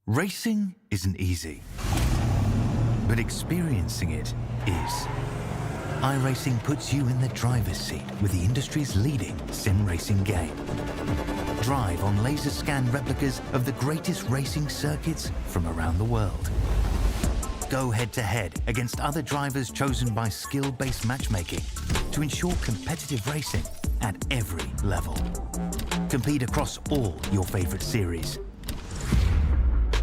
Racing isn't easy, but experiencing it is. iRacing puts you in the driver's seat with the industry's leading sim racing game. Drive on laser scan replicas of the greatest racing circuits from around the world. Go head-to-head against other drivers chosen by skill-based matchmaking to ensure competitive racing at every level. Compete across all your favorite series.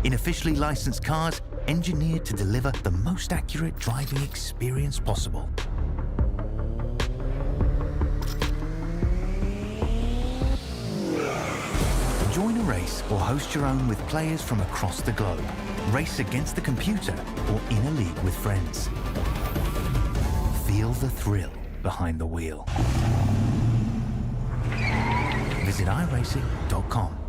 In officially licensed cars, engineered to deliver the most accurate driving experience possible. Join a race or host your own with players from across the globe. Race against the computer or in a league with friends. Feel the thrill behind the wheel. Visit iRacing.com.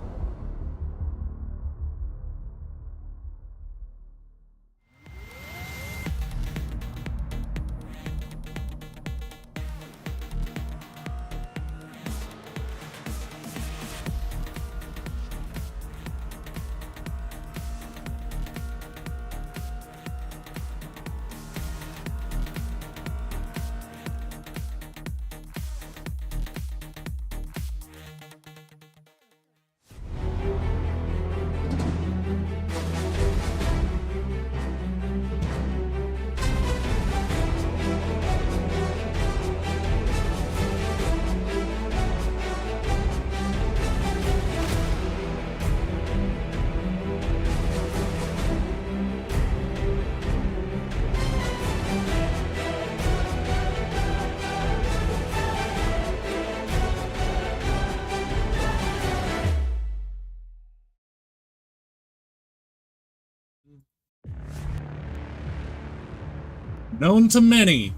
Known to many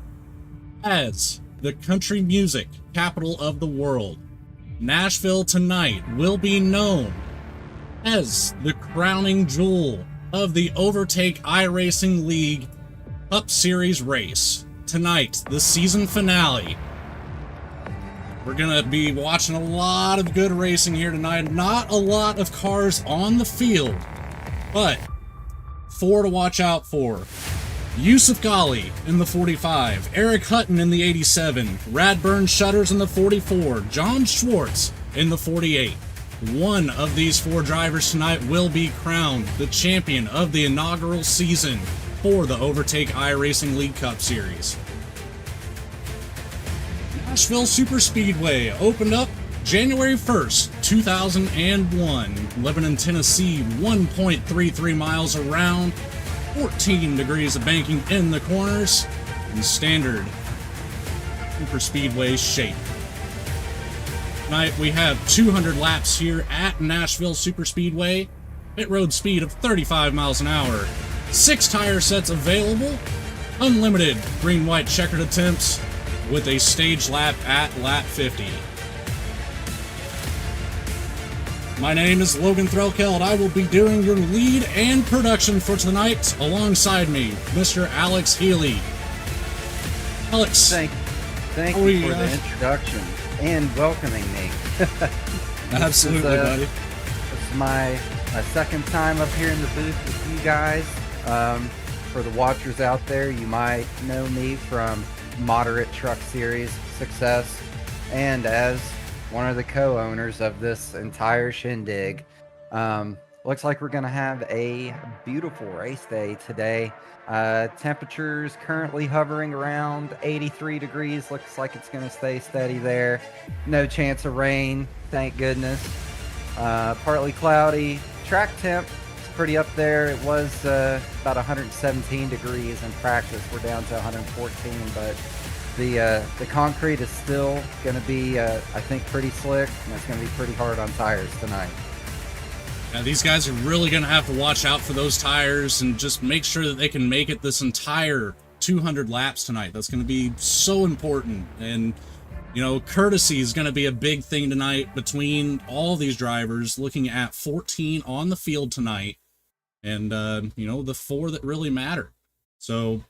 as the country music capital of the world, Nashville tonight will be known as the crowning jewel of the Overtake iRacing League Cup Series race. Tonight, the season finale. We're going to be watching a lot of good racing here tonight. Not a lot of cars on the field, but 4 to watch out for. Yusuf Ghali in the 45, Eric Hutton in the 87, Radburn Shutters in the 44, John Schwartz in the 48. One of these 4 drivers tonight will be crowned the champion of the inaugural season for the Overtake iRacing League Cup Series. Nashville Superspeedway opened up January 1st, 2001. Lebanon, Tennessee, 1.33 miles around. 14 degrees of banking in the corners, and standard Superspeedway shape. Tonight we have 200 laps here at Nashville Superspeedway. Pit road speed of 35 miles an hour. 6 tire sets available. Unlimited green-white checkered attempts with a stage lap at lap 50. My name is Logan Threlkeld. I will be doing your lead and production for tonight. Alongside me, Mr. Alex Healy. Alex. Thank you for the introduction and welcoming me. Absolutely, buddy. This is my second time up here in the booth with you guys. For the watchers out there, you might know me from Moderate Truck Series success and as one of the co-owners of this entire shindig. Looks like we're going to have a beautiful race day today. Temperatures currently hovering around 83 degrees. Looks like it's going to stay steady there. No chance of rain, thank goodness. Partly cloudy. Track temp is pretty up there. It was about 117 degrees in practice. We're down to 114, but the concrete is still going to be, I think, pretty slick, and it's going to be pretty hard on tires tonight. Now, these guys are really going to have to watch out for those tires and just make sure that they can make it this entire 200 laps tonight. That's going to be so important. And, you know, courtesy is going to be a big thing tonight between all these drivers, looking at 14 on the field tonight and, you know, the 4 that really matter. So,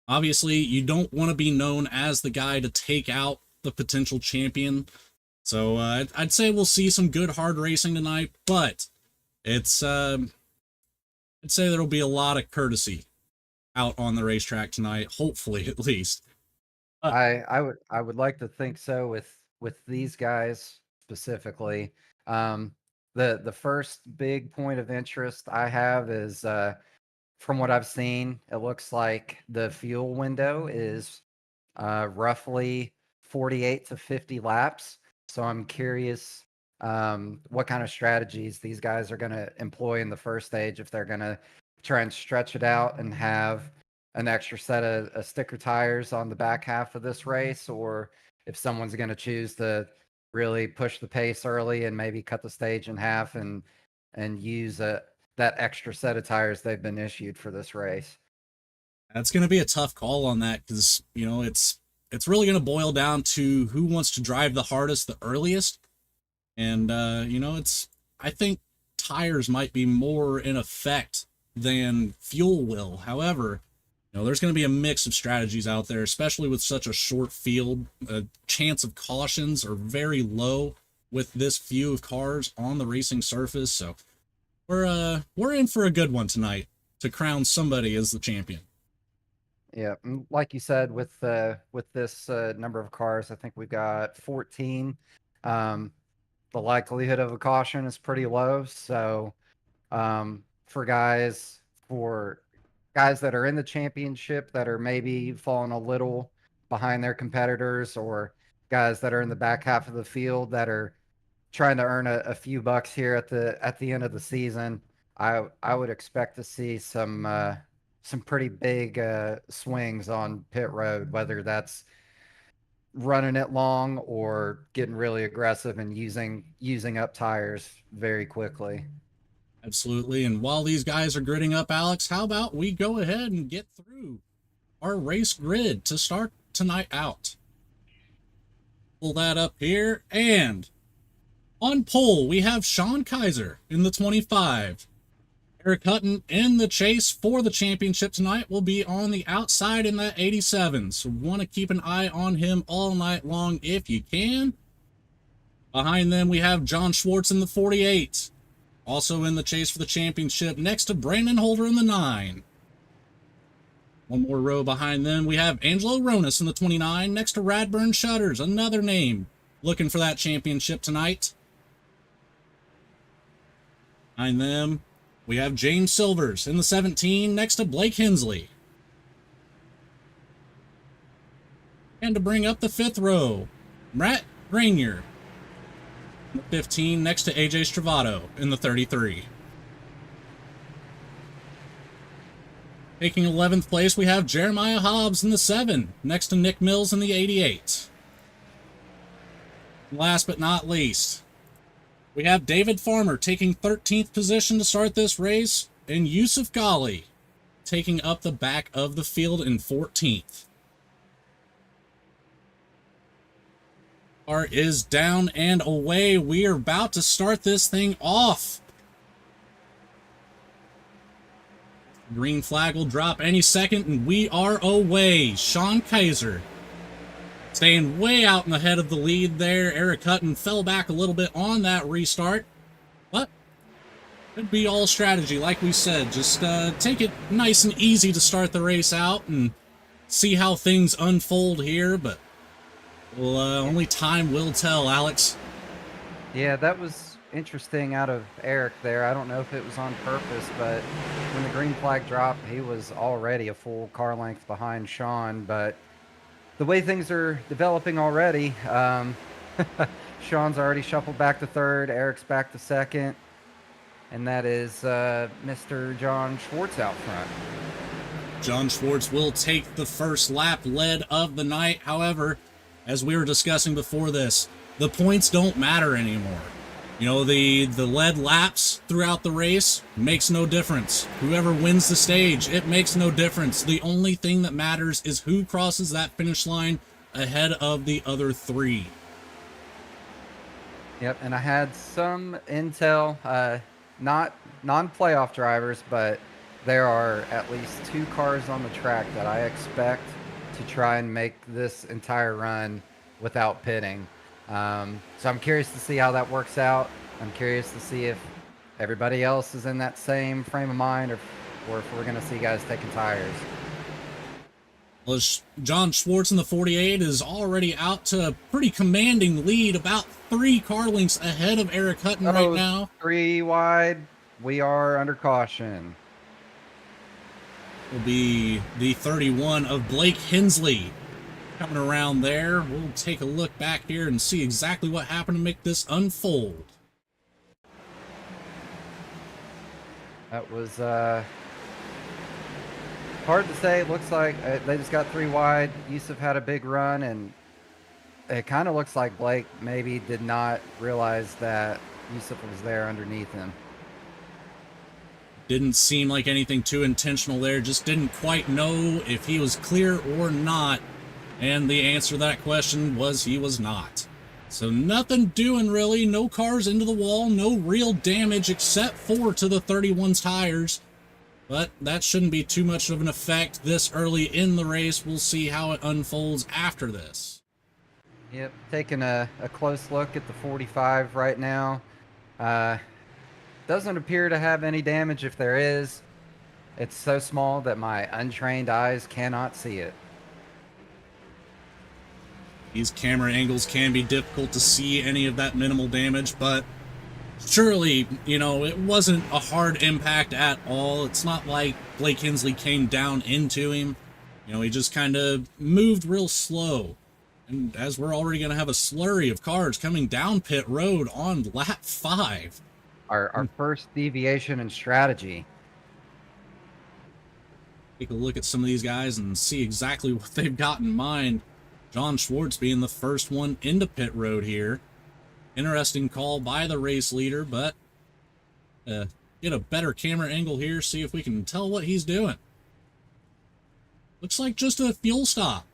obviously, you don't want to be known as the guy to take out the potential champion. So, I'd say we'll see some good hard racing tonight, but it's, I'd say there'll be a lot of courtesy out on the racetrack tonight, hopefully at least. I would like to think so with these guys specifically. The first big point of interest I have is from what I've seen, it looks like the fuel window is roughly 48 to 50 laps. So I'm curious what kind of strategies these guys are going to employ in the first stage, if they're going to try and stretch it out and have an extra set of sticker tires on the back half of this race, or if someone's going to choose to really push the pace early and maybe cut the stage in half and use that extra set of tires they've been issued for this race. That's going to be a tough call on that because, you know, it's really going to boil down to who wants to drive the hardest the earliest. And, you know, I think tires might be more in effect than fuel will. However, you know, there's going to be a mix of strategies out there, especially with such a short field. Chance of cautions are very low with this few of cars on the racing surface. So we're in for a good one tonight to crown somebody as the champion. Yeah, like you said, with this number of cars, I think we've got 14. The likelihood of a caution is pretty low. So for guys that are in the championship that are maybe falling a little behind their competitors, or guys that are in the back half of the field that are trying to earn a few bucks here at the end of the season, I would expect to see some pretty big swings on pit road, whether that's running it long or getting really aggressive and using up tires very quickly. Absolutely. And while these guys are gridding up, Alex, how about we go ahead and get through our race grid to start tonight out? Pull that up here. And on pole, we have Sean Kaiser in the 25. Eric Hutton in the chase for the championship tonight will be on the outside in that 87. So want to keep an eye on him all night long if you can. Behind them, we have John Schwartz in the 48. Also in the chase for the championship next to Brandon Holder in the 9. One more row behind them, we have Angelo Ronis in the 29 next to Radburn Shutters, another name looking for that championship tonight. Behind them, we have James Silvers in the 17 next to Blake Hensley. And to bring up the 5th row, Matt Rainier in the 15 next to AJ Stravato in the 33. Taking 11th place, we have Jeremiah Hobbs in the 7 next to Nick Mills in the 88. Last but not least, we have David Farmer taking 13th position to start this race, and Yusuf Ghali taking up the back of the field in 14th. Car is down and away. We are about to start this thing off. Green flag will drop any second, and we are away. Sean Kaiser staying way out in the head of the lead there. Eric Hutton fell back a little bit on that restart, but could be all strategy, like we said. Just take it nice and easy to start the race out and see how things unfold here, but well, only time will tell, Alex. Yeah, that was interesting out of Eric there. I don't know if it was on purpose, but when the green flag dropped, he was already a full car length behind Sean. But the way things are developing already, Sean's already shuffled back to third, Eric's back to second, and that is Mr. John Schwartz out front. John Schwartz will take the first lap lead of the night. However, as we were discussing before this, the points don't matter anymore. You know, the lead laps throughout the race makes no difference. Whoever wins the stage, it makes no difference. The only thing that matters is who crosses that finish line ahead of the other three. Yep, and I had some intel, not non-playoff drivers, but there are at least 2 cars on the track that I expect to try and make this entire run without pitting. So I'm curious to see how that works out. I'm curious to see if everybody else is in that same frame of mind, or if we're going to see guys taking tires. Well, John Schwartz in the 48 is already out to a pretty commanding lead, about 3 car lengths ahead of Eric Hutton right now. 3 wide. We are under caution. Will be the 31 of Blake Hensley coming around there. We'll take a look back here and see exactly what happened to make this unfold. That was hard to say. It looks like they just got 3 wide. Yusuf had a big run, and it kind of looks like Blake maybe did not realize that Yusuf was there underneath him. Didn't seem like anything too intentional there. Just didn't quite know if he was clear or not. And the answer to that question was he was not. So nothing doing really. No cars into the wall. No real damage except for to the 31's tires. But that shouldn't be too much of an effect this early in the race. We'll see how it unfolds after this. Yep, taking a close look at the 45 right now. Doesn't appear to have any damage. If there is, it's so small that my untrained eyes cannot see it. These camera angles can be difficult to see any of that minimal damage, but surely, you know, it wasn't a hard impact at all. It's not like Blake Hensley came down into him. You know, he just kind of moved real slow. And as we're already going to have a slurry of cars coming down pit road on lap 5. Our first deviation in strategy. Take a look at some of these guys and see exactly what they've got in mind. John Schwartz being the first one into pit road here. Interesting call by the race leader, but get a better camera angle here, see if we can tell what he's doing. Looks like just a fuel stop.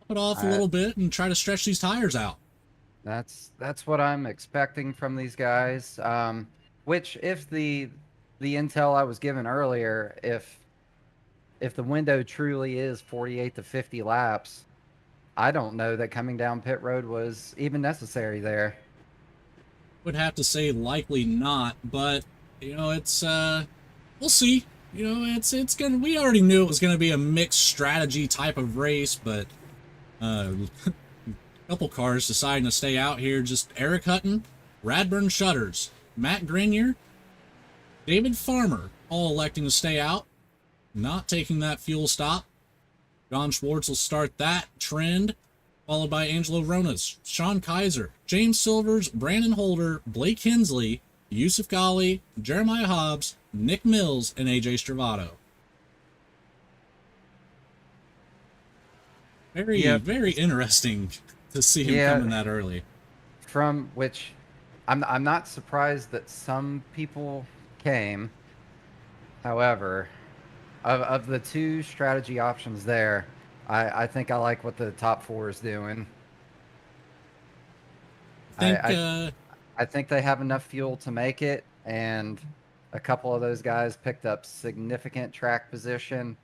Pop it off a little bit and try to stretch these tires out. That's what I'm expecting from these guys. Which, if the intel I was given earlier, if the window truly is 48 to 50 laps, I don't know that coming down pit road was even necessary there. Would have to say likely not, but you know, it's we'll see. You know, it's gonna. We already knew it was gonna be a mixed strategy type of race, but a couple cars deciding to stay out here. Just Eric Hutton, Radburn Shutters, Matt Grenier, David Farmer, all electing to stay out, not taking that fuel stop. John Schwartz will start that trend, followed by Angelo Ronas, Sean Kaiser, James Silvers, Brandon Holder, Blake Hensley, Yusuf Ghali, Jeremiah Hobbs, Nick Mills, and AJ Stravato. Very interesting to see him coming that early. from which I'm not surprised that some people came. However, of the two strategy options there, I think I like what the top four is doing. I think I think they have enough fuel to make it, and a couple of those guys picked up significant track position.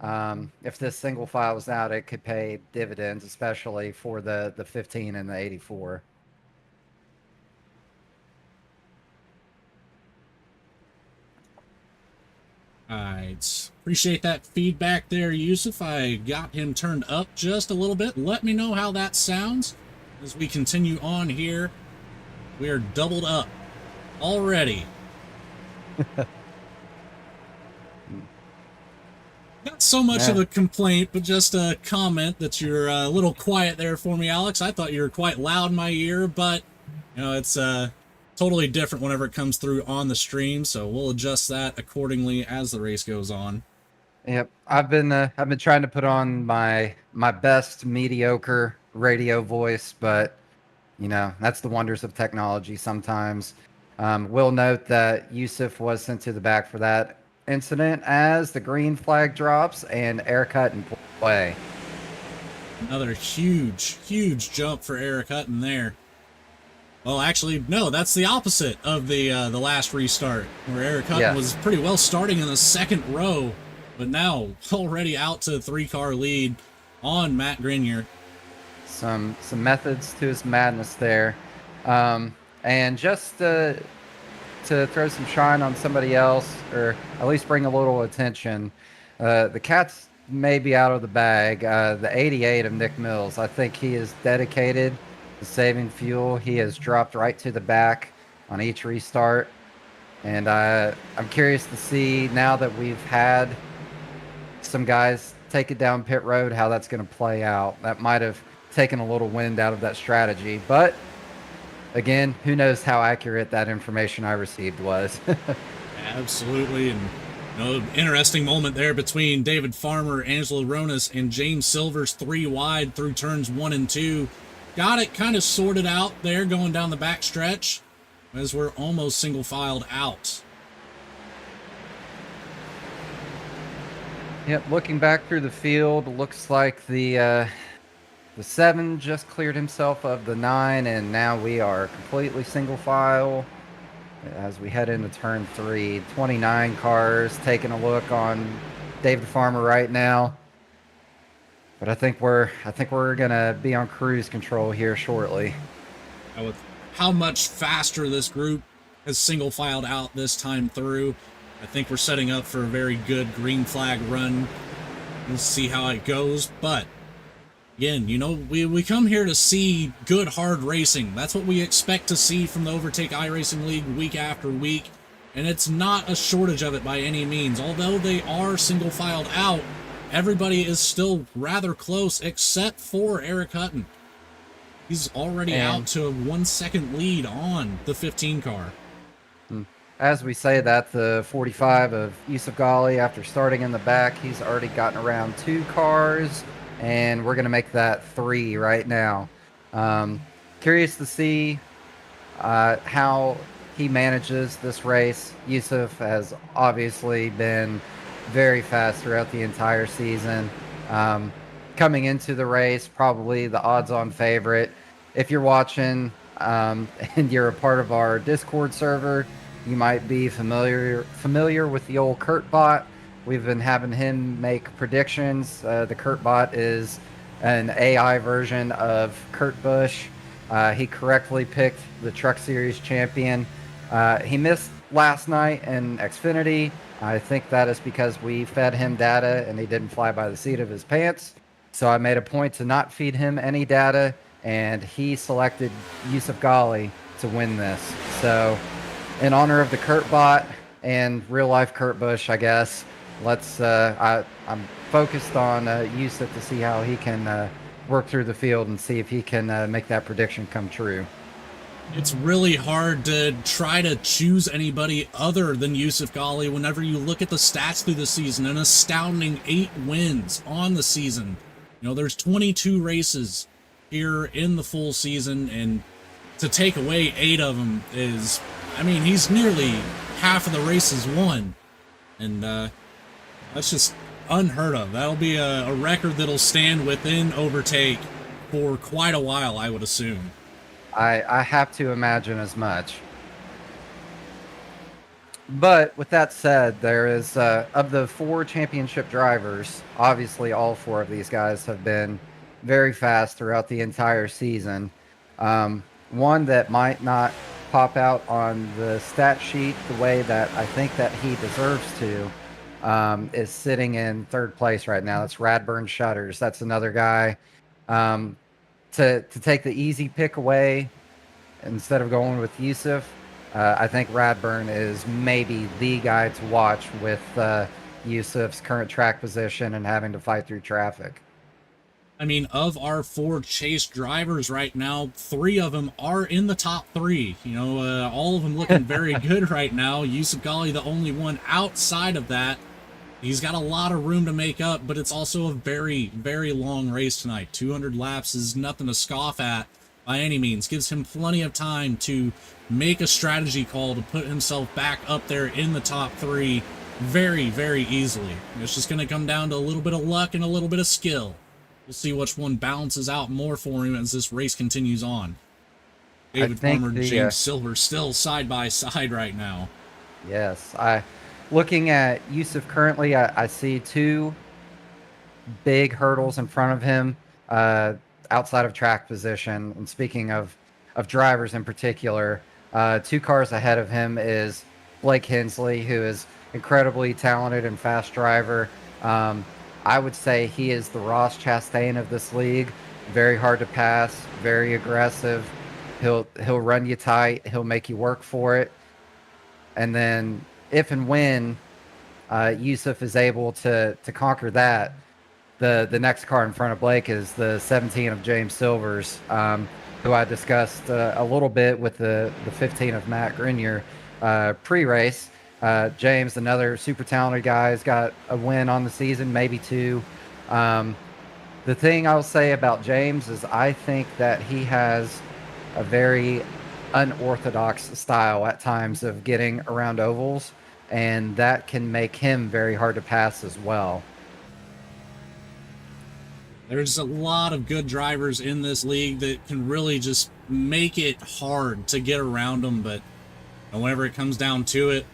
If this single file was out, it could pay dividends, especially for the 15 and the 84. Alright, appreciate that feedback there, Yusuf. I got him turned up just a little bit. Let me know how that sounds as we continue on here. We are doubled up already. Not so much of a complaint, but just a comment that you're a little quiet there for me, Alex. I thought you were quite loud in my ear, but you know, it's totally different whenever it comes through on the stream, so we'll adjust that accordingly as the race goes on. Yep, I've been trying to put on my best mediocre radio voice, but you know, that's the wonders of technology sometimes. We'll note that Yusuf was sent to the back for that incident as the green flag drops and Eric Hutton play. Another huge jump for Eric Hutton there. Well, actually, no, that's the opposite of the last restart, where Eric Hutton was pretty well starting in the second row, but now already out to a 3-car lead on Matt Grenier. Some methods to his madness there. And just to throw some shine on somebody else, or at least bring a little attention, the Cats may be out of the bag. The 88 of Nick Mills, I think he is dedicated to saving fuel. He has dropped right to the back on each restart. And I'm curious to see, now that we've had some guys take it down pit road, how that's going to play out. That might have taken a little wind out of that strategy, but again, who knows how accurate that information I received was. Absolutely. And you know, interesting moment there between David Farmer, Angelo Ronas, and James Silvers, 3 wide through turns 1 and 2. Got it kind of sorted out there going down the back stretch as we're almost single filed out. Yep, looking back through the field, looks like the 7 just cleared himself of the 9, and now we are completely single file as we head into turn 3. 29 cars taking a look on David Farmer right now, but I think we're gonna be on cruise control here shortly. With how much faster this group has single filed out this time through, I think we're setting up for a very good green flag run. We'll see how it goes, but again, you know, we come here to see good, hard racing. That's what we expect to see from the Overtake iRacing League week after week, and it's not a shortage of it by any means. Although they are single-filed out, everybody is still rather close, except for Eric Hutton. He's already out to a 1-second lead on the 15 car. As we say that, the 45 of Yusuf Ghali, after starting in the back, he's already gotten around 2 cars, and we're going to make that 3 right now. Curious to see how he manages this race. Yusuf has obviously been very fast throughout the entire season. Coming into the race, probably the odds-on favorite. If you're watching and you're a part of our Discord server, you might be familiar with the old Kurt bot. We've been having him make predictions. The Kurt bot is an AI version of Kurt Busch. He correctly picked the Truck Series champion. He missed last night in Xfinity. I think that is because we fed him data and he didn't fly by the seat of his pants. So I made a point to not feed him any data, and he selected Yusuf Ghali to win this. So in honor of the Kurt bot and real life Kurt Busch, I guess, let's I'm focused on Yusuf to see how he can work through the field and see if he can make that prediction come true. It's really hard to try to choose anybody other than Yusuf Ghali whenever you look at the stats through the season. An astounding 8 wins on the season. You know, there's 22 races here in the full season, and to take away 8 of them is, I mean, he's nearly half of the races won. And that's just unheard of. That'll be a record that'll stand within overtake for quite a while, I would assume. I have to imagine as much. But with that said, there is, of the 4 championship drivers, obviously all 4 of these guys have been very fast throughout the entire season. One that might not pop out on the stat sheet the way that I think that he deserves to, is sitting in 3rd place right now. That's Radburn Shutters. That's another guy. To take the easy pick away instead of going with Yusuf, I think Radburn is maybe the guy to watch with Yusuf's current track position and having to fight through traffic. I mean, of our 4 chase drivers right now, 3 of them are in the top 3. You know, all of them looking very good right now. Yusuf Ghali, the only one outside of that. He's got a lot of room to make up, but it's also a very, very long race tonight. 200 laps is nothing to scoff at by any means. Gives him plenty of time to make a strategy call to put himself back up there in the top 3 very, very easily. It's just going to come down to a little bit of luck and a little bit of skill. We'll see which one balances out more for him as this race continues on. David Palmer and James Silver still side by side right now. Yes, looking at Yusuf currently, I see 2 big hurdles in front of him outside of track position. And speaking of drivers in particular, 2 cars ahead of him is Blake Hensley, who is incredibly talented and fast driver. I would say he is the Ross Chastain of this league. Very hard to pass, very aggressive. He'll run you tight. He'll make you work for it. And then if and when Yusuf is able to conquer that, the next car in front of Blake is the 17 of James Silvers, who I discussed a little bit with the 15 of Matt Grenier pre-race. James, another super talented guy, has got a win on the season, maybe 2. The thing I'll say about James is I think that he has a very unorthodox style at times of getting around ovals, and that can make him very hard to pass as well. There's a lot of good drivers in this league that can really just make it hard to get around them, but whenever it comes down to it,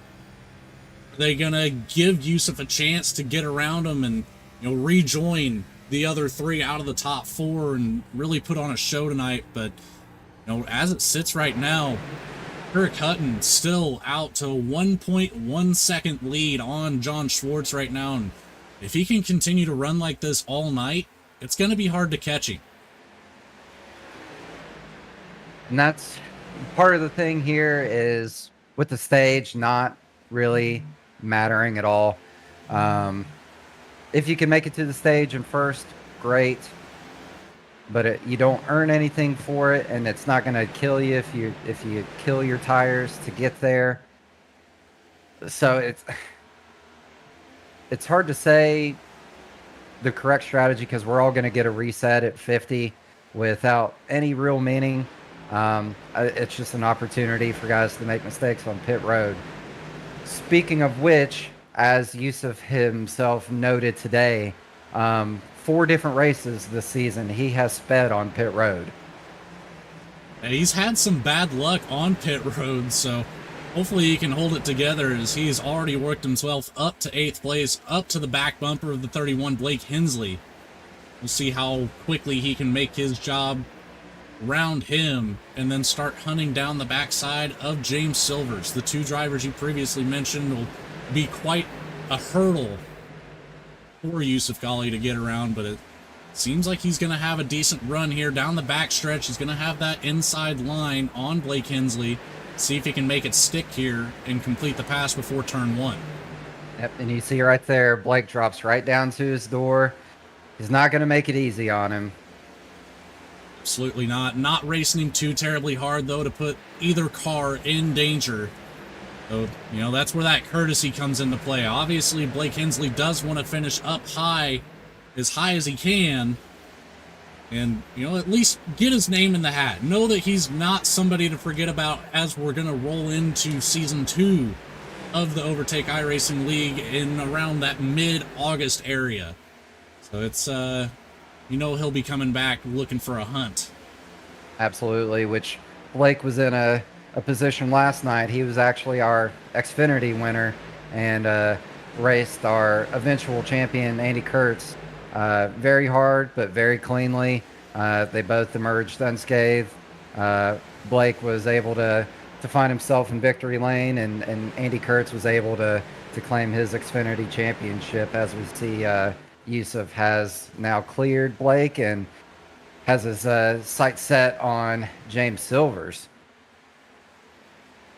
are they gonna give Yusuf a chance to get around him and, you know, rejoin the other 3 out of the top 4 and really put on a show tonight? But, you know, as it sits right now, Kirk Hutton still out to 1.1 second lead on John Schwartz right now, and if he can continue to run like this all night, it's going to be hard to catch him. And that's part of the thing here is with the stage not really mattering at all. If you can make it to the stage in first, great. But you don't earn anything for it, and it's not going to kill you if you kill your tires to get there. So it's hard to say the correct strategy because we're all going to get a reset at 50 without any real meaning. It's just an opportunity for guys to make mistakes on pit road. Speaking of which, as Yusuf himself noted today, 4 different races this season he has sped on pit road. He's had some bad luck on pit road, so hopefully he can hold it together as he's already worked himself up to 8th place, up to the back bumper of the 31 Blake Hensley. We'll see how quickly he can make his job round him and then start hunting down the backside of James Silvers. The 2 drivers you previously mentioned will be quite a hurdle for Yusuf Ghali to get around, but it seems like he's going to have a decent run here down the backstretch. He's going to have that inside line on Blake Hensley. See if he can make it stick here and complete the pass before turn 1. Yep, and you see right there, Blake drops right down to his door. He's not going to make it easy on him. Absolutely not. Not racing him too terribly hard, though, to put either car in danger. So, you know, that's where that courtesy comes into play. Obviously, Blake Hensley does want to finish up high as he can. and, at least get his name in the hat. Know that he's not somebody to forget about as we're going to roll into Season 2 of the Overtake iRacing League in around that mid-August area. So it's, he'll be coming back looking for a hunt. Absolutely, which Blake was in a position last night. He was actually our Xfinity winner and raced our eventual champion, Andy Kurtz. Very hard, but very cleanly. They both emerged unscathed. Blake was able to find himself in victory lane, and Andy Kurtz was able to claim his Xfinity championship. As we see, Yusuf has now cleared Blake and has his sights set on James Silvers.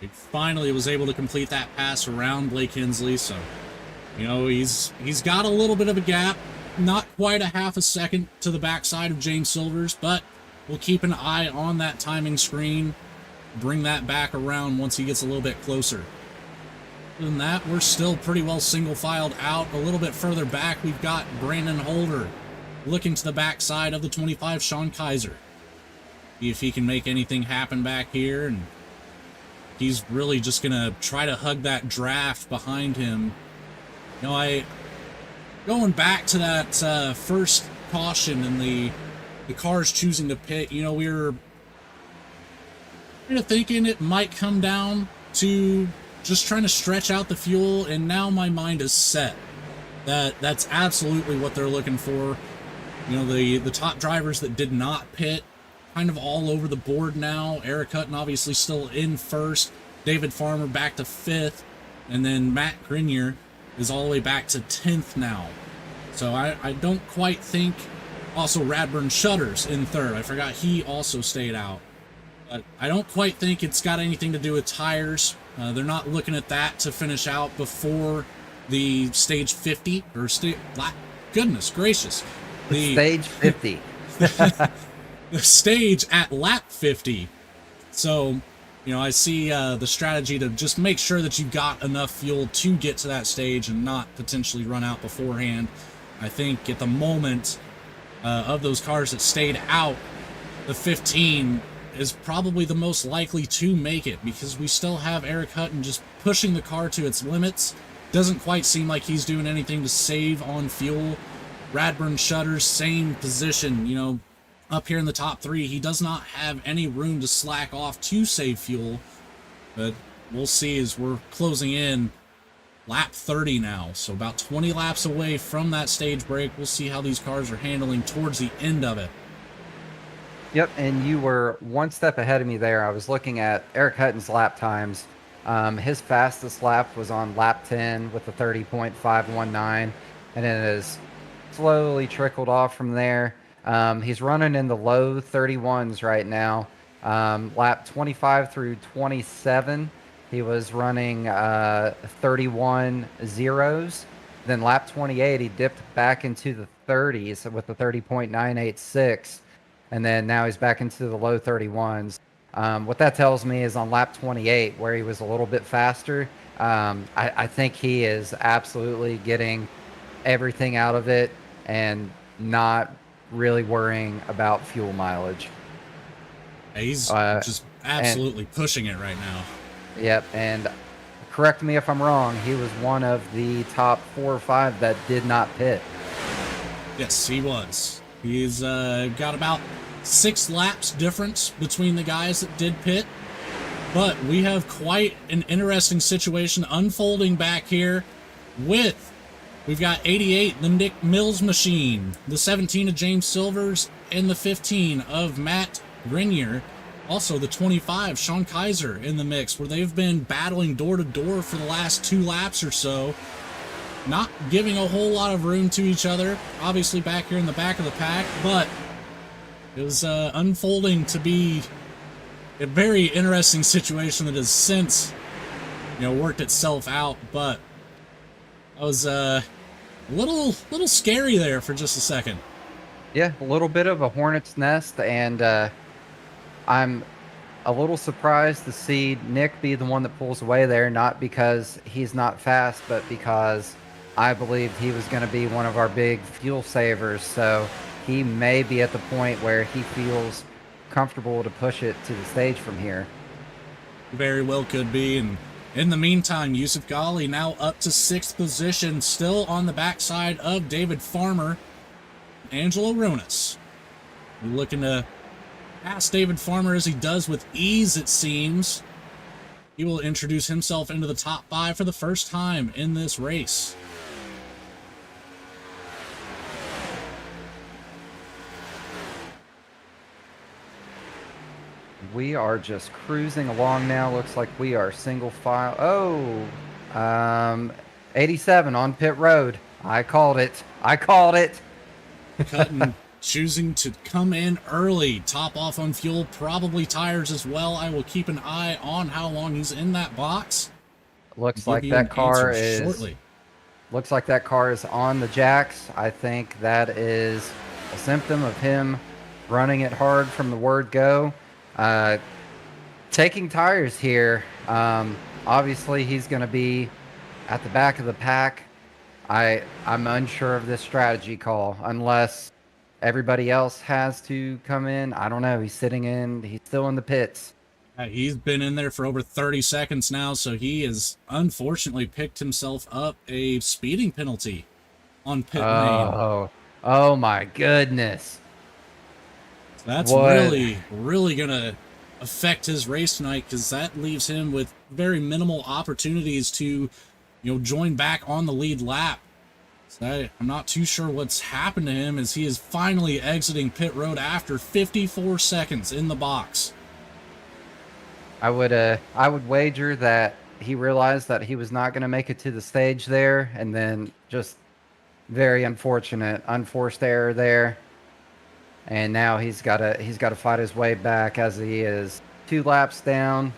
He finally was able to complete that pass around Blake Hensley, so he's got a little bit of a gap. Not quite a half a second to the backside of James Silvers, but we'll keep an eye on that timing screen, bring that back around once he gets a little bit closer. Other than that, we're still pretty well single-filed out. A little bit further back, we've got Brandon Holder looking to the backside of the 25, Sean Kaiser. See if he can make anything happen back here, and he's really just going to try to hug that draft behind him. Going back to that first caution and the cars choosing to pit, we were kind of thinking it might come down to just trying to stretch out the fuel, and now my mind is set that that's absolutely what they're looking for. The top drivers that did not pit, kind of all over the board now. Eric Hutton obviously still in first, David Farmer back to 5th, and then Matt Grenier is all the way back to 10th now. So I don't quite think... Also, Radburn Shutters in 3rd. I forgot he also stayed out. But I don't quite think it's got anything to do with tires. They're not looking at that to finish out before the stage 50. Or goodness gracious. The stage 50. The stage at lap 50. So... I see the strategy to just make sure that you've got enough fuel to get to that stage and not potentially run out beforehand. I think at the moment of those cars that stayed out, the 15 is probably the most likely to make it, because we still have Eric Hutton just pushing the car to its limits. Doesn't quite seem like he's doing anything to save on fuel. Radburn Shutters, same position, up here in the top 3, he does not have any room to slack off to save fuel, but we'll see as we're closing in lap 30 now, so about 20 laps away from that stage break. We'll see how these cars are handling towards the end of it. Yep, and you were one step ahead of me there. I was looking at Eric Hutton's lap times. His fastest lap was on lap 10 with a 30.519, and it has slowly trickled off from there. He's running in the low 31s right now. Lap 25 through 27, he was running 31 zeros. Then lap 28, he dipped back into the 30s with a 30.986. And then now he's back into the low 31s. What that tells me is on lap 28, where he was a little bit faster, I think he is absolutely getting everything out of it and not really worrying about fuel mileage. He's just absolutely pushing it right now. Yep, and correct me if I'm wrong, he was one of the top 4 or 5 that did not pit. Yes, he was. He's got about 6 laps difference between the guys that did pit. But we have quite an interesting situation unfolding back here with... We've got 88, the Nick Mills machine, the 17 of James Silvers, and the 15 of Matt Grenier. Also, the 25, Sean Kaiser, in the mix, where they've been battling door-to-door for the last 2 laps or so. Not giving a whole lot of room to each other, obviously back here in the back of the pack, but it was unfolding to be a very interesting situation that has since, worked itself out, but I was a little scary there for just a second. Yeah, a little bit of a hornet's nest, and I'm a little surprised to see Nick be the one that pulls away there, not because he's not fast, but because I believed he was going to be one of our big fuel savers. So he may be at the point where he feels comfortable to push it to the stage from here. Very well could be. And in the meantime, Yusuf Ghali now up to 6th position, still on the backside of David Farmer. Angelo Ronas looking to pass David Farmer as he does with ease, it seems. He will introduce himself into the top 5 for the first time in this race. We are just cruising along now. Looks like we are single file. Oh, 87 on pit road. I called it. I called it. Cutting, choosing to come in early, top off on fuel, probably tires as well. I will keep an eye on how long he's in that box. Looks like that car is shortly. Looks like that car is on the jacks. I think that is a symptom of him running it hard from the word go. Taking tires here. Obviously he's going to be at the back of the pack. I'm unsure of this strategy call unless everybody else has to come in. I don't know. He's still in the pits. He's been in there for over 30 seconds now, so he has unfortunately picked himself up a speeding penalty on pit lane. Oh my goodness. So that's really going to affect his race tonight, because that leaves him with very minimal opportunities to, join back on the lead lap. So I'm not too sure what's happened to him, as he is finally exiting pit road after 54 seconds in the box. I would wager that he realized that he was not going to make it to the stage there, and then just very unfortunate, unforced error there. And now he's got to fight his way back, as he is 2 laps down.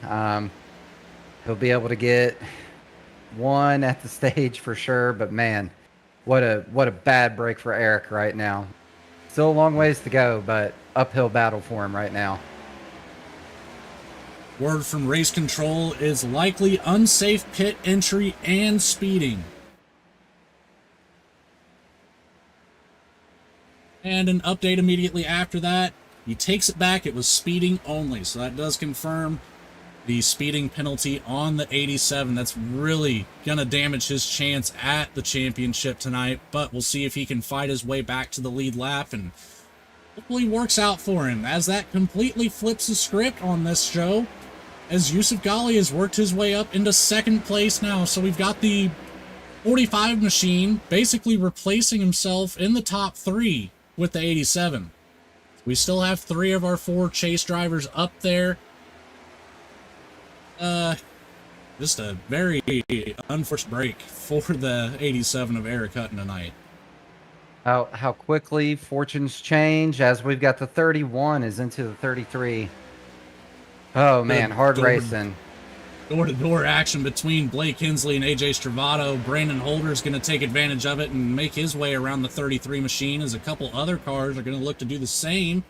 He'll be able to get 1 at the stage for sure, but man, what a bad break for Eric right now. Still a long ways to go, but uphill battle for him right now. Word from race control is likely unsafe pit entry and speeding. And an update immediately after that. He takes it back. It was speeding only. So that does confirm the speeding penalty on the 87. That's really going to damage his chance at the championship tonight. But we'll see if he can fight his way back to the lead lap, and hopefully works out for him, as that completely flips the script on this show, as Yusuf Ghali has worked his way up into 2nd place now. So we've got the 45 machine basically replacing himself in the top 3 with the 87. We still have 3 of our 4 chase drivers up there. Just a very unforced break for the 87 of Eric Hutton tonight. How quickly fortunes change, as we've got the 31 is into the 33. Oh man, hard racing. Door-to-door action between Blake Hensley and AJ Stravato. Brandon Holder's going to take advantage of it and make his way around the 33 machine, as a couple other cars are going to look to do the same.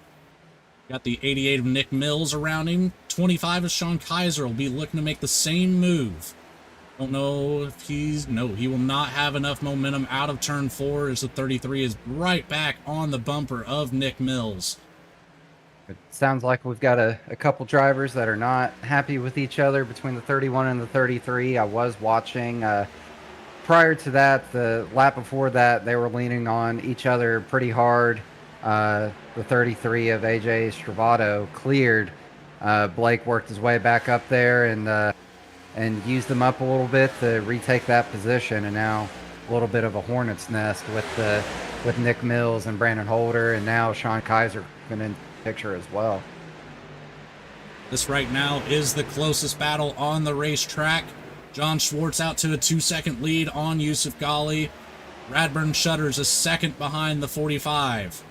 Got the 88 of Nick Mills around him. 25 of Sean Kaiser will be looking to make the same move. Don't know if he will not have enough momentum out of turn 4, as the 33 is right back on the bumper of Nick Mills. It sounds like we've got a couple drivers that are not happy with each other between the 31 and the 33. I was watching prior to that, the lap before that, they were leaning on each other pretty hard. The 33 of AJ Stravato cleared. Blake worked his way back up there and used them up a little bit to retake that position, and now a little bit of a hornet's nest with Nick Mills and Brandon Holder, and now Sean Kaiser coming in picture as well. This right now is the closest battle on the racetrack. John Schwartz out to a 2-second lead on Yusuf Ghali. Radburn Shutters is 2nd behind the 45.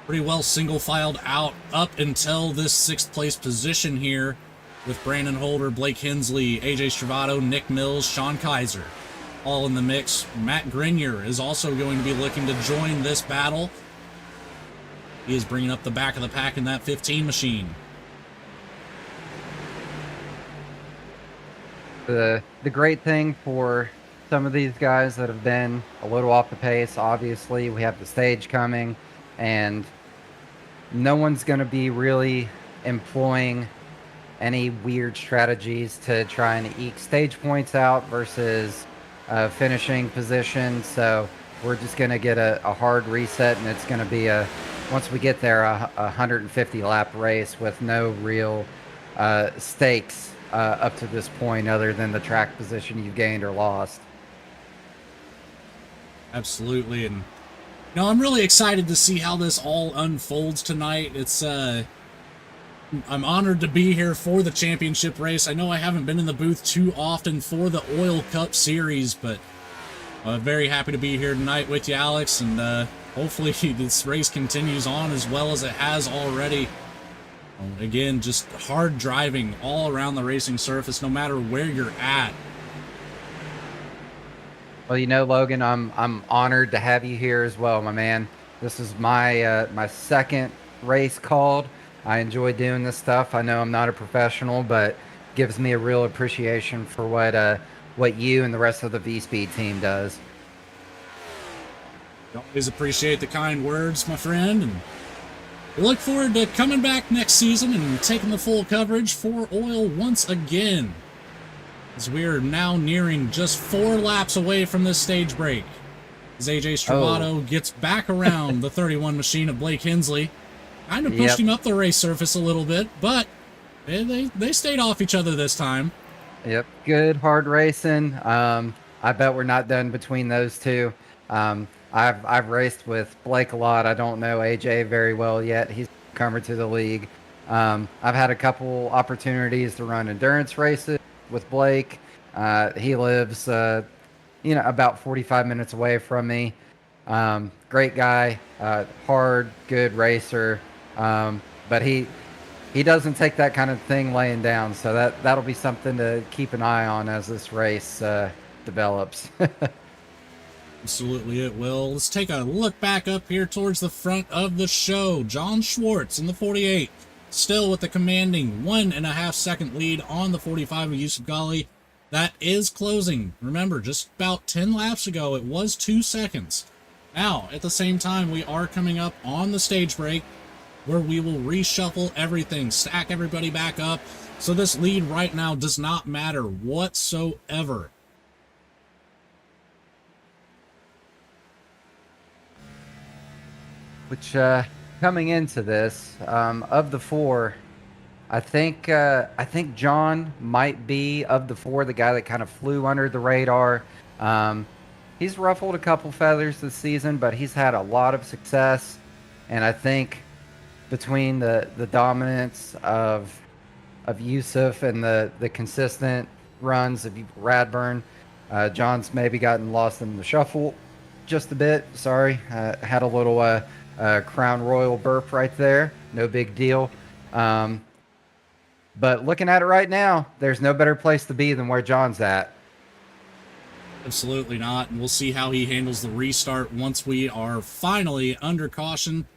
Pretty well single filed out up until this 6th place position here, with Brandon Holder, Blake Hensley, AJ Stravato, Nick Mills, Sean Kaiser all in the mix. Matt Grenier is also going to be looking to join this battle. He is bringing up the back of the pack in that 15 machine. The great thing for some of these guys that have been a little off the pace. Obviously, we have the stage coming, and no one's going to be really employing any weird strategies to try and eke stage points out versus finishing position. So we're just going to get a hard reset, and it's going to be once we get there, a 150 lap race with no real stakes up to this point other than the track position you've gained or lost. Absolutely. And I'm really excited to see how this all unfolds tonight. It's I'm honored to be here for the championship race. I know I haven't been in the booth too often for the OiL Cup Series, but very happy to be here tonight with you, Alex, and hopefully this race continues on as well as it has already. Again, just hard driving all around the racing surface, no matter where you're at. Well, Logan, I'm honored to have you here as well, my man. This is my my second race called. I enjoy doing this stuff. I know I'm not a professional, but gives me a real appreciation for what you and the rest of the VSPEED team does. Always appreciate the kind words, my friend, and we look forward to coming back next season and taking the full coverage for OiL once again, as we are now nearing just 4 laps away from this stage break, as AJ Stravato gets back around the 31 machine of Blake Hensley. Kind of pushed him up the race surface a little bit, but they stayed off each other this time. Yep, good hard racing. I bet we're not done between those two. I've raced with Blake a lot. I don't know AJ very well yet. He's a comer to the league. I've had a couple opportunities to run endurance races with Blake. He lives, about 45 minutes away from me. Great guy, hard, good racer. But he doesn't take that kind of thing laying down. So that'll be something to keep an eye on as this race develops. Absolutely it will. Let's take a look back up here towards the front of the show. John Schwartz in the 48, still with the commanding 1.5 second lead on the 45 of Yusuf Ghali. That is closing. Remember, just about 10 laps ago, it was 2 seconds. Now, at the same time, we are coming up on the stage break where we will reshuffle everything, stack everybody back up. So this lead right now does not matter whatsoever. Which, coming into this, of the 4, I think John might be, of the 4, the guy that kind of flew under the radar. He's ruffled a couple feathers this season, but he's had a lot of success. And I think between the dominance of Yusuf and the consistent runs of Radburn, John's maybe gotten lost in the shuffle just a bit. Sorry, had a little Crown Royal burp right there. No big deal. But looking at it right now, there's no better place to be than where John's at. Absolutely not. And we'll see how he handles the restart once we are finally under caution.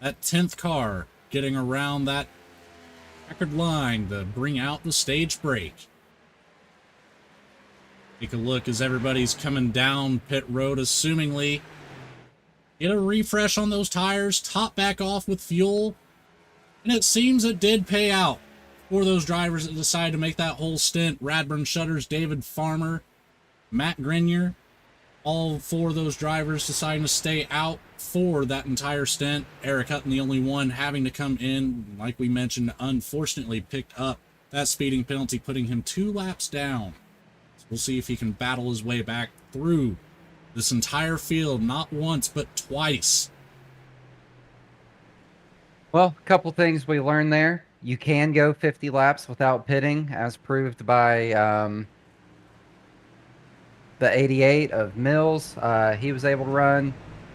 That 10th car getting around that checkered line to bring out the stage break. Take a look as everybody's coming down pit road, assumingly. Get a refresh on those tires, top back off with fuel. And it seems it did pay out for those drivers that decided to make that whole stint. Radburn Shutters, David Farmer, Matt Grenier, all 4 of those drivers deciding to stay out for that entire stint. Eric Hutton, the only one having to come in, like we mentioned, unfortunately picked up that speeding penalty, putting him 2 laps down. So we'll see if he can battle his way back through this entire field, not once, but twice. Well, a couple things we learned there. You can go 50 laps without pitting, as proved by the 88 of Mills. He was able to run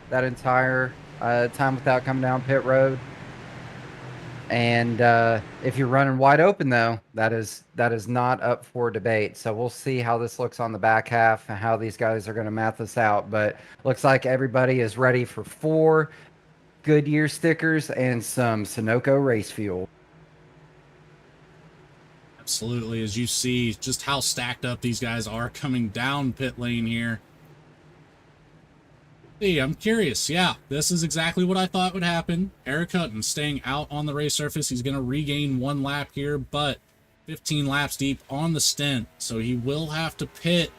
that entire time without coming down pit road. And if you're running wide open, though, that is not up for debate. So we'll see how this looks on the back half and how these guys are going to math this out. But looks like everybody is ready for 4 Goodyear stickers and some Sunoco race fuel. Absolutely, as you see just how stacked up these guys are coming down pit lane here. See, I'm curious. Yeah, this is exactly what I thought would happen. Eric Hutton staying out on the race surface. He's going to regain 1 lap here, but 15 laps deep on the stint, so he will have to pit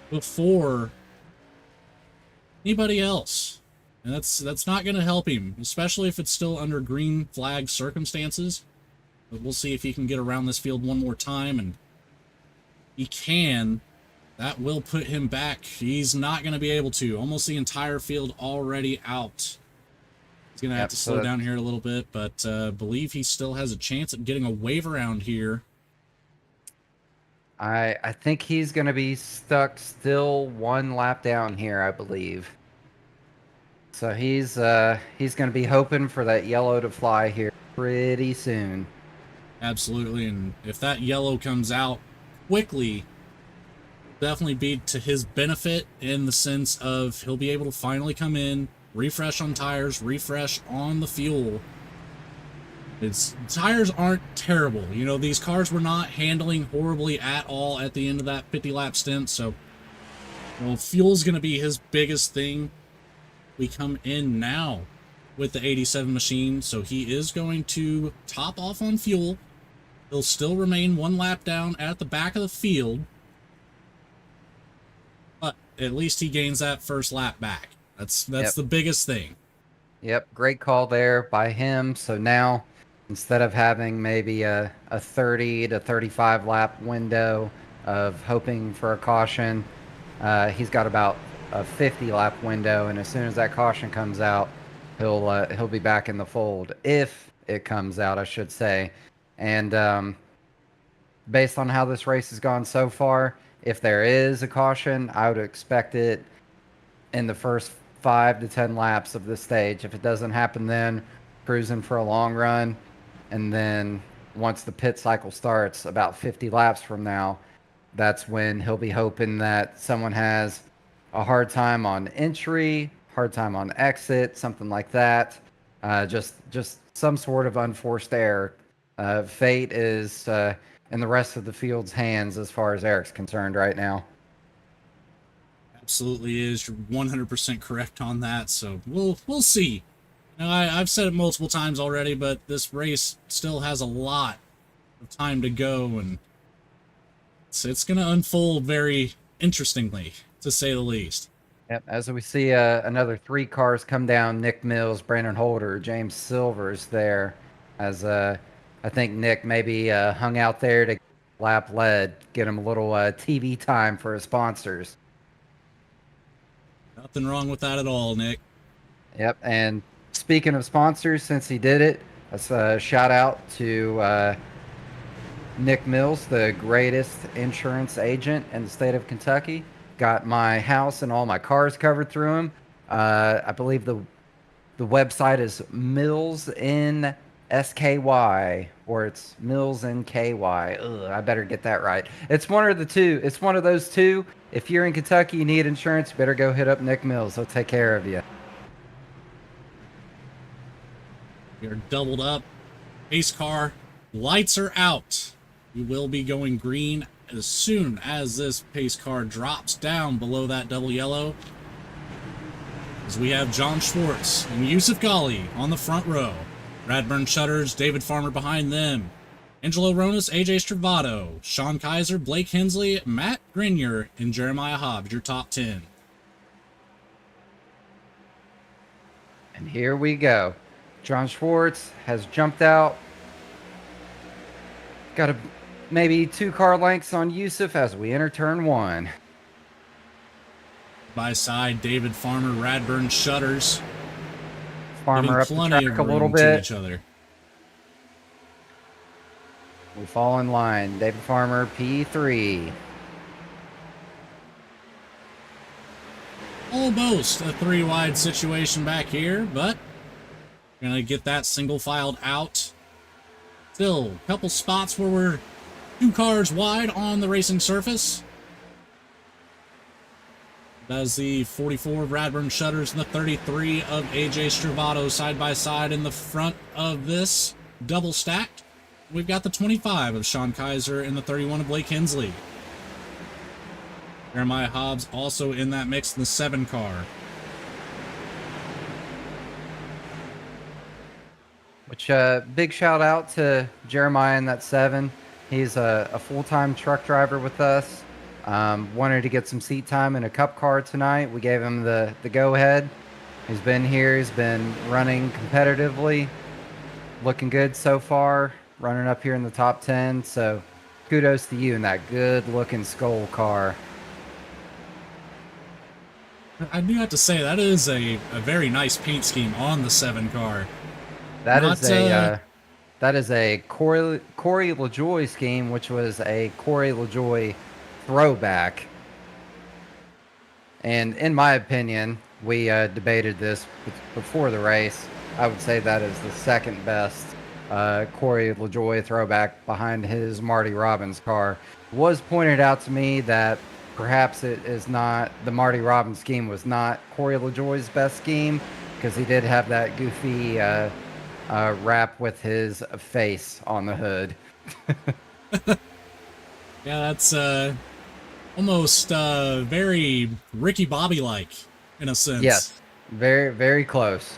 before anybody else. And that's not going to help him, especially if it's still under green flag circumstances. But we'll see if he can get around this field one more time, and he can. That will put him back. He's not going to be able to. Almost the entire field already out. He's going to have to slow down here a little bit, but believe he still has a chance at getting a wave around here. I think he's going to be stuck still 1 lap down here, I believe. So he's going to be hoping for that yellow to fly here pretty soon. Absolutely, and if that yellow comes out quickly, definitely be to his benefit in the sense of he'll be able to finally come in, refresh on tires, refresh on the fuel. Tires aren't terrible. You know, these cars were not handling horribly at all at the end of that 50 lap stint, so fuel's going to be his biggest thing. We come in now with the 87 machine, so he is going to top off on fuel. He'll still remain 1 lap down at the back of the field, but at least he gains that first lap back. That's the biggest thing. Yep, great call there by him. So now, instead of having maybe a 30 to 35 lap window of hoping for a caution, he's got about a 50 lap window, and as soon as that caution comes out, he'll be back in the fold, if it comes out, I should say. And based on how this race has gone so far, if there is a caution, I would expect it in the first 5 to 10 laps of this stage. If it doesn't happen then, cruising for a long run, and then once the pit cycle starts about 50 laps from now, that's when he'll be hoping that someone has a hard time on entry, hard time on exit, something like that. Just some sort of unforced error. Fate is in the rest of the field's hands as far as Eric's concerned right now. Absolutely is. You're 100% correct on that. So we'll see. Now, I've said it multiple times already, but this race still has a lot of time to go, and it's going to unfold very interestingly, to say the least. Yep. As we see another 3 cars come down, Nick Mills, Brandon Holder, James Silvers there, as I think Nick maybe hung out there to lap lead, get him a little TV time for his sponsors. Nothing wrong with that at all, Nick. Yep, and speaking of sponsors, since he did it, let's shout out to Nick Mills, the greatest insurance agent in the state of Kentucky. Got my house and all my cars covered through him. I believe the website is Mills in SKY, or it's Mills in KY. Ugh, I better get that right. It's one of the two. It's one of those two. If you're in Kentucky, you need insurance, you better go hit up Nick Mills. He'll take care of you. You're doubled up. Pace car, lights are out. You will be going green as soon as this pace car drops down below that double yellow. As we have John Schwartz and Yusuf Ghali on the front row. Radburn Shutters, David Farmer behind them. Angelo Ronas, AJ Stravato, Sean Kaiser, Blake Hensley, Matt Grenier, and Jeremiah Hobbs, your top 10. And here we go. John Schwartz has jumped out. Got maybe 2 car lengths on Yusuf as we enter turn 1. By side, David Farmer, Radburn Shutters. Farmer up the track a little bit. Each other. We fall in line. David Farmer, P3. Almost a 3-wide situation back here, but we're going to get that single filed out. Still, a couple spots where we're 2 cars wide on the racing surface. That's the 44 of Radburn Shutters and the 33 of AJ Stravato side by side in the front of this double stacked. We've got the 25 of Sean Kaiser and the 31 of Blake Hensley. Jeremiah Hobbs also in that mix in the 7 car. Which, big shout out to Jeremiah in that 7. He's a full-time truck driver with us. Wanted to get some seat time in a cup car tonight. We gave him the go-ahead. He's been here. He's been running competitively. Looking good so far. Running up here in the top 10. So kudos to you in that good-looking Skull car. I do have to say, that is a very nice paint scheme on the 7 car. That is a Corey LaJoy scheme, which was a Corey LaJoy throwback. And in my opinion, we debated this before the race. I would say that is the second best Corey LaJoy throwback behind his Marty Robbins car. It was pointed out to me that perhaps it is not, the Marty Robbins scheme was not Corey LaJoy's best scheme, because he did have that goofy wrap with his face on the hood. Yeah, that's almost very Ricky Bobby-like in a sense. Yes, very, very close.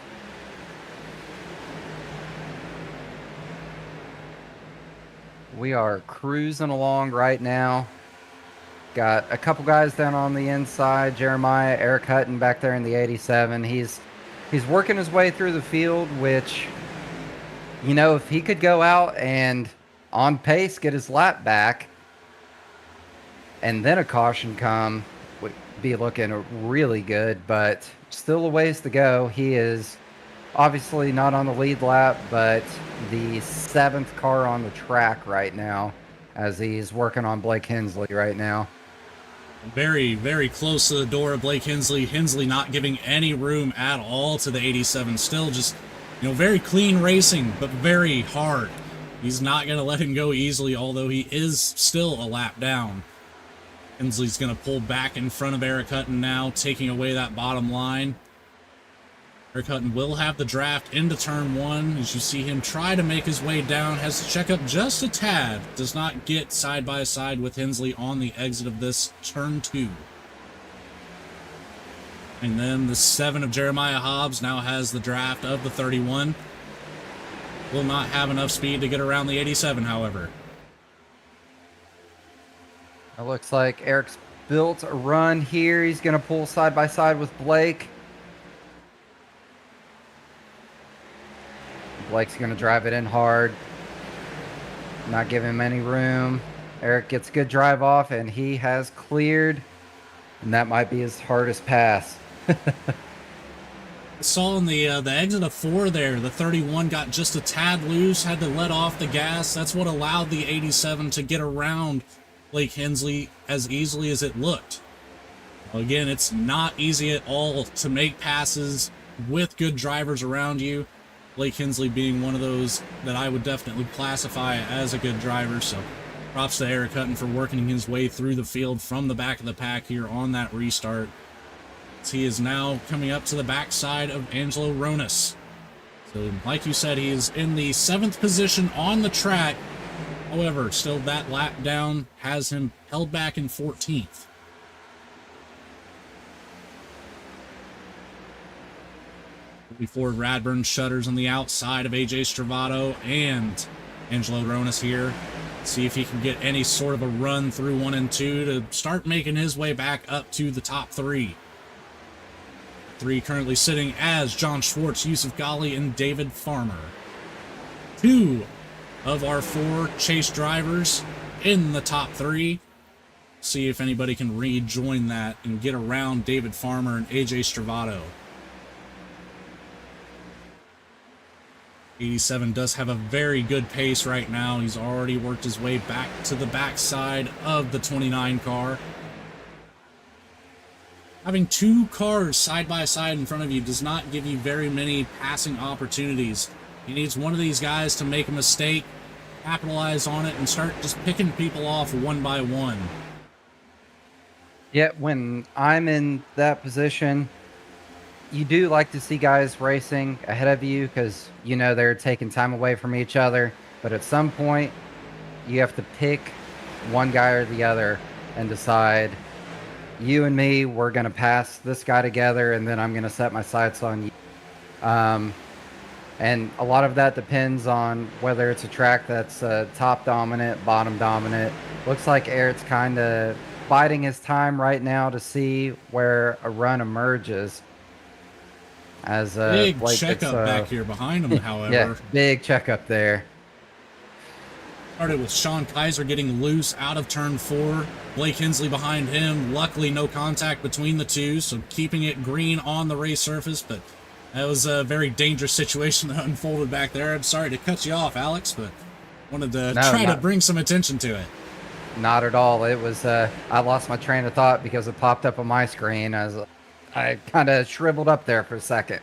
We are cruising along right now. Got a couple guys down on the inside. Jeremiah, Eric Hutton back there in the 87. He's working his way through the field, which, you know, if he could go out and on pace get his lap back and then a caution come, would be looking really good, but still a ways to go. He is obviously not on the lead lap, but the 7th car on the track right now, as he's working on Blake Hensley right now. Very, very close to the door of Blake Hensley. Hensley not giving any room at all to the 87. Still just, you know, very clean racing, but very hard. He's not going to let him go easily, although he is still a lap down. Hensley's going to pull back in front of Eric Hutton now, taking away that bottom line. Eric Hutton will have the draft into turn 1. As you see him try to make his way down, has to check up just a tad. Does not get side by side with Hensley on the exit of this turn 2. And then the 7 of Jeremiah Hobbs now has the draft of the 31. Will not have enough speed to get around the 87, however. It looks like Eric's built a run here. He's going to pull side by side with Blake. Blake's going to drive it in hard. Not give him any room. Eric gets a good drive off, and he has cleared. And that might be his hardest pass. Saw in the exit of 4 there, the 31 got just a tad loose, had to let off the gas. That's what allowed the 87 to get around Blake Hensley as easily as it looked. Again, it's not easy at all to make passes with good drivers around you. Blake Hensley being one of those that I would definitely classify as a good driver. So props to Eric Hutton for working his way through the field from the back of the pack here on that restart. He is now coming up to the backside of Angelo Ronas. So like you said, he is in the 7th position on the track. However, still that lap down has him held back in 14th. Before Radburn shutters on the outside of AJ Stravato and Angelo Ronas here. See if he can get any sort of a run through 1 and 2 to start making his way back up to the top 3. 3 currently sitting as John Schwartz, Yusuf Ghali, and David Farmer. 2 of our 4 chase drivers in the top 3. See if anybody can rejoin that and get around David Farmer and AJ Stravato. 87 does have a very good pace right now. He's already worked his way back to the backside of the 29 car. Having 2 cars side by side in front of you does not give you very many passing opportunities. He needs one of these guys to make a mistake, capitalize on it, and start just picking people off one by one. Yeah, when I'm in that position, you do like to see guys racing ahead of you because, you know, they're taking time away from each other. But at some point, you have to pick one guy or the other and decide, you and me, we're going to pass this guy together, and then I'm going to set my sights on you. And a lot of that depends on whether it's a track that's top dominant, bottom dominant. Looks like Eric's kind of biding his time right now to see where a run emerges. As big Blake checkup back here behind him, however. Yeah, big checkup there. Started with Sean Kaiser getting loose out of turn 4. Blake Hensley behind him. Luckily, no contact between the two, so keeping it green on the race surface, but that was a very dangerous situation that unfolded back there. I'm sorry to cut you off, Alex, but wanted to try to bring some attention to it. Not at all. It was, I lost my train of thought because it popped up on my screen as I kind of shriveled up there for a second.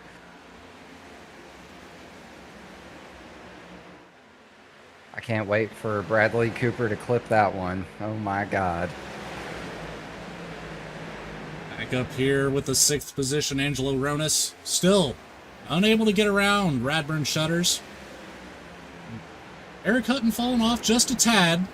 I can't wait for Bradley Cooper to clip that one. Oh my God. Back up here with the 6th position, Angelo Ronis. Still unable to get around Radburn Shutters. Eric Hutton falling off just a tad.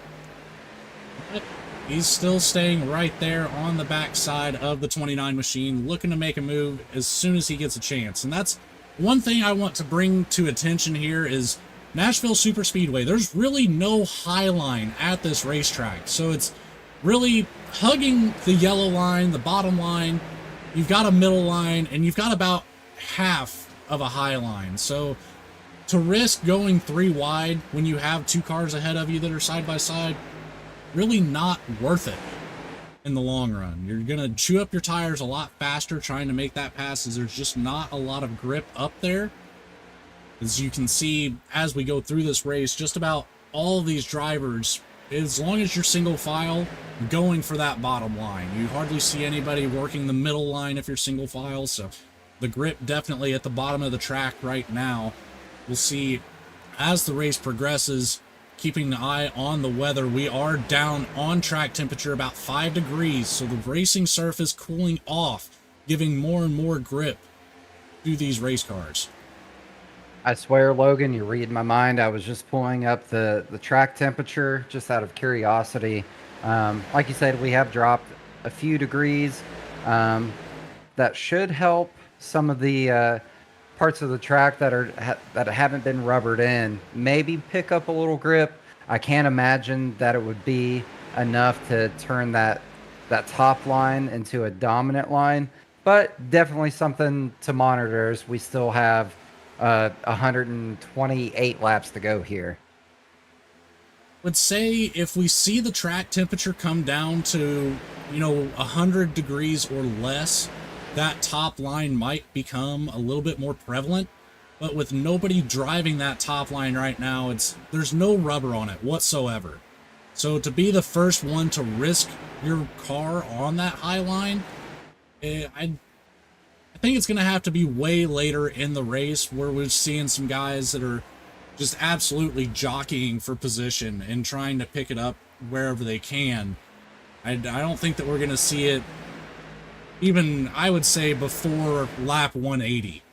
But he's still staying right there on the backside of the 29 machine, looking to make a move as soon as he gets a chance. And that's one thing I want to bring to attention here is Nashville Superspeedway. There's really no high line at this racetrack, so it's really hugging the yellow line, the bottom line. You've got a middle line, and you've got about half of a high line. So to risk going 3 wide when you have 2 cars ahead of you that are side by side, really not worth it in the long run. You're gonna chew up your tires a lot faster trying to make that pass, as there's just not a lot of grip up there. As you can see, as we go through this race, just about all of these drivers, as long as you're single file, going for that bottom line. You hardly see anybody working the middle line if you're single file, so the grip definitely at the bottom of the track right now. We'll see as the race progresses, keeping an eye on the weather. We are down on track temperature about 5 degrees, so the racing surface cooling off, giving more and more grip to these race cars. I swear, Logan, you're reading my mind. I was just pulling up the track temperature just out of curiosity. Like you said, we have dropped a few degrees. That should help some of the parts of the track that haven't been rubbered in. Maybe pick up a little grip. I can't imagine that it would be enough to turn that top line into a dominant line, but definitely something to monitor as we still have 128 laps to go here. Would say if we see the track temperature come down to 100 degrees or less, that top line might become a little bit more prevalent. But with nobody driving that top line right now, there's no rubber on it whatsoever. So to be the first one to risk your car on that high line, I think it's going to have to be way later in the race, where we're seeing some guys that are just absolutely jockeying for position and trying to pick it up wherever they can. I don't think that we're going to see it even, I would say, before lap 180.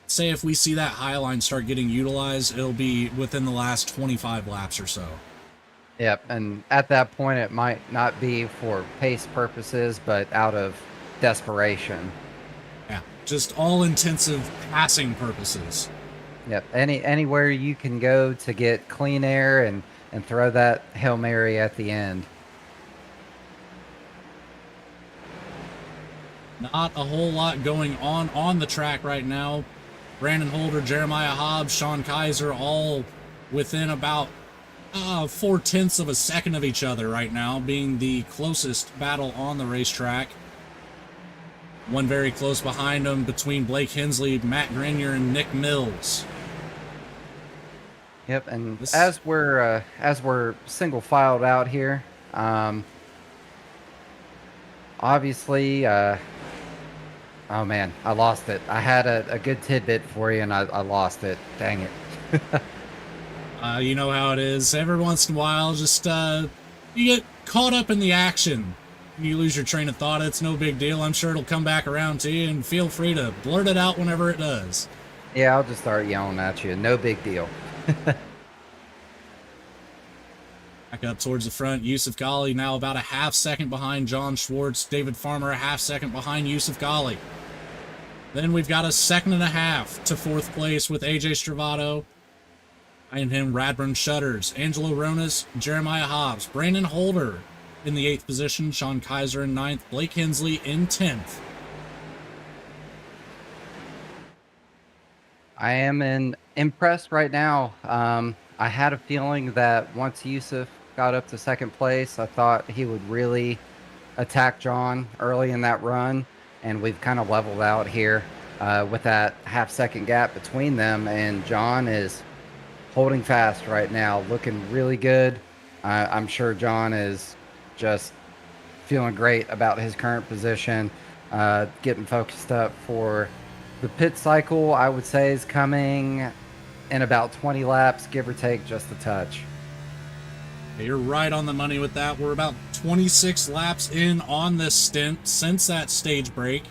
Say if we see that high line start getting utilized, it'll be within the last 25 laps or so. Yep, and at that point it might not be for pace purposes, but out of desperation. Yeah, just all intensive passing purposes. Yep, anywhere you can go to get clean air and throw that Hail Mary at the end. Not a whole lot going on the track right now. Brandon Holder, Jeremiah Hobbs, Sean Kaiser, all within about 0.4 of a second of each other right now, being the closest battle on the racetrack. One very close behind them between Blake Hensley, Matt Grenier, and Nick Mills. Yep, and as we're single filed out here, obviously, oh man, I lost it. I had a good tidbit for you, and I lost it. Dang it. You know how it is. Every once in a while, just you get caught up in the action. You lose your train of thought. It's no big deal. I'm sure it'll come back around to you, and feel free to blurt it out whenever it does. Yeah, I'll just start yelling at you. No big deal. Back up towards the front, Yusuf Ghali now about a half second behind John Schwartz. David Farmer a half second behind Yusuf Ghali. Then we've got a second and a half to fourth place with AJ Stravato. Behind him, Radburn Shutters, Angelo Ronas, Jeremiah Hobbs, Brandon Holder in the 8th position, Sean Kaiser in 9th, Blake Hensley in 10th. I am impressed right now. I had a feeling that once Yusuf got up to second place, I thought he would really attack John early in that run, and we've kind of leveled out here with that half-second gap between them, and John is holding fast right now, looking really good. I'm sure John is just feeling great about his current position, getting focused up for the pit cycle. I would say is coming in about 20 laps, give or take just a touch. You're right on the money with that. We're about 26 laps in on this stint since that stage break,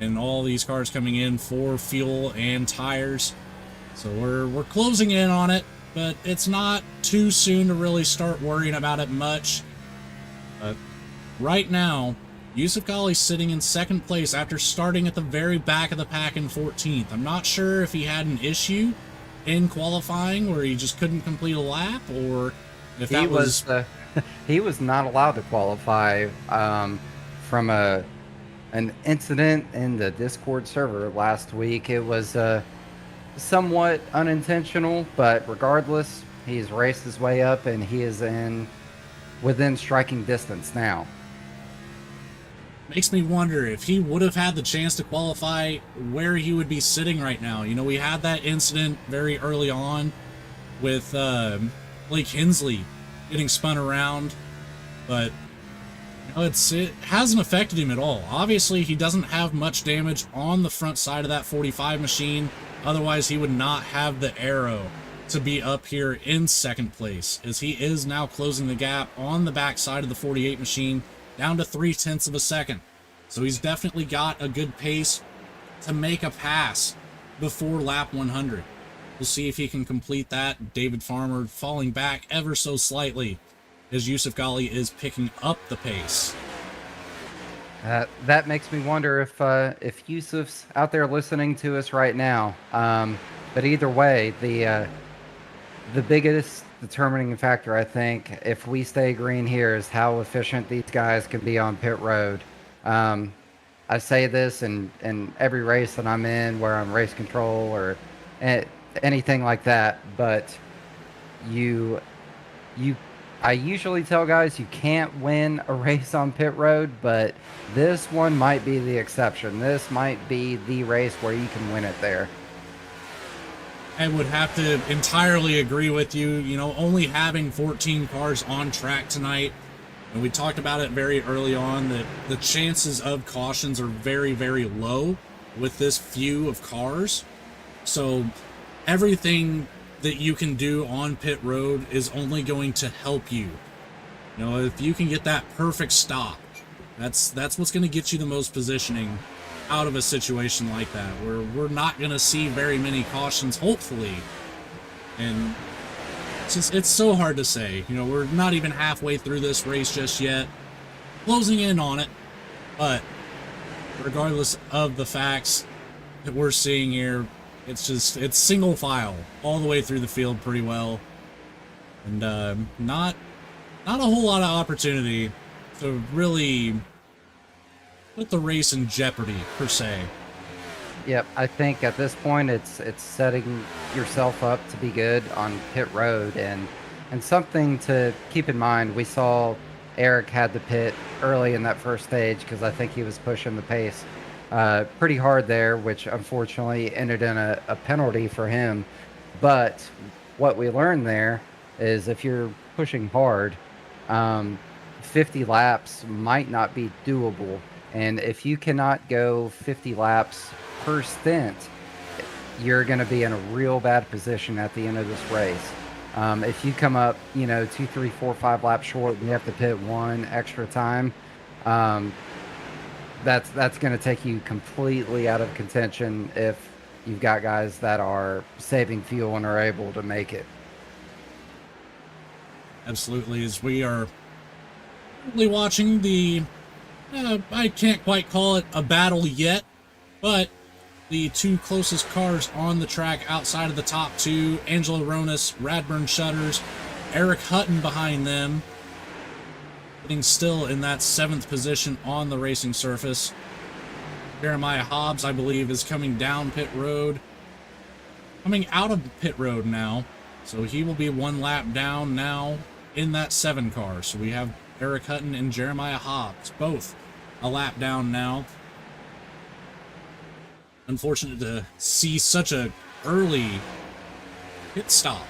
and all these cars coming in for fuel and tires. So we're closing in on it, but it's not too soon to really start worrying about it much. But right now, Yusuf Ghali's sitting in second place after starting at the very back of the pack in 14th. I'm not sure if he had an issue in qualifying where he just couldn't complete a lap, or if that was he was not allowed to qualify from an incident in the Discord server last week. It was somewhat unintentional, but regardless, he's raced his way up and he is within striking distance now. Makes me wonder if he would have had the chance to qualify, where he would be sitting right now. You know, we had that incident very early on with Blake Hensley getting spun around, but you know, it hasn't affected him at all. Obviously, he doesn't have much damage on the front side of that 45 machine. Otherwise, he would not have the arrow to be up here in second place, as he is now closing the gap on the back side of the 48 machine down to 0.3 of a second. So he's definitely got a good pace to make a pass before lap 100. We'll see if he can complete that. David Farmer falling back ever so slightly as Yusuf Ghali is picking up the pace. That makes me wonder if Yusuf's out there listening to us right now. But either way, the biggest determining factor, I think, if we stay green here, is how efficient these guys can be on pit road. I say this in every race that I'm in, where I'm race control or anything like that, but I usually tell guys you can't win a race on pit road, but this one might be the exception. This might be the race where you can win it there. I would have to entirely agree with you. You know, only having 14 cars on track tonight, and we talked about it very early on, that the chances of cautions are very, very low with this few of cars. So everything that you can do on pit road is only going to help you. You know, if you can get that perfect stop, that's what's going to get you the most positioning out of a situation like that, where we're not going to see very many cautions, hopefully. And it's so hard to say. You know, we're not even halfway through this race just yet, closing in on it, but regardless of the facts that we're seeing here, it's single file all the way through the field pretty well, and not a whole lot of opportunity to really put the race in jeopardy per se. Yep, I think at this point it's setting yourself up to be good on pit road, and something to keep in mind. We saw Eric had to pit early in that first stage because I think he was pushing the pace pretty hard there, which unfortunately ended in a penalty for him. But what we learned there is if you're pushing hard, 50 laps might not be doable. And if you cannot go 50 laps per stint, you're going to be in a real bad position at the end of this race. If you come up, 2, 3, 4, 5 laps short and you have to pit one extra time, that's going to take you completely out of contention if you've got guys that are saving fuel and are able to make it. Absolutely, as we are currently watching the, I can't quite call it a battle yet, but the two closest cars on the track outside of the top two, Angelo Ronis, Radburn Shutters, Eric Hutton behind them, sitting still in that 7th position on the racing surface. Jeremiah Hobbs, I believe, is coming down pit road, coming out of pit road now, so he will be 1 lap down now in that 7 car. So we have Eric Hutton and Jeremiah Hobbs, both a lap down now. Unfortunate to see such a early pit stop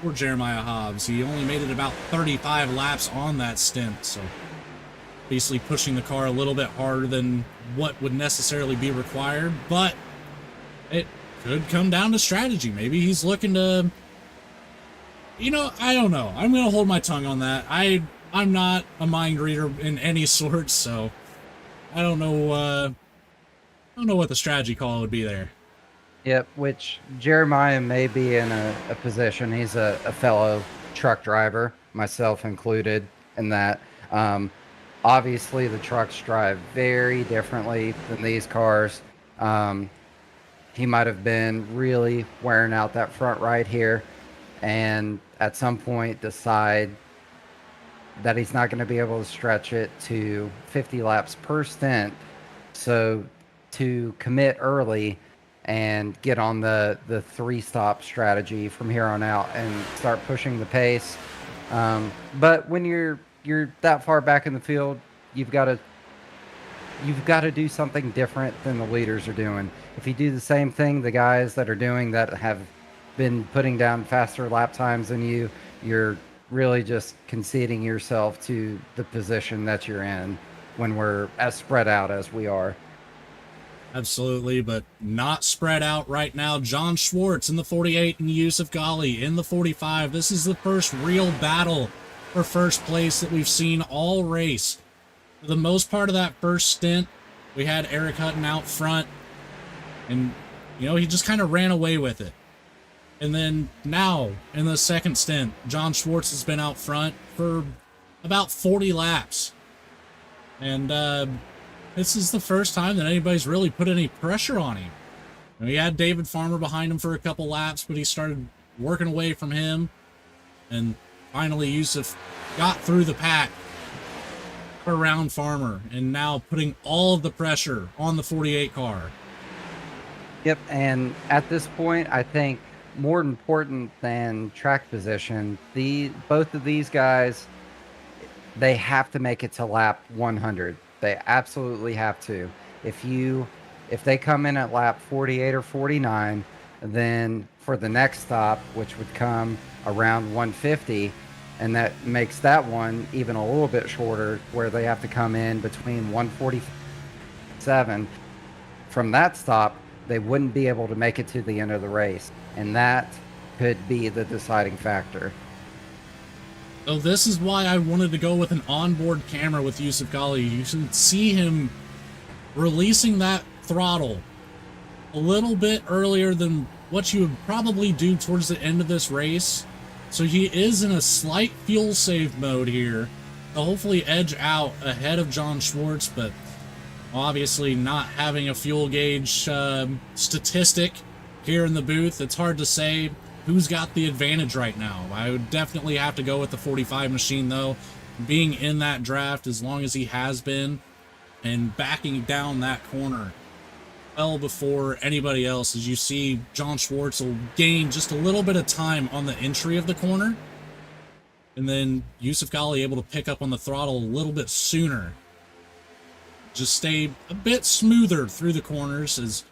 for Jeremiah Hobbs. He only made it about 35 laps on that stint, so basically pushing the car a little bit harder than what would necessarily be required, but it could come down to strategy. Maybe he's looking to, you know, I don't know. I'm going to hold my tongue on that. I'm not a mind reader in any sort, so I don't know what the strategy call would be there. Yep, which Jeremiah may be in a position. He's a fellow truck driver, myself included, in that. Obviously, the trucks drive very differently than these cars. He might have been really wearing out that front right here, and at some point decide that he's not going to be able to stretch it to 50 laps per stint. So to commit early and get on the 3-stop strategy from here on out and start pushing the pace. But when you're that far back in the field, you've got to do something different than the leaders are doing. If you do the same thing the guys that are doing that have been putting down faster lap times than you, you're really just conceding yourself to the position that you're in when we're as spread out as we are. Absolutely, but not spread out right now. John Schwartz in the 48 and Yusuf Ghali in the 45. This is the first real battle for first place that we've seen all race. For the most part of that first stint, we had Eric Hutton out front, and, you know, he just kind of ran away with it. And then now, in the second stint, John Schwartz has been out front for about 40 laps. And this is the first time that anybody's really put any pressure on him. You know, he had David Farmer behind him for a couple laps, but he started working away from him. And finally, Yusuf got through the pack around Farmer, and now putting all of the pressure on the 48 car. Yep, and at this point, I think more important than track position, both of these guys, they have to make it to lap 100. They absolutely have to. If they come in at lap 48 or 49, then for the next stop, which would come around 150, and that makes that one even a little bit shorter, where they have to come in between 147. From that stop, they wouldn't be able to make it to the end of the race, and that could be the deciding factor. So this is why I wanted to go with an onboard camera with Yusuf Ghali. You should see him releasing that throttle a little bit earlier than what you would probably do towards the end of this race. So he is in a slight fuel save mode here to hopefully edge out ahead of John Schwartz, but obviously not having a fuel gauge statistic here in the booth, it's hard to say who's got the advantage right now. I would definitely have to go with the 45 machine, though, being in that draft as long as he has been and backing down that corner well before anybody else. As you see, John Schwartz will gain just a little bit of time on the entry of the corner, and then Yusuf Ghali able to pick up on the throttle a little bit sooner. Just stay a bit smoother through the corners, as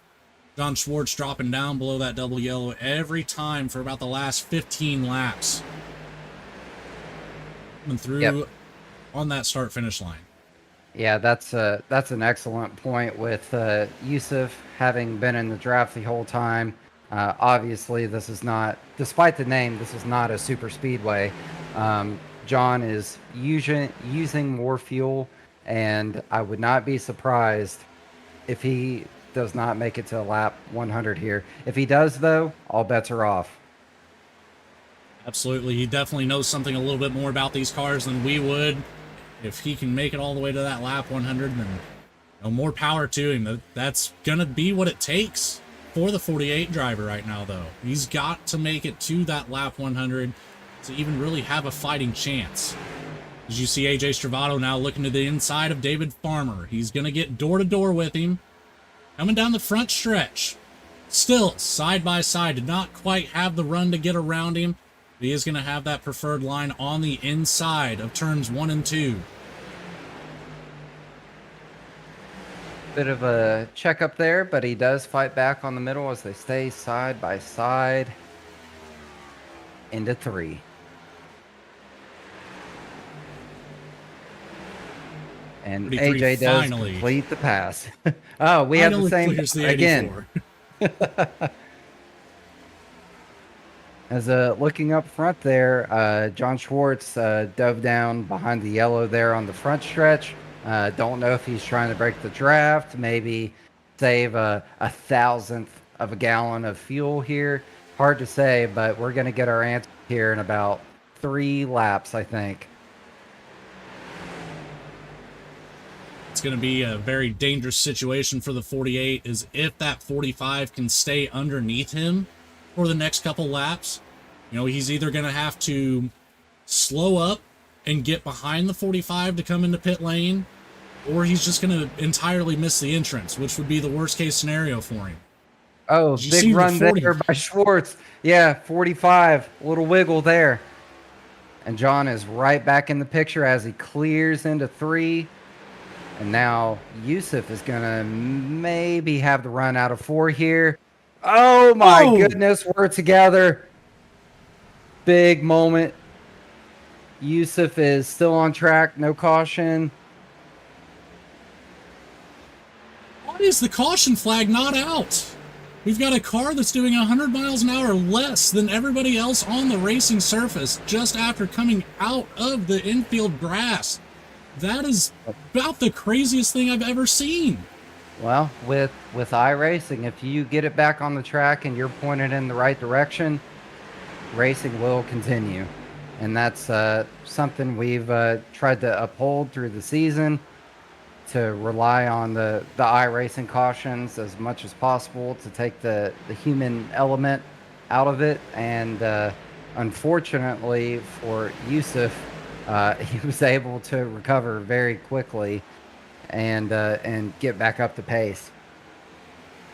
John Schwartz dropping down below that double yellow every time for about the last 15 laps. And through on that start-finish line. Yeah, that's an excellent point with Yusuf having been in the draft the whole time. Obviously, this is not, despite the name, this is not a super speedway. John is using more fuel, and I would not be surprised if he does not make it to lap 100 here. If he does, though, all bets are off. Absolutely. He definitely knows something a little bit more about these cars than we would. If he can make it all the way to that lap 100, then more power to him. That's going to be what it takes for the 48 driver right now, though. He's got to make it to that lap 100 to even really have a fighting chance. As you see AJ Stravato now looking to the inside of David Farmer. He's going to get door-to-door with him. Coming down the front stretch. Still, side by side. Did not quite have the run to get around him. But he is going to have that preferred line on the inside of turns 1 and 2. Bit of a checkup there, but he does fight back on the middle as they stay side by side into 3. And AJ does finally complete the pass. Oh, we have the same again. As looking up front there, John Schwartz dove down behind the yellow there on the front stretch. Don't know if he's trying to break the draft, maybe save a 1,000th of a gallon of fuel here. Hard to say, but we're going to get our answer here in about 3 laps, I think. It's going to be a very dangerous situation for the 48, is if that 45 can stay underneath him for the next couple laps. You know, he's either going to have to slow up and get behind the 45 to come into pit lane, or he's just going to entirely miss the entrance, which would be the worst case scenario for him. Oh, big run there by Schwartz. Yeah, 45, little wiggle there. And John is right back in the picture as he clears into 3. And now Yusuf is going to maybe have the run out of 4 here. Oh, my goodness. We're together. Big moment. Yusuf is still on track. No caution. Why is the caution flag not out? We've got a car that's doing 100 miles an hour less than everybody else on the racing surface just after coming out of the infield grass. That is about the craziest thing I've ever seen. Well, with iRacing, if you get it back on the track and you're pointed in the right direction, racing will continue. And that's something we've tried to uphold through the season, to rely on the iRacing cautions as much as possible to take the human element out of it. And unfortunately for Yusuf, he was able to recover very quickly and get back up to pace.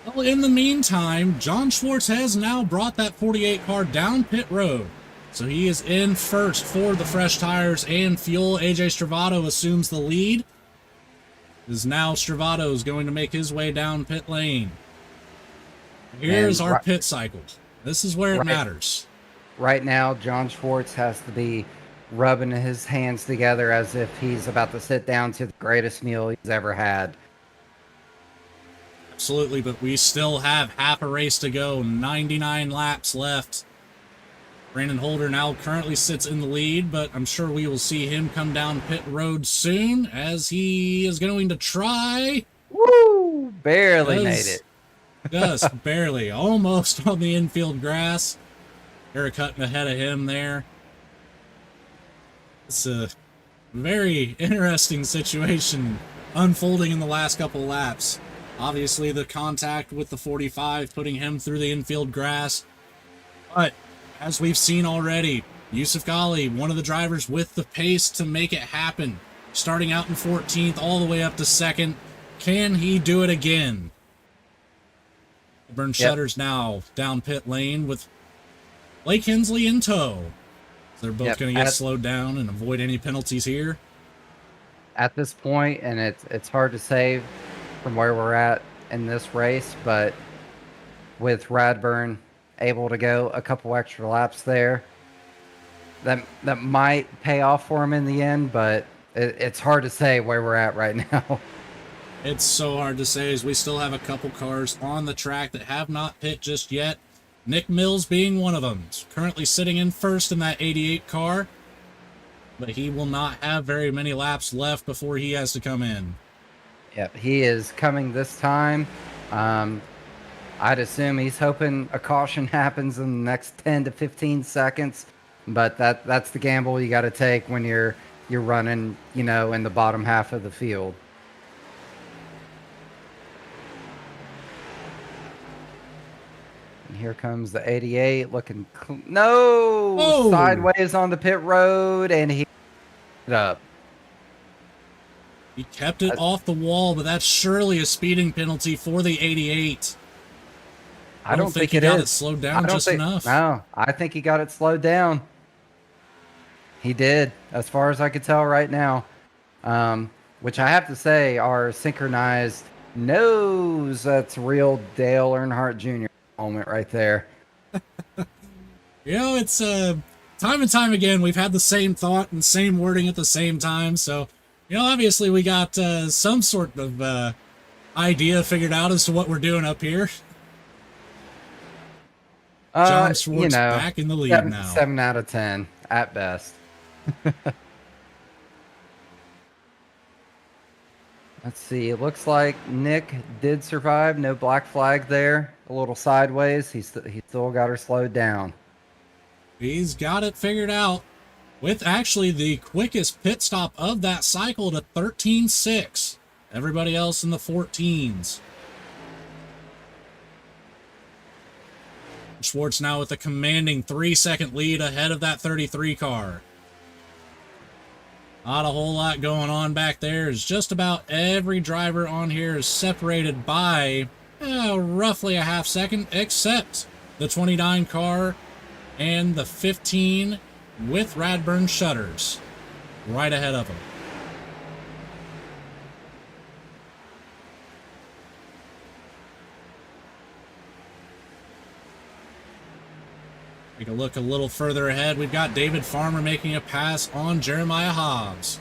Well, in the meantime, John Schwartz has now brought that 48 car down pit road. So he is in first for the fresh tires and fuel. AJ Stravato assumes the lead. Is now Stravato is going to make his way down pit lane. Here's our pit cycle. This is where it matters. Right now, John Schwartz has to be rubbing his hands together as if he's about to sit down to the greatest meal he's ever had. Absolutely, but we still have half a race to go, 99 laps left. Brandon Holder now currently sits in the lead, but I'm sure we will see him come down pit road soon as he is going to try. Woo! Barely made it. Just barely. Almost on the infield grass. Eric Hutton ahead of him there. It's a very interesting situation unfolding in the last couple laps. Obviously, the contact with the 45 putting him through the infield grass. But as we've seen already, Yusuf Ghali, one of the drivers with the pace to make it happen. Starting out in 14th all the way up to 2nd. Can he do it again? Burn Shutters now down pit lane with Blake Hensley in tow. So they're both going to get slowed down and avoid any penalties here. At this point, and it's hard to say from where we're at in this race, but with Radburn able to go a couple extra laps there, that might pay off for him in the end, but it's hard to say where we're at right now. It's so hard to say as we still have a couple cars on the track that have not pit just yet. Nick Mills being one of them. He's currently sitting in first in that 88 car, but he will not have very many laps left before he has to come in. Yep, he is coming this time. I'd assume he's hoping a caution happens in the next 10 to 15 seconds but that's the gamble you got to take when you're running, you know, in the bottom half of the field. And here comes the 88 looking no Oh! sideways on the pit road, and he it up. He kept it off the wall, but that's surely a speeding penalty for the 88. I don't think he it got is. it slowed down just enough. No, I think he got it slowed down. He did, as far as I could tell right now. Which I have to say are synchronized nose. That's real Dale Earnhardt Jr. moment right there. You know, it's time and time again, we've had the same thought and same wording at the same time. So, you know, obviously we got some sort of idea figured out as to what we're doing up here. John Schwartz, you know, back in the lead now. 7 out of 10 at best. Let's see. It looks like Nick did survive. No black flag there. A little sideways. He still got her slowed down. He's got it figured out with actually the quickest pit stop of that cycle to 13.6. Everybody else in the 14s. Schwartz now with a commanding 3-second lead ahead of that 33 car. Not a whole lot going on back there, as just about every driver on here is separated by roughly a half second, except the 29 car and the 15 with Radburn shutters right ahead of them. Take a look a little further ahead. We've got David Farmer making a pass on Jeremiah Hobbs.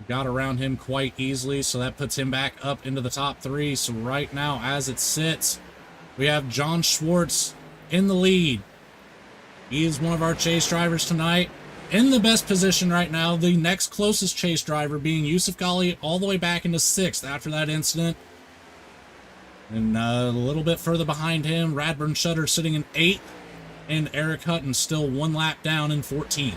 Got around him quite easily, so that puts him back up into the top 3. So right now, as it sits, we have John Schwartz in the lead. He is one of our chase drivers tonight. In the best position right now, the next closest chase driver being Yusuf Ghali, all the way back into 6th after that incident. And a little bit further behind him, Radburn Shutter sitting in 8th. And Eric Hutton still 1 lap down in 14th.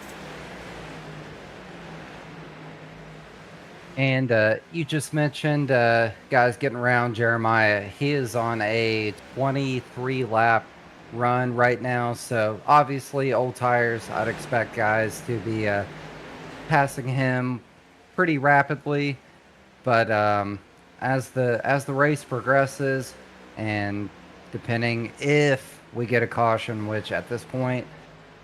And you just mentioned guys getting around Jeremiah. He is on a 23-lap run right now. So obviously, old tires, I'd expect guys to be passing him pretty rapidly. But as the race progresses, and depending if we get a caution, which at this point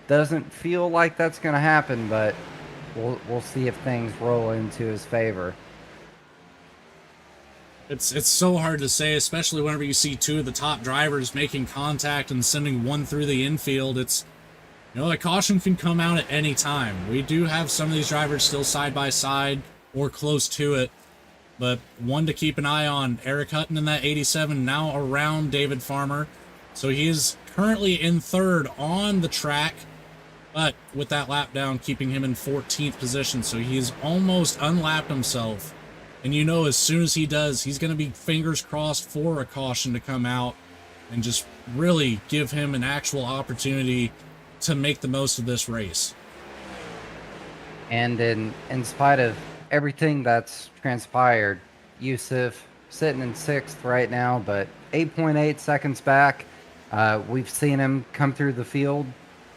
doesn't feel like that's going to happen, but we'll see if things roll into his favor. It's so hard to say, especially whenever you see 2 of the top drivers making contact and sending one through the infield. It's, you know, a caution can come out at any time. We do have some of these drivers still side by side or close to it, but one to keep an eye on, Eric Hutton in that 87, now around David Farmer. So he is currently in 3rd on the track, but with that lap down, keeping him in 14th position. So he's almost unlapped himself. And you know, as soon as he does, he's going to be fingers crossed for a caution to come out and just really give him an actual opportunity to make the most of this race. And in spite of everything that's transpired, Yusuf sitting in 6th right now, but 8.8 seconds back. We've seen him come through the field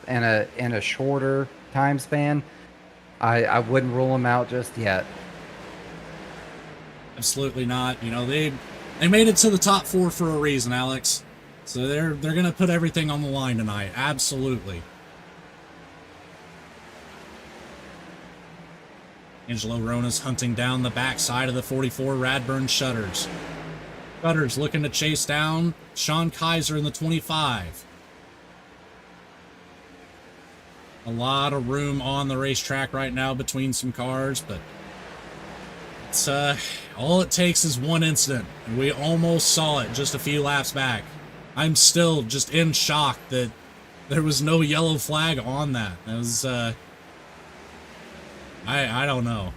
in a shorter time span. I wouldn't rule him out just yet. Absolutely not. You know, they made it to the top 4 for a reason, Alex. So they're going to put everything on the line tonight. Absolutely. Angelo Rona's hunting down the backside of the 44 Radburn Shutters. Shutters looking to chase down Sean Kaiser in the 25. A lot of room on the racetrack right now between some cars, but it's all it takes is one incident, and we almost saw it just a few laps back. I'm still just in shock that there was no yellow flag on that. It was I don't know.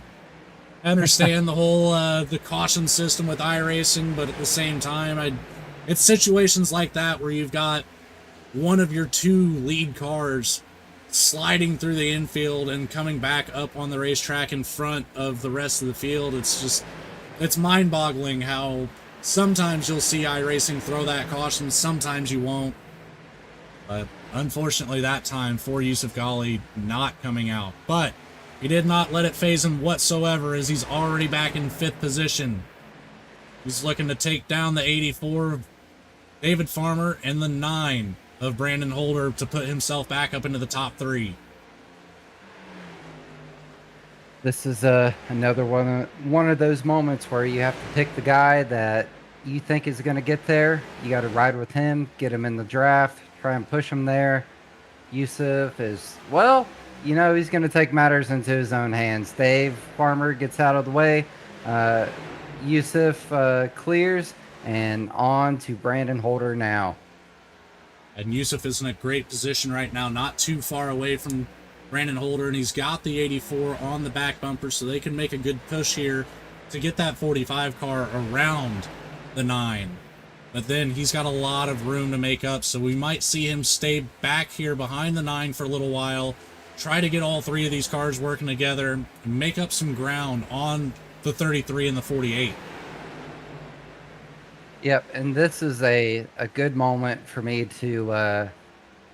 I understand the whole the caution system with iRacing, but at the same time, it's situations like that where you've got one of your 2 lead cars sliding through the infield and coming back up on the racetrack in front of the rest of the field. It's mind-boggling how sometimes you'll see iRacing throw that caution, sometimes you won't. But unfortunately that time for Yusuf Ghali not coming out. But he did not let it phase him whatsoever, as he's already back in 5th position. He's looking to take down the 84 of David Farmer and the 9 of Brandon Holder to put himself back up into the top 3. This is another one of those moments where you have to pick the guy that you think is going to get there. You got to ride with him, get him in the draft, try and push him there. Yusuf is, well, you know, he's going to take matters into his own hands. Dave Farmer gets out of the way. Yusuf clears, and on to Brandon Holder now. And Yusuf is in a great position right now, not too far away from Brandon Holder, and he's got the 84 on the back bumper, so they can make a good push here to get that 45 car around the 9. But then he's got a lot of room to make up, so we might see him stay back here behind the 9 for a little while, try to get all 3 of these cars working together, and make up some ground on the 33 and the 48. Yep, and this is a good moment for me to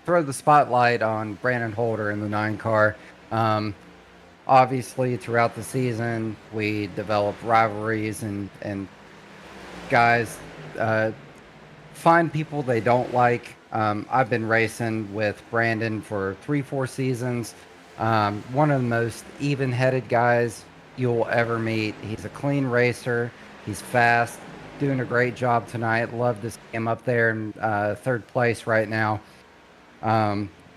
throw the spotlight on Brandon Holder in the 9 car. Obviously, throughout the season, we developed rivalries and guys find people they don't like. I've been racing with Brandon for 3-4 seasons. One of the most even-headed guys you'll ever meet. He's a clean racer. He's fast. Doing a great job tonight. Love to see him up there in 3rd place right now.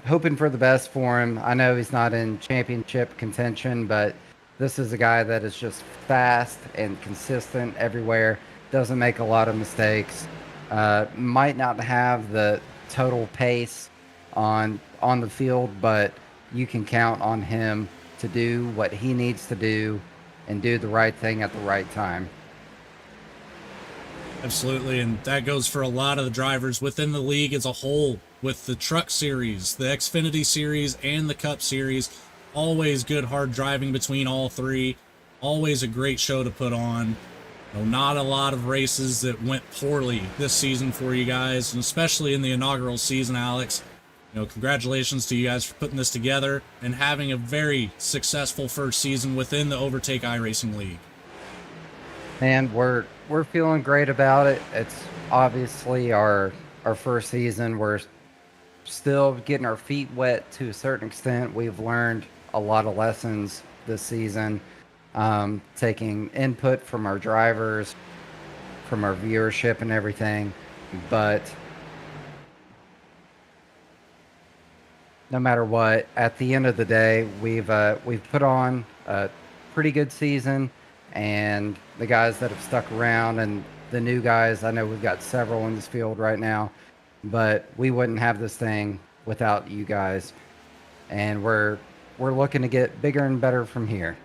Hoping for the best for him. I know he's not in championship contention, but this is a guy that is just fast and consistent everywhere. Doesn't make a lot of mistakes. Might not have the total pace on the field, but you can count on him to do what he needs to do and do the right thing at the right time. Absolutely, and that goes for a lot of the drivers within the league as a whole, with the Truck Series, the Xfinity Series, and the Cup Series. Always good hard driving between all 3. Always a great show to put on. You know, not a lot of races that went poorly this season for you guys, and especially in the inaugural season, Alex. You know, congratulations to you guys for putting this together and having a very successful first season within the Overtake iRacing League. And we're feeling great about it. It's obviously our first season. We're still getting our feet wet to a certain extent. We've learned a lot of lessons this season, taking input from our drivers, from our viewership and everything. But no matter what, at the end of the day, we've put on a pretty good season. And the guys that have stuck around and the new guys, I know we've got several in this field right now, but we wouldn't have this thing without you guys. And we're looking to get bigger and better from here.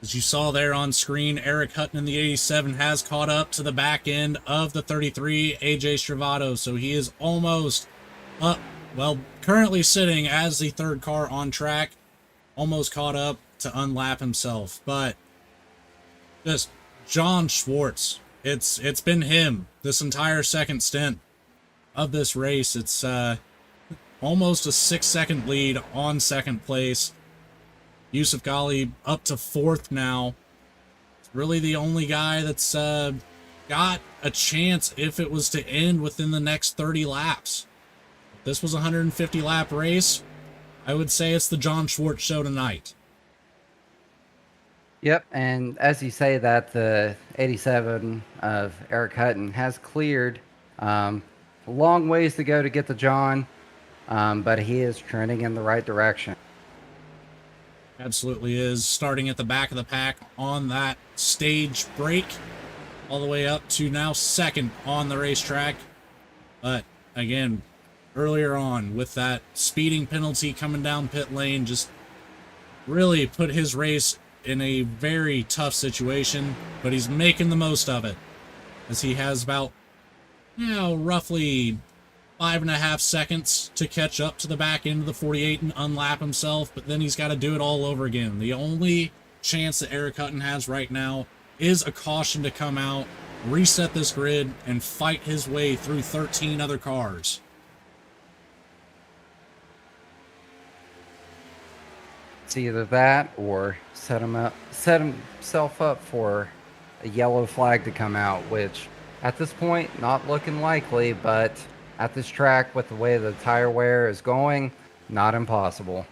As you saw there on screen, Eric Hutton in the 87 has caught up to the back end of the 33, AJ Stravato. So he is almost up, well, currently sitting as the 3rd car on track, almost caught up to unlap himself. But just John Schwartz, it's been him this entire second stint of this race. It's almost a 6-second lead on 2nd place. Yusuf Ghali up to 4th now. It's really the only guy that's got a chance if it was to end within the next 30 laps. If this was a 150 lap race, I would say it's the John Schwartz show tonight. Yep, and as you say that, the 87 of Eric Hutton has cleared. A long ways to go to get to John, but he is trending in the right direction. Absolutely is. Starting at the back of the pack on that stage break, all the way up to now 2nd on the racetrack. But again, earlier on with that speeding penalty coming down pit lane, just really put his race in a very tough situation, but he's making the most of it, as he has about, roughly 5.5 seconds to catch up to the back end of the 48 and unlap himself, but then he's got to do it all over again. The only chance that Eric Hutton has right now is a caution to come out, reset this grid, and fight his way through 13 other cars. It's either that or set himself up for a yellow flag to come out, which at this point, not looking likely, but at this track with the way the tire wear is going, not impossible.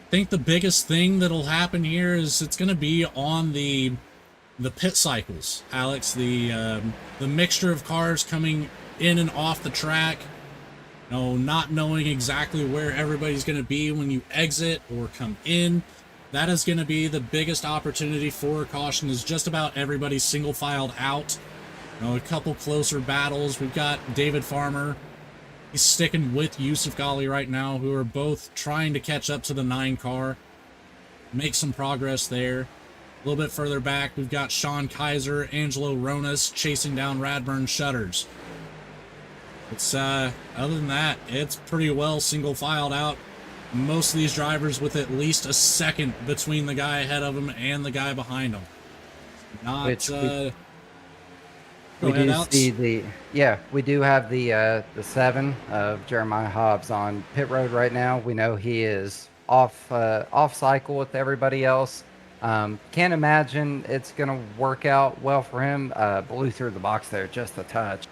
I think the biggest thing that'll happen here is it's going to be on the pit cycles, Alex. The mixture of cars coming in and off the track, you know, not knowing exactly where everybody's going to be when you exit or come in. That is going to be the biggest opportunity for caution, is just about everybody single filed out. You know, a couple closer battles. We've got David Farmer. He's sticking with Yusuf Ghali right now, who are both trying to catch up to the 9 car. Make some progress there. A little bit further back, we've got Sean Kaiser, Angelo Ronas chasing down Radburn Shutters. It's, other than that, it's pretty well single filed out. Most of these drivers with at least a second between the guy ahead of them and the guy behind them. Not, we do see we do have the 7 of Jeremiah Hobbs on pit road right now. We know he is off cycle with everybody else. Can't imagine it's gonna work out well for him. Blew through the box there just a touch.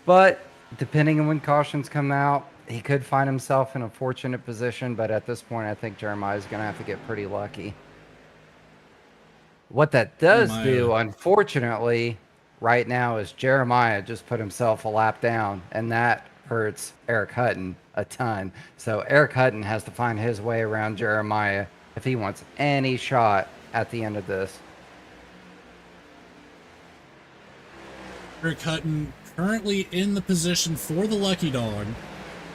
But depending on when cautions come out, he could find himself in a fortunate position. But at this point, I think Jeremiah is gonna have to get pretty lucky. What that does do, unfortunately, right now is Jeremiah just put himself a lap down, and that hurts Eric Hutton a ton. So Eric Hutton has to find his way around Jeremiah if he wants any shot at the end of this. Eric Hutton currently in the position for the lucky dog,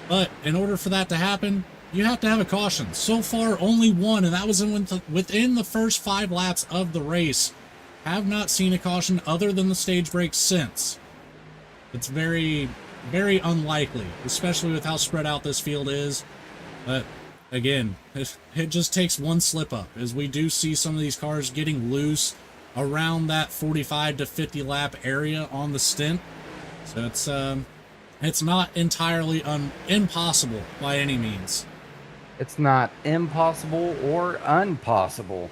but in order for that to happen, you have to have a caution. So far, only one, and that was within the first 5 laps of the race. Have not seen a caution other than the stage break since. It's very, very unlikely, especially with how spread out this field is. But again, it just takes one slip up, as we do see some of these cars getting loose around that 45 to 50 lap area on the stint. So it's not entirely impossible by any means. It's not impossible or unpossible.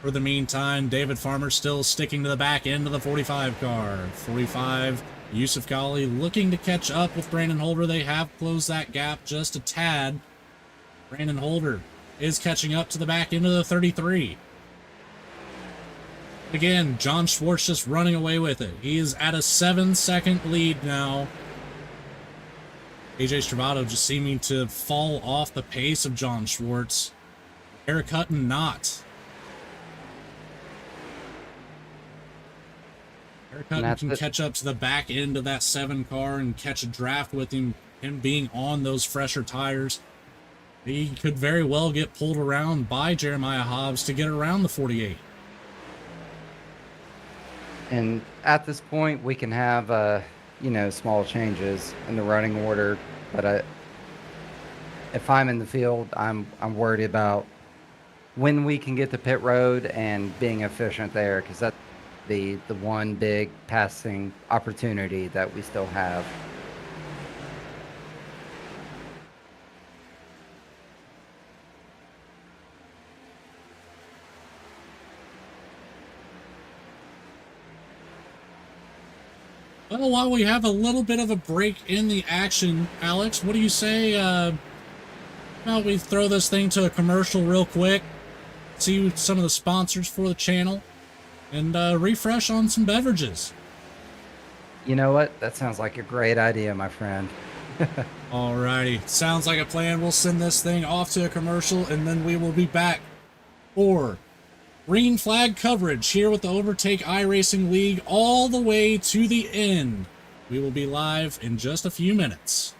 For the meantime, David Farmer still sticking to the back end of the 45 car. 45, Yusuf Ghali looking to catch up with Brandon Holder. They have closed that gap just a tad. Brandon Holder is catching up to the back end of the 33. Again, John Schwartz just running away with it. He is at a 7-second lead now. AJ Stravato just seeming to fall off the pace of John Schwartz. Eric Hutton not. Eric Hutton can catch up to the back end of that 7 car and catch a draft with him being on those fresher tires. He could very well get pulled around by Jeremiah Hobbs to get around the 48. And at this point, we can have, small changes in the running order. But if I'm in the field, I'm worried about when we can get to pit road and being efficient there, because that's the one big passing opportunity that we still have. Well, while we have a little bit of a break in the action, Alex, what do you say about we throw this thing to a commercial real quick, see some of the sponsors for the channel, and refresh on some beverages? You know what? That sounds like a great idea, my friend. Alrighty, sounds like a plan. We'll send this thing off to a commercial, and then we will be back for green flag coverage here with the Overtake iRacing League all the way to the end. We will be live in just a few minutes.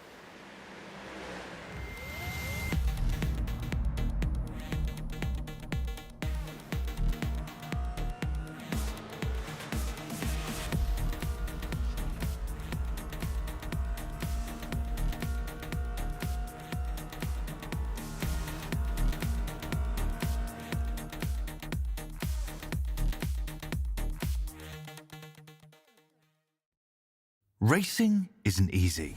Racing isn't easy,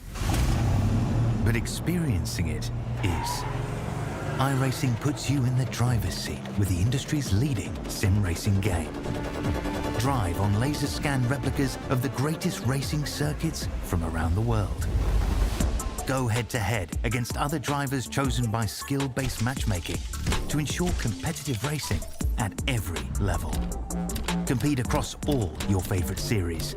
but experiencing it is. iRacing puts you in the driver's seat with the industry's leading sim racing game. Drive on laser scan replicas of the greatest racing circuits from around the world. Go head-to-head against other drivers chosen by skill-based matchmaking to ensure competitive racing at every level. Compete across all your favorite series.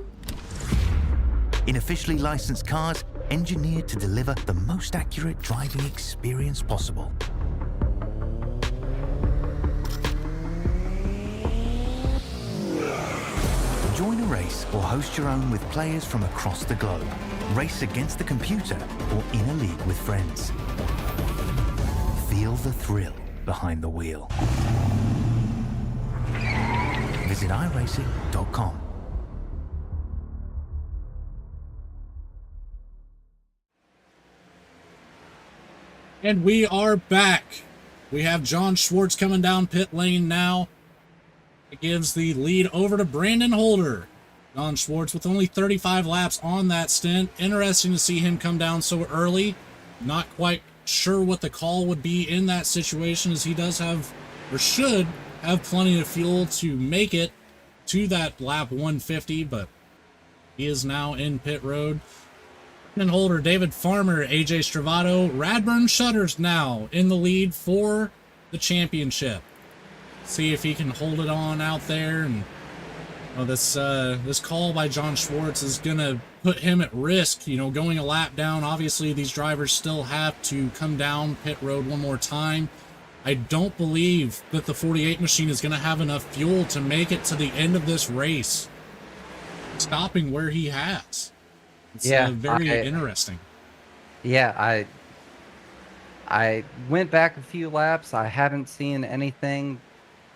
In officially licensed cars, engineered to deliver the most accurate driving experience possible. Join a race or host your own with players from across the globe. Race against the computer or in a league with friends. Feel the thrill behind the wheel. Visit iRacing.com. And we are back. We have John Schwartz coming down pit lane now. It gives the lead over to Brandon Holder. John Schwartz with only 35 laps on that stint. Interesting to see him come down so early. Not quite sure what the call would be in that situation, as he does have, or should have, plenty of fuel to make it to that lap 150, but he is now in pit road. Brandon Holder, David Farmer, AJ Stravato, Radburn Shutters now in the lead for the championship. See if he can hold it on out there. And this call by John Schwartz is gonna put him at risk, going a lap down. Obviously these drivers still have to come down pit road one more time. I don't believe that the 48 machine is gonna have enough fuel to make it to the end of this race, stopping where he has. It's very interesting. Yeah, I went back a few laps. I haven't seen anything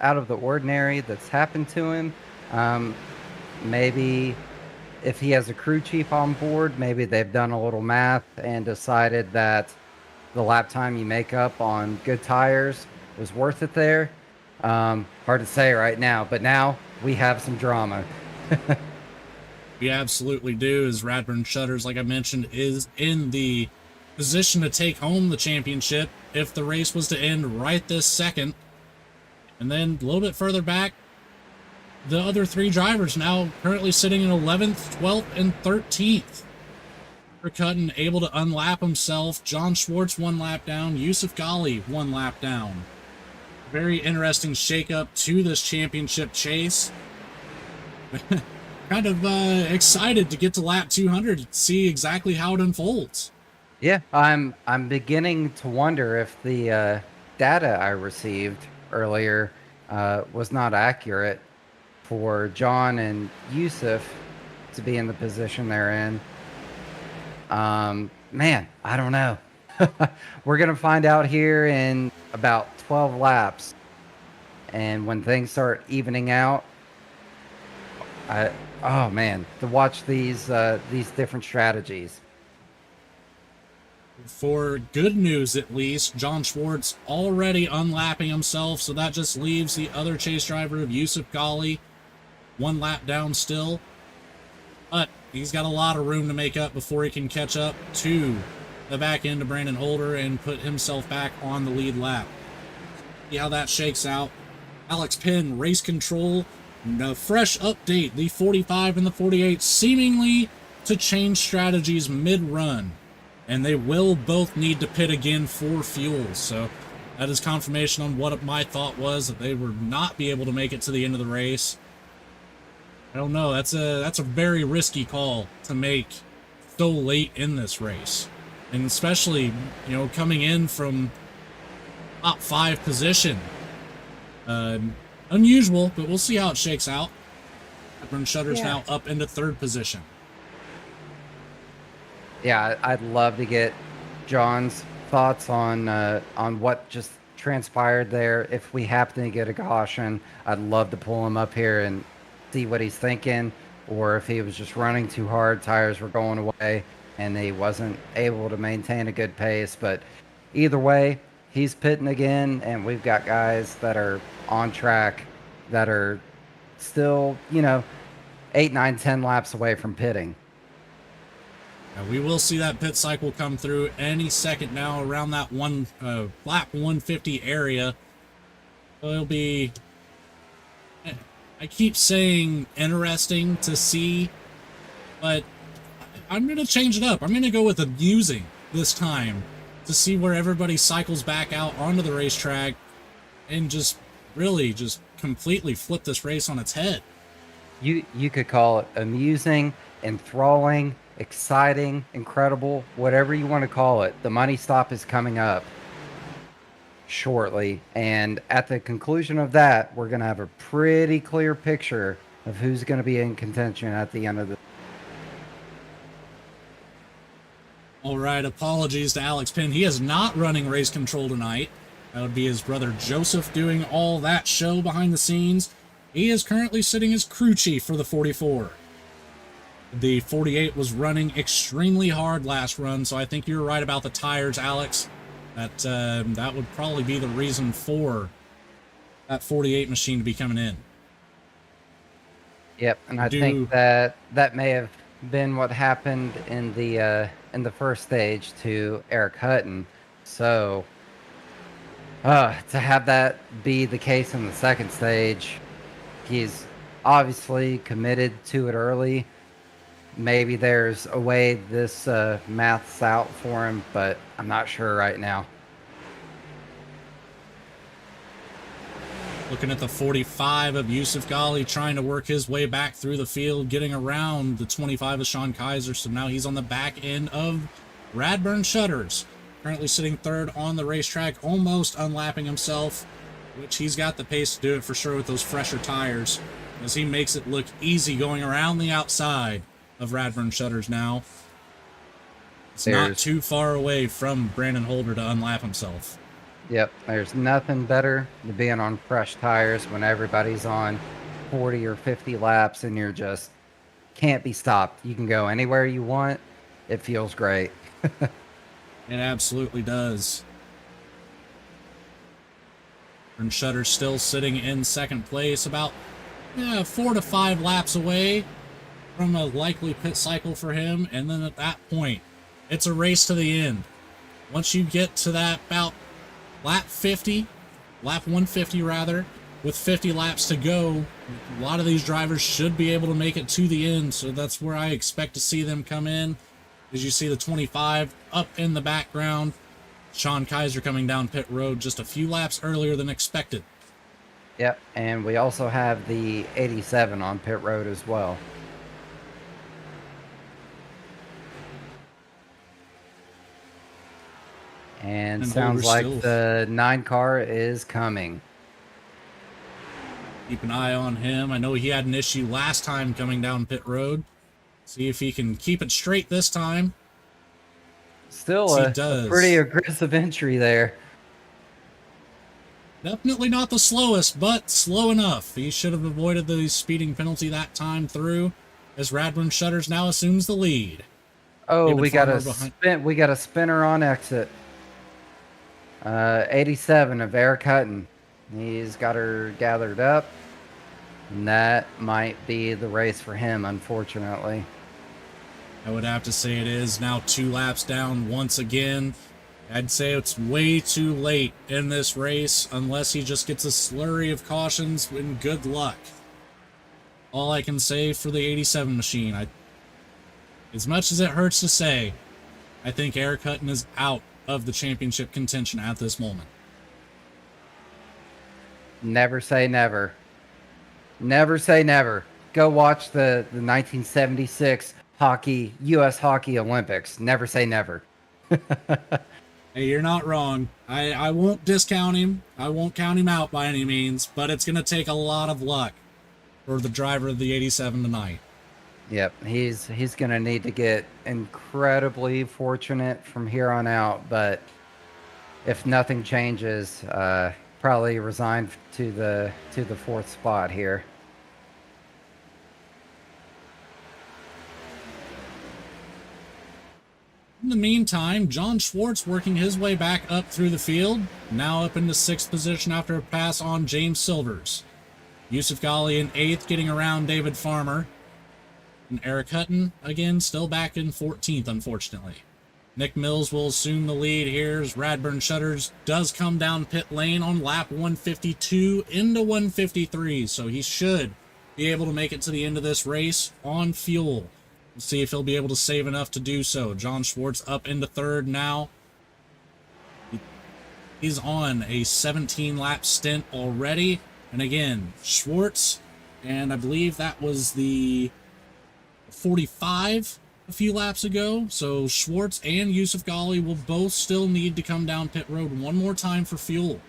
out of the ordinary that's happened to him. Maybe if he has a crew chief on board, maybe they've done a little math and decided that the lap time you make up on good tires was worth it there. Hard to say right now, but now we have some drama. We absolutely do, as Radburn Shutters, like I mentioned, is in the position to take home the championship if the race was to end right this second. And then a little bit further back, the other three drivers now currently sitting in 11th, 12th, and 13th. Cutton able to unlap himself. John Schwartz 1 lap down. Yusuf Ghali 1 lap down. Very interesting shakeup to this championship chase. Kind of excited to get to lap 200 and see exactly how it unfolds. Yeah, I'm beginning to wonder if the data I received earlier was not accurate for John and Yusuf to be in the position they're in. Man, I don't know. We're gonna find out here in about 12 laps, and when things start evening out, oh man, to watch these different strategies. For good news, at least, John Schwartz already unlapping himself, so that just leaves the other chase driver of Yusuf Ghali 1 lap down still. But he's got a lot of room to make up before he can catch up to the back end of Brandon Holder and put himself back on the lead lap. See how that shakes out. Alex Penn, race control. A fresh update, the 45 and the 48 seemingly to change strategies mid-run, and they will both need to pit again for fuel. So that is confirmation on what my thought was, that they would not be able to make it to the end of the race. I don't know, that's a very risky call to make so late in this race, and especially coming in from top 5 position. Unusual, but we'll see how it shakes out. Radburn Shutters now up into 3rd position. Yeah, I'd love to get John's thoughts on what just transpired there. If we happen to get a caution, I'd love to pull him up here and see what he's thinking, or if he was just running too hard, tires were going away, and he wasn't able to maintain a good pace. But either way, he's pitting again, and we've got guys that are on track that are still, 8, 9, 10 laps away from pitting. We will see that pit cycle come through any second now around that lap 150 area. So it'll be, I keep saying interesting to see, but I'm going to change it up. I'm going to go with amusing this time to see where everybody cycles back out onto the racetrack and just really just completely flip this race on its head. You could call it amusing, enthralling, exciting, incredible, whatever you want to call it. The money stop is coming up shortly, and at the conclusion of that, we're going to have a pretty clear picture of who's going to be in contention at the end of the. All right, apologies to Alex Penn. He is not running race control tonight. That would be his brother Joseph doing all that show behind the scenes. He is currently sitting as crew chief for the 44. The 48 was running extremely hard last run, so I think you're right about the tires, Alex. That would probably be the reason for that 48 machine to be coming in. Yep, and I think that may have been what happened in the first stage to Eric Hutton. So to have that be the case in the second stage, he's obviously committed to it early. Maybe there's a way this maths out for him, but I'm not sure right now. Looking at the 45 of Yusuf Ghali trying to work his way back through the field, getting around the 25 of Sean Kaiser. So now he's on the back end of Radburn Shutters, currently sitting third on the racetrack, almost unlapping himself, which he's got the pace to do it for sure with those fresher tires, as he makes it look easy going around the outside of Radburn Shutters now. It's not too far away from Brandon Holder to unlap himself. Yep, there's nothing better than being on fresh tires when everybody's on 40 or 50 laps and you're just can't be stopped. You can go anywhere you want. It feels great. It absolutely does. And Shutter's still sitting in second place, about 4 to 5 laps away from a likely pit cycle for him. And then at that point, it's a race to the end. Once you get to that about lap 150 rather, with 50 laps to go, a lot of these drivers should be able to make it to the end. So that's where I expect to see them come in. As you see the 25 up in the background, Sean Kaiser coming down pit road just a few laps earlier than expected. Yep, and we also have the 87 on pit road as well. And sounds like the 9 car is coming. Keep an eye on him. I know he had an issue last time coming down pit road. See if he can keep it straight this time. Still a pretty aggressive entry there. Definitely not the slowest, but slow enough. He should have avoided the speeding penalty that time through, as Radburn Shutters now assumes the lead. Oh, we got a spinner on exit. 87 of Eric Hutton. He's got her gathered up. And that might be the race for him, unfortunately. I would have to say it is. Now 2 laps down once again. I'd say it's way too late in this race unless he just gets a slurry of cautions, and good luck. All I can say for the 87 machine, as much as it hurts to say, I think Eric Hutton is out of the championship contention at this moment. Never say never. Never say never. Go watch the 1976 U.S. Hockey Olympics. Never say never. Hey, you're not wrong. I won't discount him. I won't count him out by any means, but it's going to take a lot of luck for the driver of the 87 tonight. Yep, he's going to need to get incredibly fortunate from here on out, but if nothing changes, probably resign to the 4th spot here. In the meantime, John Schwartz working his way back up through the field, now up into 6th position after a pass on James Silvers. Yusuf Ghali in 8th, getting around David Farmer. And Eric Hutton, again, still back in 14th, unfortunately. Nick Mills will assume the lead here as Radburn Shutters does come down pit lane on lap 152 into 153, so he should be able to make it to the end of this race on fuel. We'll see if he'll be able to save enough to do so. John Schwartz up into third now. He's on a 17-lap stint already. And again, Schwartz, and I believe that was the 45 a few laps ago. So Schwartz and Yusuf Ghali will both still need to come down pit road one more time for fuel.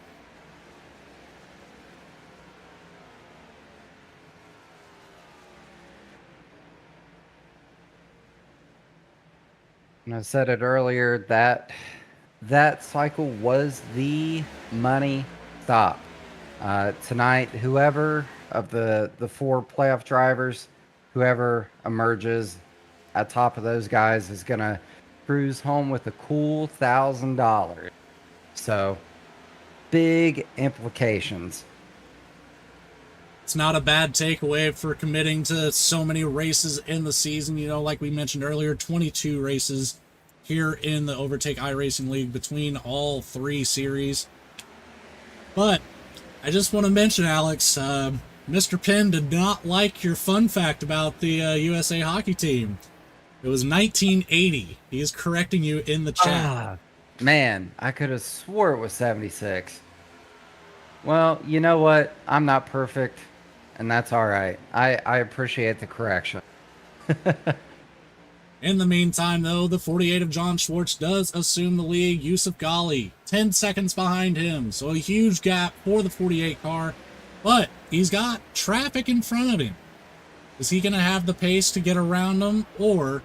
And I said it earlier, that cycle was the money stop. Tonight, whoever of the four playoff drivers, whoever emerges at top of those guys is going to cruise home with a cool $1,000. So, big implications. It's not a bad takeaway for committing to so many races in the season. You know, like we mentioned earlier, 22 races here in the Overtake iRacing League between all three series. But I just want to mention, Alex, Mr. Penn did not like your fun fact about the USA hockey team. It was 1980. He is correcting you in the chat. Man, I could have swore it was 76. Well, you know what? I'm not perfect, and that's all right. I appreciate the correction. In the meantime, though, the 48 of John Schwartz does assume the lead. Yusuf Ghali, 10 seconds behind him. So a huge gap for the 48 car. But he's got traffic in front of him. Is he going to have the pace to get around them? Or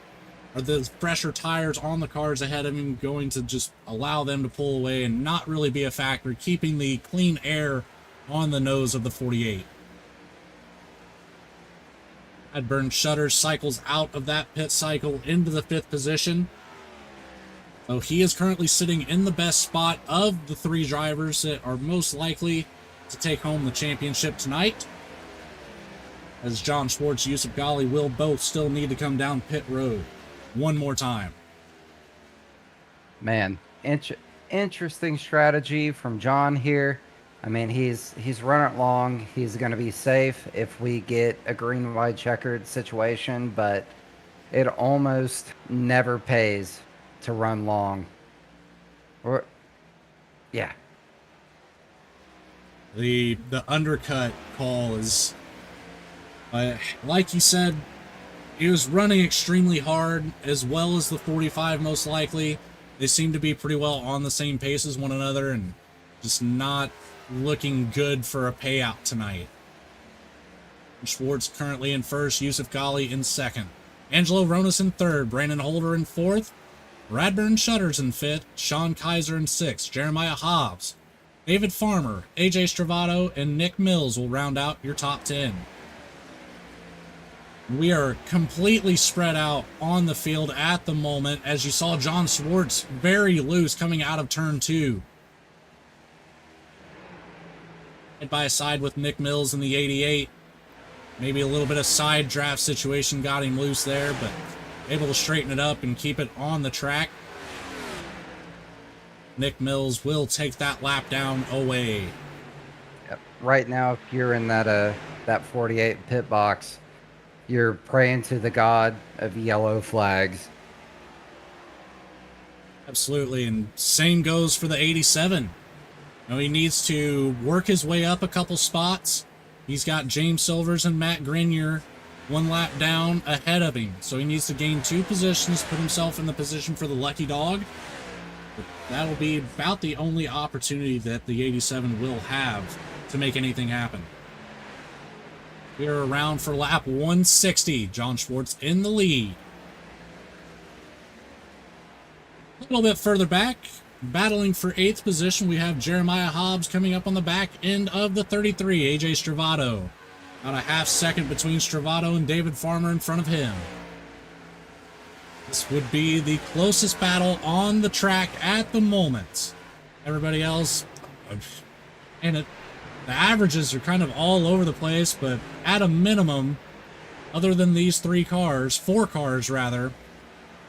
are the fresher tires on the cars ahead of him going to just allow them to pull away and not really be a factor, keeping the clean air on the nose of the 48? Radburn Shutters cycles out of that pit cycle into the 5th position. So he is currently sitting in the best spot of the three drivers that are most likely to take home the championship tonight. As John Schwartz, Yusuf Ghali will both still need to come down pit road one more time. Man, interesting strategy from John here. I mean, he's running long. He's going to be safe if we get a green-white checkered situation, but it almost never pays to run long. Or, yeah. The undercut call is, like you said, he was running extremely hard, as well as the 45 most likely. They seem to be pretty well on the same pace as one another, and just not looking good for a payout tonight. Schwartz currently in first, Yusuf Ghali in second. Angelo Ronas in third, Brandon Holder in fourth, Radburn Shutters in fifth, Sean Kaiser in sixth, Jeremiah Hobbs, David Farmer, AJ Stravato, and Nick Mills will round out your top 10. We are completely spread out on the field at the moment, as you saw John Schwartz very loose coming out of turn 2. By a side with Nick Mills in the 88. Maybe a little bit of side draft situation got him loose there, but able to straighten it up and keep it on the track. Nick Mills will take that lap down away. Yep. Right now, if you're in that 48 pit box, you're praying to the god of yellow flags. Absolutely, and same goes for the 87. Now he needs to work his way up a couple spots. He's got James Silvers and Matt Grenier one lap down ahead of him. So he needs to gain 2 positions, put himself in the position for the lucky dog. But that'll be about the only opportunity that the 87 will have to make anything happen. We're around for lap 160. John Schwartz in the lead. A little bit further back, battling for 8th position, we have Jeremiah Hobbs coming up on the back end of the 33, AJ Stravato. About a half second between Stravato and David Farmer in front of him. This would be the closest battle on the track at the moment. Everybody else, and the averages are kind of all over the place, but at a minimum, other than these 4 cars rather,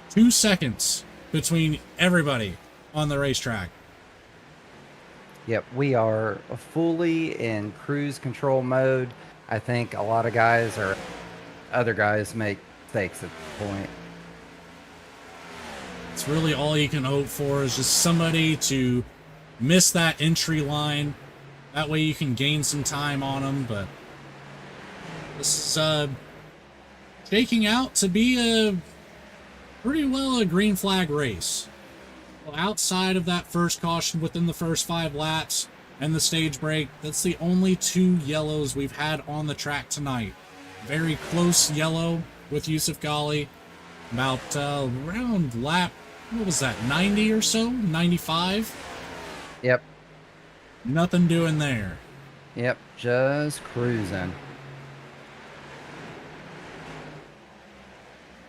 2 seconds between everybody on the racetrack. Yep, we are fully in cruise control mode. I think a lot of guys or other guys make mistakes at this point. It's really all you can hope for is just somebody to miss that entry line. That way you can gain some time on them, but this is shaking out to be a pretty well a green flag race. Well, outside of that first caution within the first 5 laps and the stage break, that's the only 2 yellows we've had on the track tonight. Very close yellow with Yusuf Ghali, about around lap, what was that, 90 or so? 95? Yep. Nothing doing there. Yep, just cruising.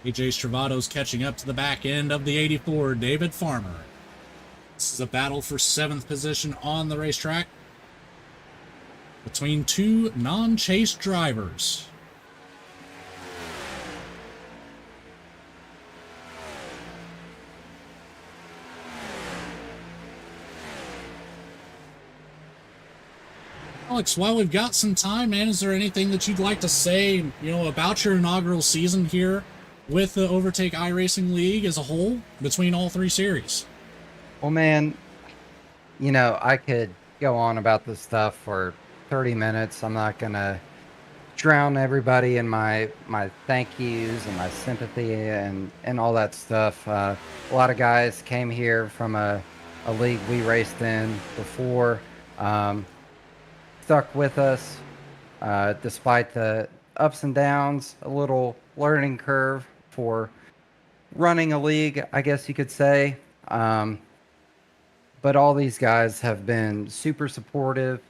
AJ Stravato's catching up to the back end of the 84, David Farmer. This is a battle for 7th position on the racetrack between 2 non-chase drivers. Alex, while we've got some time, man, is there anything that you'd like to say, about your inaugural season here with the Overtake iRacing League as a whole between all 3 series? Well, man, I could go on about this stuff for 30 minutes. I'm not going to drown everybody in my thank yous and my sympathy and all that stuff. A lot of guys came here from a league we raced in before, stuck with us despite the ups and downs, a little learning curve for running a league, I guess you could say. But all these guys have been super supportive.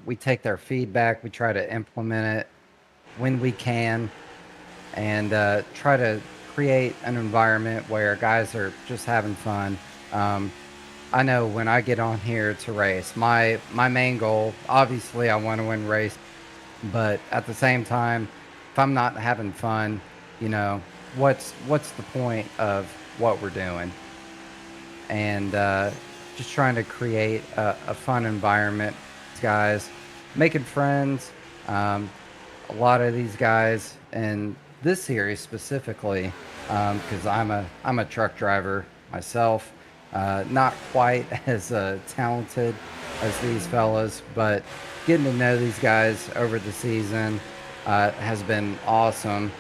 We take their feedback. We try to implement it when we can and try to create an environment where guys are just having fun. I know when I get on here to race, my main goal, obviously I want to win race, but at the same time, if I'm not having fun, what's the point of what we're doing? And just trying to create a fun environment, guys, making friends. A lot of these guys in this series specifically, because I'm a truck driver myself, not quite as talented as these fellas, but getting to know these guys over the season has been awesome,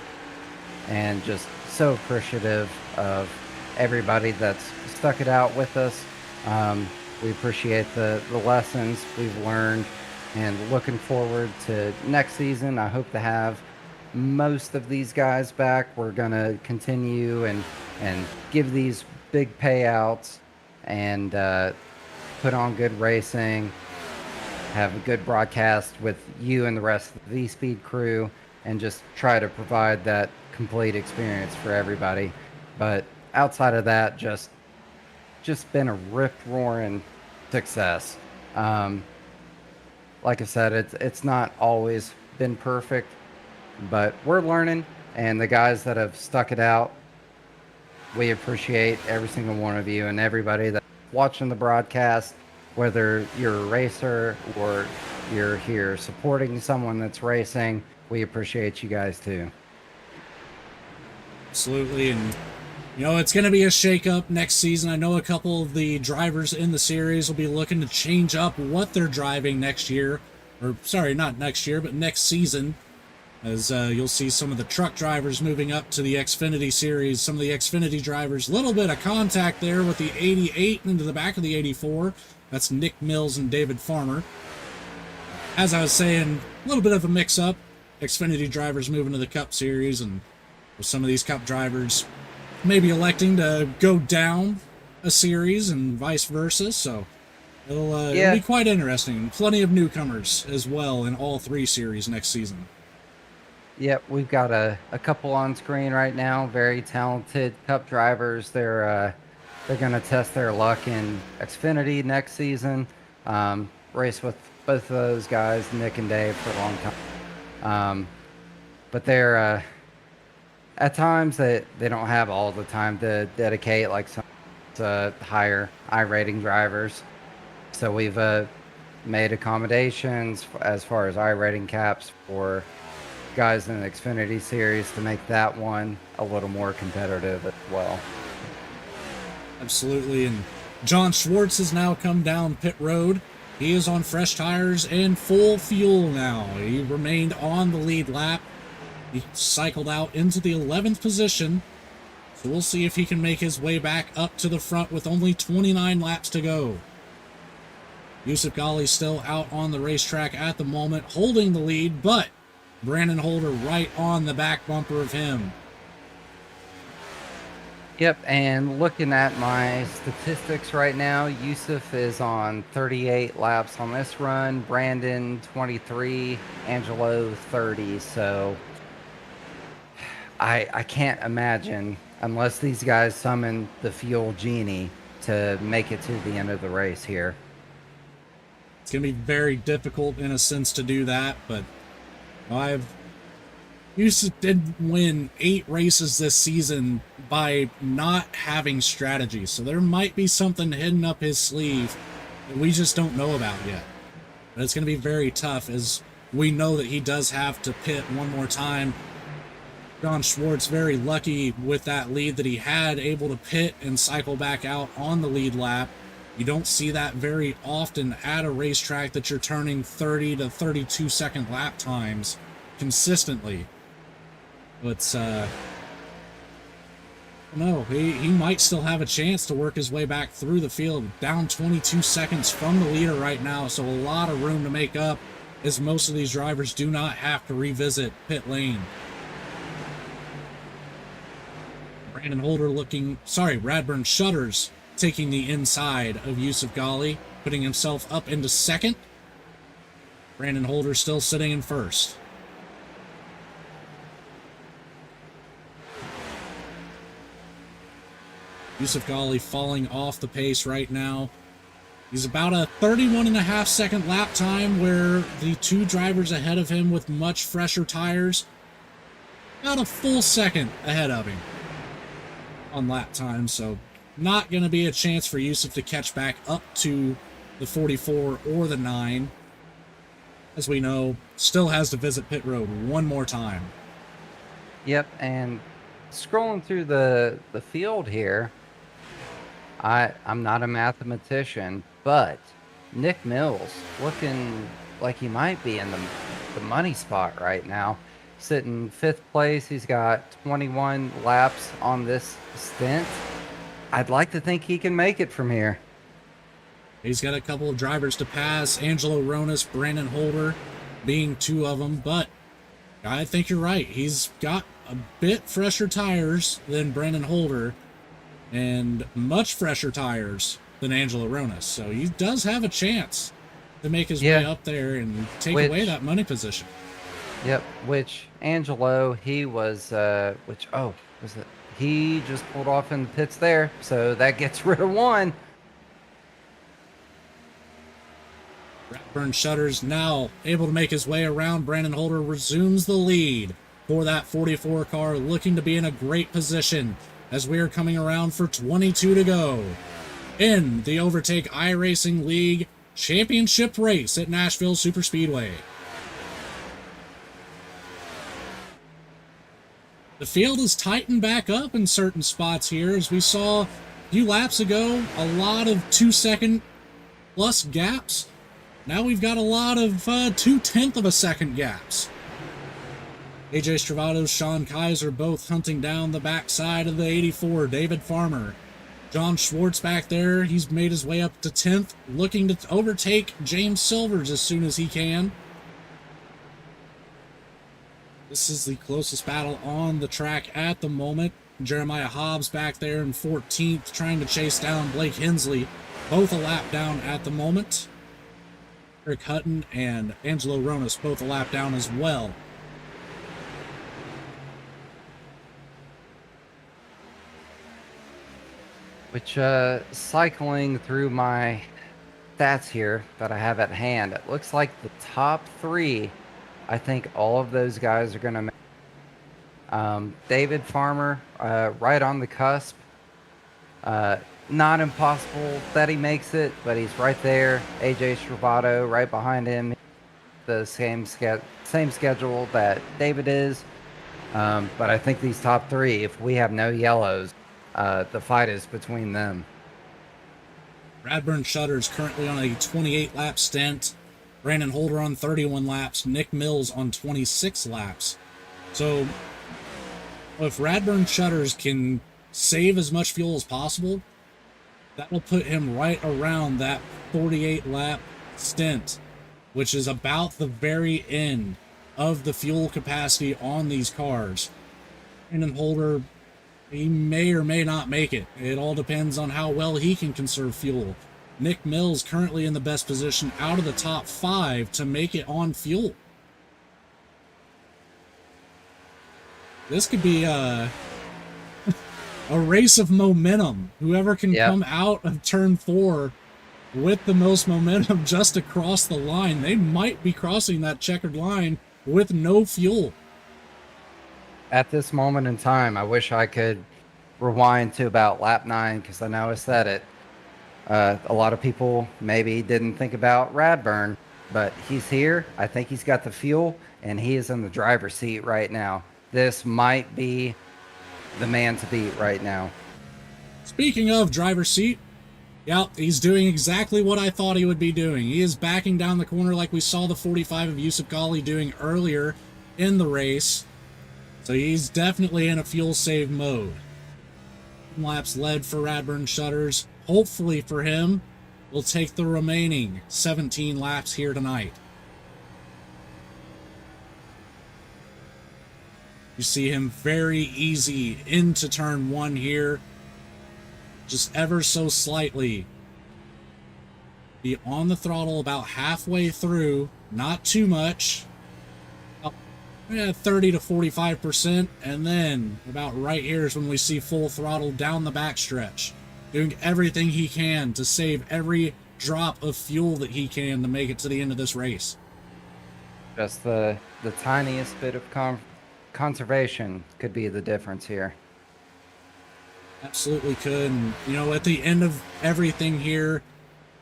and just so appreciative of everybody that's stuck it out with us. We appreciate the lessons we've learned, and looking forward to next season. I hope to have most of these guys back. We're going to continue and give these big payouts and put on good racing, have a good broadcast with you and the rest of the VSPEED crew, and just try to provide that complete experience for everybody. But outside of that, just been a rip-roaring success. Like I said, it's not always been perfect, but we're learning, and the guys that have stuck it out, we appreciate every single one of you and everybody that's watching the broadcast, whether you're a racer or you're here supporting someone that's racing. We appreciate you guys too. Absolutely, and it's going to be a shake-up next season. I know a couple of the drivers in the series will be looking to change up what they're driving next year. Or, sorry, not next year, but next season. As you'll see some of the truck drivers moving up to the Xfinity series. Some of the Xfinity drivers, a little bit of contact there with the 88 into the back of the 84. That's Nick Mills and David Farmer. As I was saying, a little bit of a mix-up. Xfinity drivers moving to the Cup series, and with some of these Cup drivers maybe electing to go down a series and vice versa, so it'll be quite interesting. Plenty of newcomers as well in all 3 series next season. Yep, we've got a couple on screen right now, very talented Cup drivers. They're going to test their luck in Xfinity next season. Race with both of those guys, Nick and Dave, for a long time. But they're At times they don't have all the time to dedicate like some higher I-rating drivers. So we've made accommodations as far as I-rating caps for guys in the Xfinity series to make that one a little more competitive as well. Absolutely. And John Schwartz has now come down pit road. He is on fresh tires and full fuel now. He remained on the lead lap. He cycled out into the 11th position. So we'll see if he can make his way back up to the front with only 29 laps to go. Yusuf Ghali still out on the racetrack at the moment, holding the lead, but Brandon Holder right on the back bumper of him. Yep, and looking at my statistics right now, Yusuf is on 38 laps on this run, Brandon 23, Angelo 30. So I can't imagine, unless these guys summon the fuel genie, to make it to the end of the race here. It's going to be very difficult in a sense to do that, but Yusuf did win 8 races this season by not having strategy, so there might be something hidden up his sleeve that we just don't know about yet. But it's going to be very tough, as we know that he does have to pit one more time. John Schwartz very lucky with that lead that he had, able to pit and cycle back out on the lead lap. You don't see that very often at a racetrack that you're turning 30 to 32 second lap times consistently. But no, he might still have a chance to work his way back through the field. Down 22 seconds from the leader right now, so a lot of room to make up, as most of these drivers do not have to revisit pit lane. Radburn Shutters taking the inside of Yusuf Ghali, putting himself up into second. Brandon Holder still sitting in first. Yusuf Ghali falling off the pace right now. He's about a 31.5 second lap time, where the 2 drivers ahead of him with much fresher tires, about a full second ahead of him on lap time. So not going to be a chance for Yusuf to catch back up to the 44 or the 9. As we know, still has to visit pit road one more time. Yep, and scrolling through the field here, I'm not a mathematician, but Nick Mills looking like he might be in the money spot right now. Sitting 5th place. He's got 21 laps on this stint. I'd like to think he can make it from here. He's got a couple of drivers to pass, Angelo Ronas, Brandon Holder being 2 of them, but I think you're right. He's got a bit fresher tires than Brandon Holder and much fresher tires than Angelo Ronas, so he does have a chance to make his way up there and take away that money position. Yep, which Angelo, he was, he just pulled off in the pits there, so that gets rid of 1. Radburn Shutters now able to make his way around. Brandon Holder resumes the lead for that 44 car, looking to be in a great position as we are coming around for 22 to go in the Overtake iRacing League Championship race at Nashville Superspeedway. The field is tightened back up in certain spots here, as we saw a few laps ago, a lot of 2-second plus gaps. Now we've got a lot of 0.2 of a second gaps. AJ Stravato, Sean Kaiser both hunting down the backside of the 84. David Farmer. John Schwartz back there, he's made his way up to 10th, looking to overtake James Silvers as soon as he can. This is the closest battle on the track at the moment. Jeremiah Hobbs back there in 14th, trying to chase down Blake Hensley. Both a lap down at the moment. Eric Hutton and Angelo Ronas both a lap down as well. Which, cycling through my stats here that I have at hand, it looks like the top 3, I think all of those guys are going to make. David Farmer, right on the cusp. Not impossible that he makes it, but he's right there. AJ Stravato right behind him. The same schedule that David is. But I think these top three, if we have no yellows, the fight is between them. Radburn Shutters currently on a 28-lap stint. Brandon Holder on 31 laps. Nick Mills on 26 laps. So if Radburn Shutters can save as much fuel as possible, that will put him right around that 48-lap stint, which is about the very end of the fuel capacity on these cars. Brandon Holder, he may or may not make it. It all depends on how well he can conserve fuel. Nick Mills currently in the best position out of the top 5 to make it on fuel. This could be a race of momentum. Whoever can come out of turn 4 with the most momentum just across the line, they might be crossing that checkered line with no fuel. At this moment in time, I wish I could rewind to about lap 9, because I know I said it. A lot of people maybe didn't think about Radburn, but he's here. I think he's got the fuel, and he is in the driver's seat right now. This might be the man to beat right now. Speaking of driver's seat, yeah, he's doing exactly what I thought he would be doing. He is backing down the corner like we saw the 45 of Yusuf Ghali doing earlier in the race. So he's definitely in a fuel save mode. Laps led for Radburn Shutters. Hopefully for him, we'll take the remaining 17 laps here tonight. You see him very easy into turn 1 here. Just ever so slightly. Be on the throttle about halfway through. Not too much. 30 to 45%. And then about right here is when we see full throttle down the backstretch. Doing everything he can to save every drop of fuel that he can to make it to the end of this race. Just the tiniest bit of conservation could be the difference here. Absolutely could. And, you know, at the end of everything here,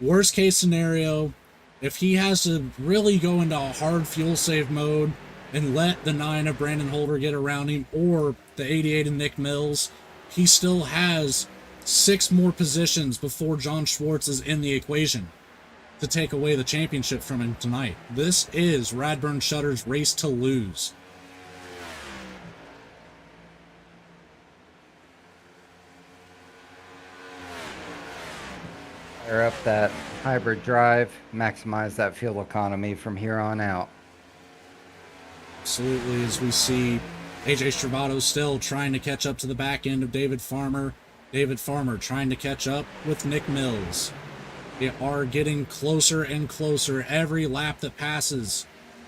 worst case scenario, if he has to really go into a hard fuel save mode and let the 9 of Brandon Holder get around him, or the 88 of Nick Mills, he still has 6 more positions before John Schwartz is in the equation to take away the championship from him tonight. This is Radburn Shutters' race to lose. Fire up that hybrid drive, maximize that fuel economy from here on out. Absolutely, as we see AJ Stravato still trying to catch up to the back end of David Farmer. David Farmer trying to catch up with Nick Mills. They are getting closer and closer every lap that passes.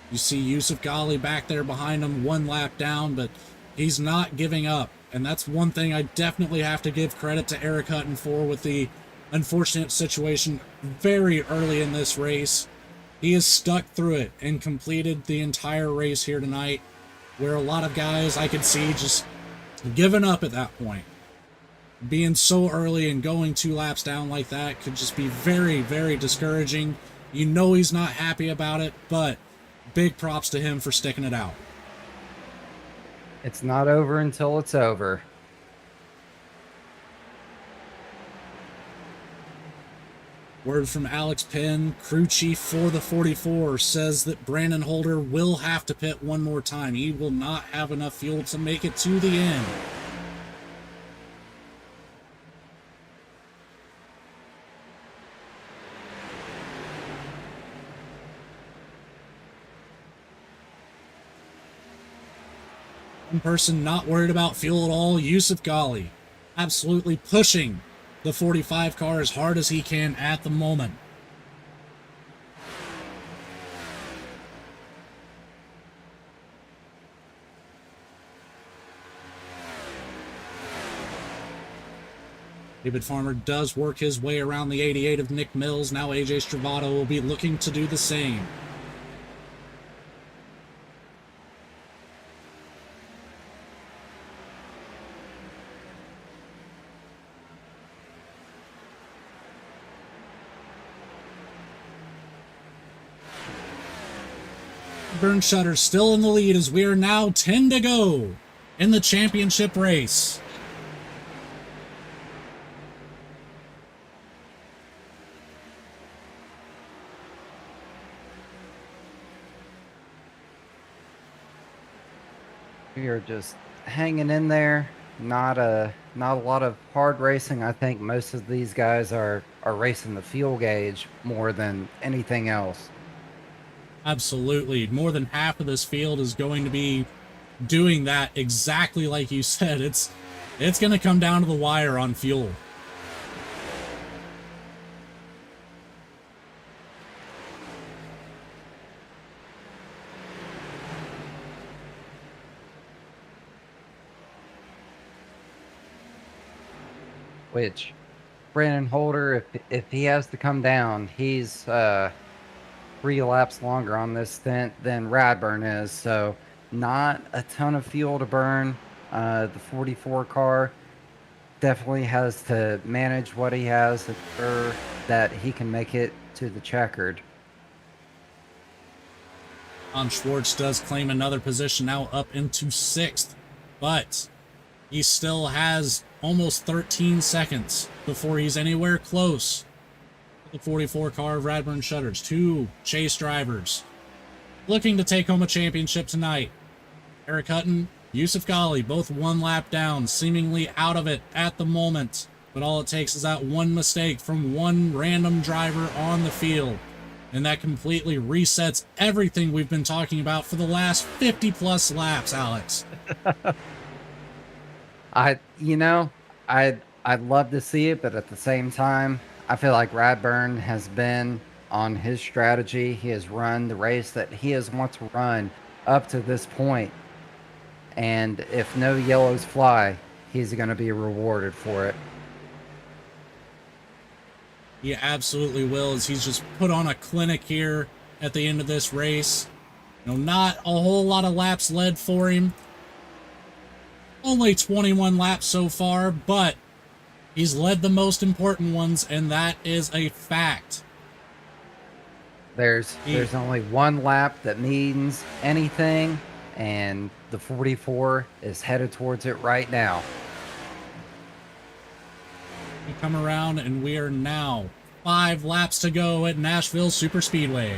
You see Yusuf Ghali back there behind him, 1 lap down, but he's not giving up. And that's one thing I definitely have to give credit to Eric Hutton for with the unfortunate situation very early in this race. He has stuck through it and completed the entire race here tonight, where a lot of guys I could see just giving up at that point. Being so early and going 2 laps down like that could just be very, very discouraging. You know he's not happy about it, but big props to him for sticking it out. It's not over until it's over. Word from Alex Penn, crew chief for the 44, says that Brandon Holder will have to pit one more time. He will not have enough fuel to make it to the end. One person not worried about fuel at all, Yusuf Ghali. Absolutely pushing the 45 car as hard as he can at the moment. David Farmer does work his way around the 88 of Nick Mills. Now AJ Stravato will be looking to do the same. Burn Shutter still in the lead as we are now 10 to go in the championship race. We are just hanging in there. Not a lot of hard racing. I think most of these guys are racing the fuel gauge more than anything else. Absolutely. More than half of this field is going to be doing that exactly like you said. It's going to come down to the wire on fuel. Which Brandon Holder, if he has to come down, he's 3 laps longer on this stint than Radburn is. So not a ton of fuel to burn. The 44 car definitely has to manage what he has, ensure that he can make it to the checkered. Schwartz does claim another position now up into 6th, but he still has almost 13 seconds before he's anywhere close to the 44 car of Radburn Shutters. 2 chase drivers looking to take home a championship tonight. Eric Hutton, Yusuf Ghali, both 1 lap down, seemingly out of it at the moment. But all it takes is that one mistake from one random driver on the field, and that completely resets everything we've been talking about for the last 50 plus laps, Alex. I'd love to see it, but at the same time, I feel like Radburn has been on his strategy. He has run the race that he has wanted to run up to this point. And if no yellows fly, he's going to be rewarded for it. He absolutely will, as he's just put on a clinic here at the end of this race. Not a whole lot of laps led for him. Only 21 laps so far, but he's led the most important ones, and that is a fact. There's only 1 lap that means anything, and the 44 is headed towards it right now. We come around, and we are now 5 laps to go at Nashville Superspeedway.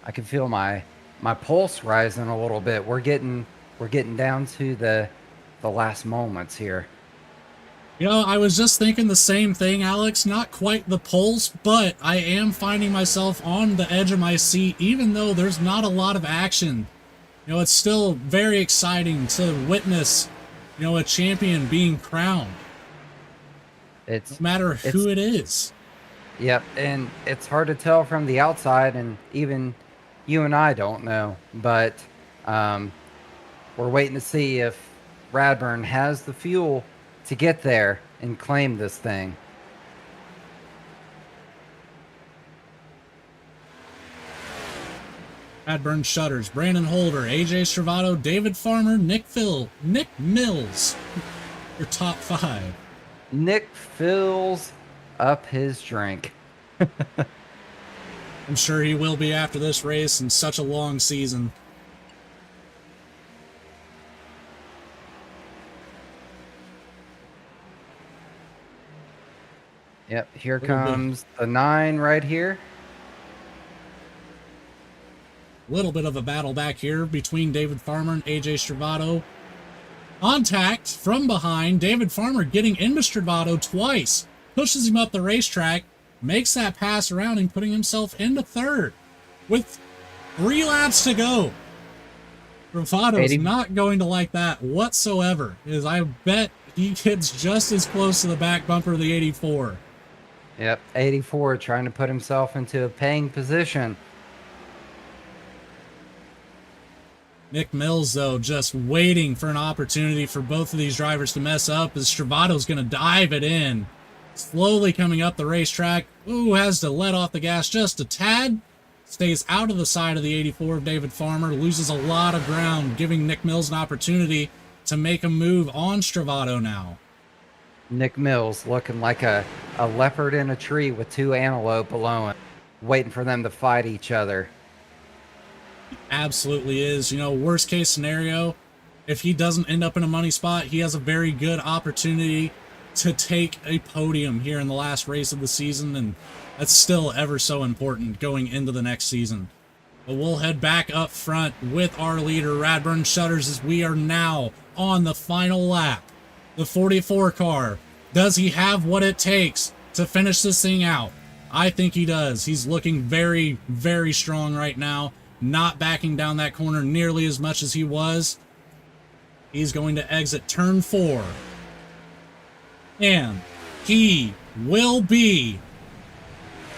I can feel my pulse rising a little bit. We're getting down to the last moments here. I was just thinking the same thing, Alex. Not quite the pulse, but I am finding myself on the edge of my seat, even though there's not a lot of action. It's still very exciting to witness, a champion being crowned. No matter who it is. Yep, and it's hard to tell from the outside, and even you and I don't know, but we're waiting to see if Radburn has the fuel to get there and claim this thing. Radburn Shutters, Brandon Holder, AJ Stravato, David Farmer, Nick Mills. Your top 5. Nick fills up his drink. I'm sure he will be after this race in such a long season. Yep, here comes the 9 right here. Little bit of a battle back here between David Farmer and AJ Stravato. Contact from behind. David Farmer getting into Stravato twice. Pushes him up the racetrack. Makes that pass around and putting himself into 3rd. With 3 laps to go. Stravato's not going to like that whatsoever. As I bet he gets just as close to the back bumper of the 84. Yep, 84 trying to put himself into a paying position. Nick Mills, though, just waiting for an opportunity for both of these drivers to mess up as Stravato's going to dive it in. Slowly coming up the racetrack. Ooh, has to let off the gas just a tad. Stays out of the side of the 84 of David Farmer. Loses a lot of ground, giving Nick Mills an opportunity to make a move on Stravato now. Nick Mills looking like a leopard in a tree with 2 antelope below him. waiting for them to fight each other. Absolutely is. You know, worst case scenario, if he doesn't end up in a money spot, he has a very good opportunity to take a podium here in the last race of the season, and that's still ever so important going into the next season. But we'll head back up front with our leader, Radburn Shutters, as we are now on the final lap. The 44 car. Does he have what it takes to finish this thing out? I think he does. He's looking very, very strong right now. Not backing down that corner nearly as much as he was. He's going to exit turn 4. And he will be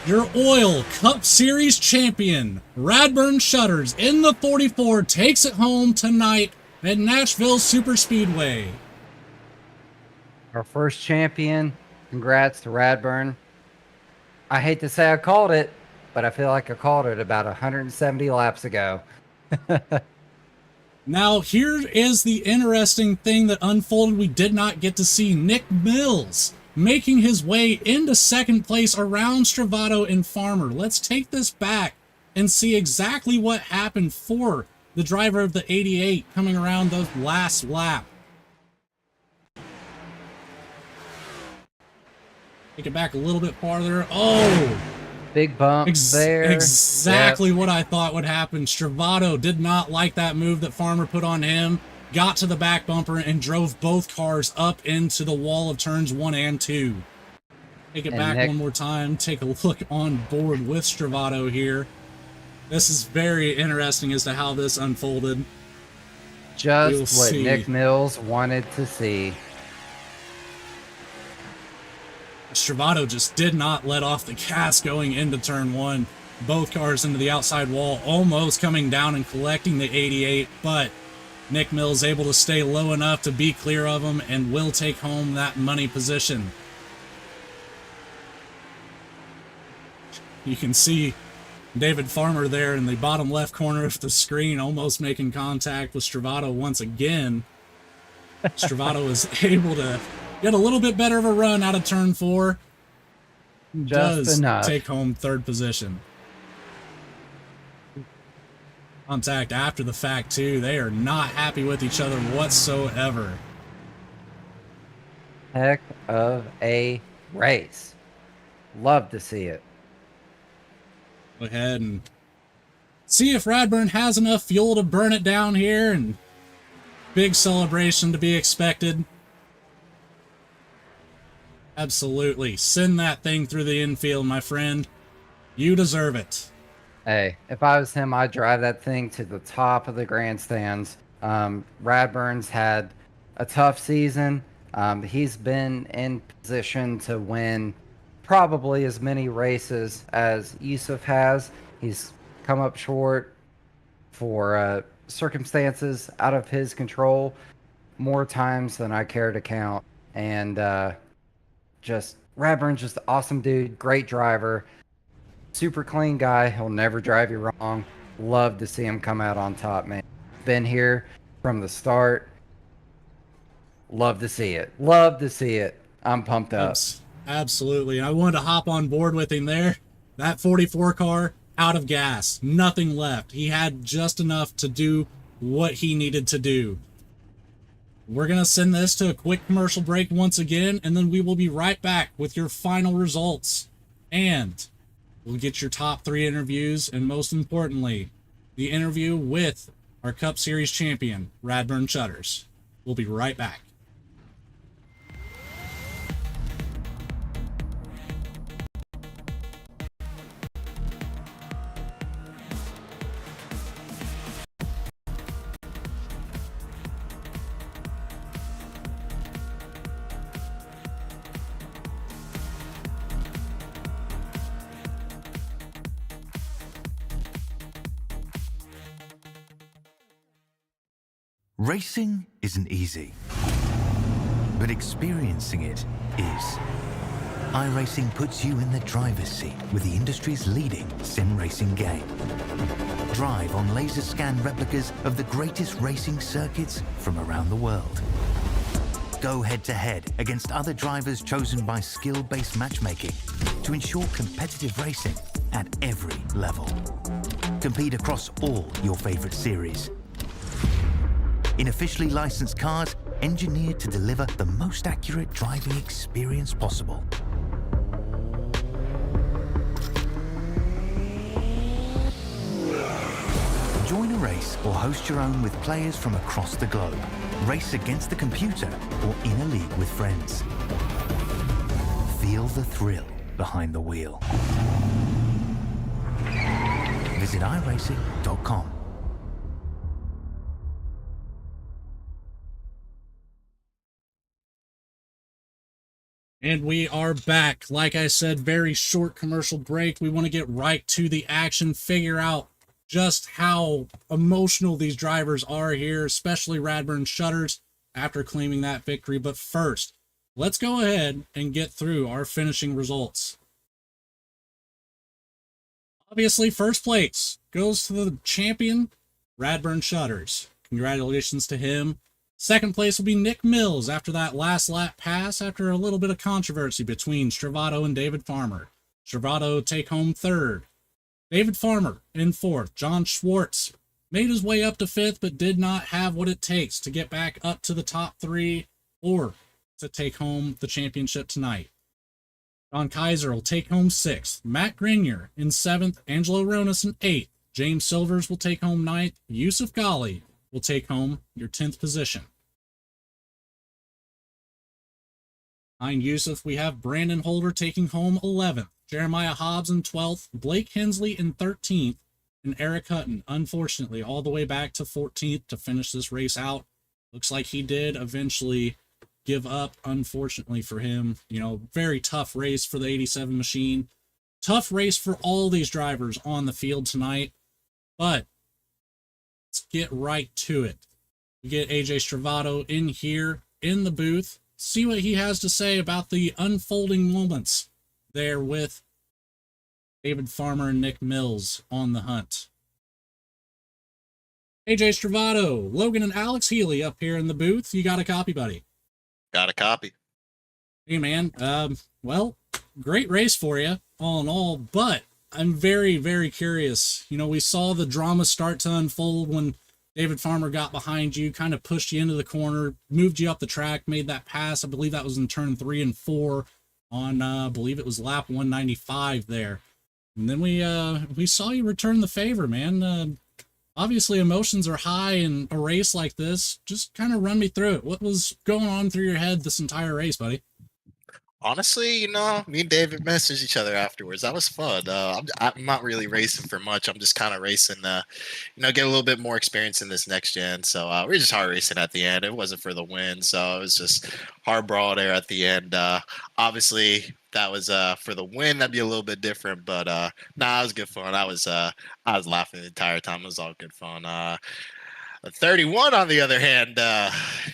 your OiL Cup Series champion. Radburn Shutters in the 44 takes it home tonight at Nashville Superspeedway. Our first champion. Congrats to Radburn. I hate to say I called it, but I feel like I called it about 170 laps ago. Now, here is the interesting thing that unfolded. We did not get to see Nick Mills making his way into second place around Stravato and Farmer. Let's take this back and see exactly what happened for the driver of the 88 coming around the last lap. Take it back a little bit farther. Oh! Big bump there. Exactly what I thought would happen. Stravato did not like that move that Farmer put on him. Got to the back bumper and drove both cars up into the wall of turns 1 and 2. Take it back one more time. Take a look on board with Stravato here. This is very interesting as to how this unfolded. Just what Nick Mills wanted to see. Stravato just did not let off the gas going into turn 1. Both cars into the outside wall, almost coming down and collecting the 88, but Nick Mills able to stay low enough to be clear of him and will take home that money position. You can see David Farmer there in the bottom left corner of the screen almost making contact with Stravato once again. Stravato is able to get a little bit better of a run out of turn 4. Just enough. Take home third position. Contact after the fact, too. They are not happy with each other whatsoever. Heck of a race. Love to see it. Go ahead and see if Radburn has enough fuel to burn it down here, and big celebration to be expected. Absolutely. Send that thing through the infield, my friend. You deserve it. Hey, if I was him, I'd drive that thing to the top of the grandstands. Radburn's had a tough season. He's been in position to win probably as many races as Yusuf has. He's come up short for circumstances out of his control more times than I care to count. And Radburn's just an awesome dude, great driver, super clean guy. He'll never drive you wrong. Love to see him come out on top, man. Been here from the start. Love to see it. Love to see it. I'm pumped up. Absolutely. I wanted to hop on board with him there. That 44 car, out of gas. Nothing left. He had just enough to do what he needed to do. We're going to send this to a quick commercial break once again, and then we will be right back with your final results. And we'll get your top 3 interviews, and most importantly, the interview with our Cup Series champion, Radburn Shutters. We'll be right back. Racing isn't easy, but experiencing it is. iRacing puts you in the driver's seat with the industry's leading sim racing game. Drive on laser scan replicas of the greatest racing circuits from around the world. Go head-to-head against other drivers chosen by skill-based matchmaking to ensure competitive racing at every level. Compete across all your favorite series. In officially licensed cars, engineered to deliver the most accurate driving experience possible. Join a race or host your own with players from across the globe. Race against the computer or in a league with friends. Feel the thrill behind the wheel. Visit iRacing.com. And we are back. Like I said, very short commercial break. We want to get right to the action, figure out just how emotional these drivers are here, especially Radburn Shutters after claiming that victory. But first, let's go ahead and get through our finishing results. Obviously, first place goes to the champion, Radburn Shutters. Congratulations to him. Second place will be Nick Mills after that last lap pass after a little bit of controversy between Stravato and David Farmer. Stravato take home third. David Farmer in fourth. John Schwartz made his way up to fifth, but did not have what it takes to get back up to the top three or to take home the championship tonight. Don Kaiser will take home sixth. Matt Grenier in seventh. Angelo Ronas in eighth. James Silvers will take home ninth. Yusuf Ghali will take home your 10th position. Behind Yusuf, we have Brandon Holder taking home 11th. Jeremiah Hobbs in 12th. Blake Hensley in 13th. And Eric Hutton, unfortunately, all the way back to 14th to finish this race out. Looks like he did eventually give up, unfortunately for him. You know, very tough race for the 87 machine. Tough race for all these drivers on the field tonight. But let's get right to it. We get AJ Stravato in here in the booth. See what he has to say about the unfolding moments there with David Farmer and Nick Mills on the hunt. AJ Stravato, Logan and Alex Healy up here in the booth. You got a copy, buddy? Got a copy. Hey, man. Well, great race for you, all in all, but I'm very, very curious. You know, we saw the drama start to unfold when David Farmer got behind you, kind of pushed you into the corner, moved you up the track, made that pass. I believe that was in turn 3 and 4 on, I believe it was lap 195 there. And then we saw you return the favor, man. Obviously, emotions are high in a race like this. Just kind of run me through it. What was going on through your head this entire race, buddy? Honestly, you know, me and David messaged each other afterwards. That was fun. I'm not really racing for much. I'm just kind of racing, you know, get a little bit more experience in this next gen. So we were just hard racing at the end. It wasn't for the win, so it was just hard brawl there at the end. Obviously, that was for the win. That'd be a little bit different, but nah, it was good fun. I was laughing the entire time. It was all good fun. 31, on the other hand,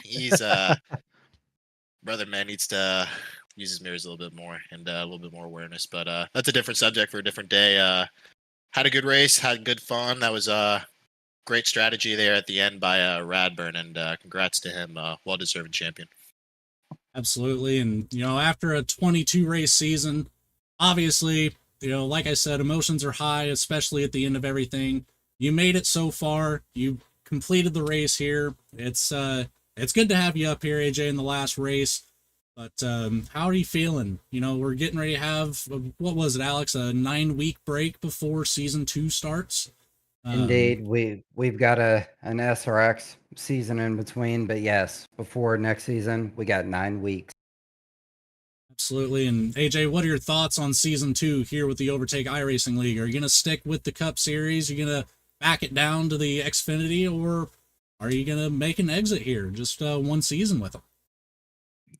he's brother man needs to use his mirrors a little bit more and a little bit more awareness, but that's a different subject for a different day. Had a good race, had good fun. That was a great strategy there at the end by Radburn, and congrats to him, well-deserved champion. Absolutely. And, you know, after a 22 race season, obviously, you know, like I said, emotions are high, especially at the end of everything. You made it so far. You completed the race here. It's good to have you up here, AJ, in the last race. But how are you feeling? You know, we're getting ready to have, what was it, Alex, a 9-week break before season 2 starts? Indeed, we've got an SRX season in between, but yes, before next season, we got 9 weeks. Absolutely. And AJ, what are your thoughts on season 2 here with the Overtake iRacing League? Are you going to stick with the Cup Series? Are you going to back it down to the Xfinity, or are you going to make an exit here, just one season with them?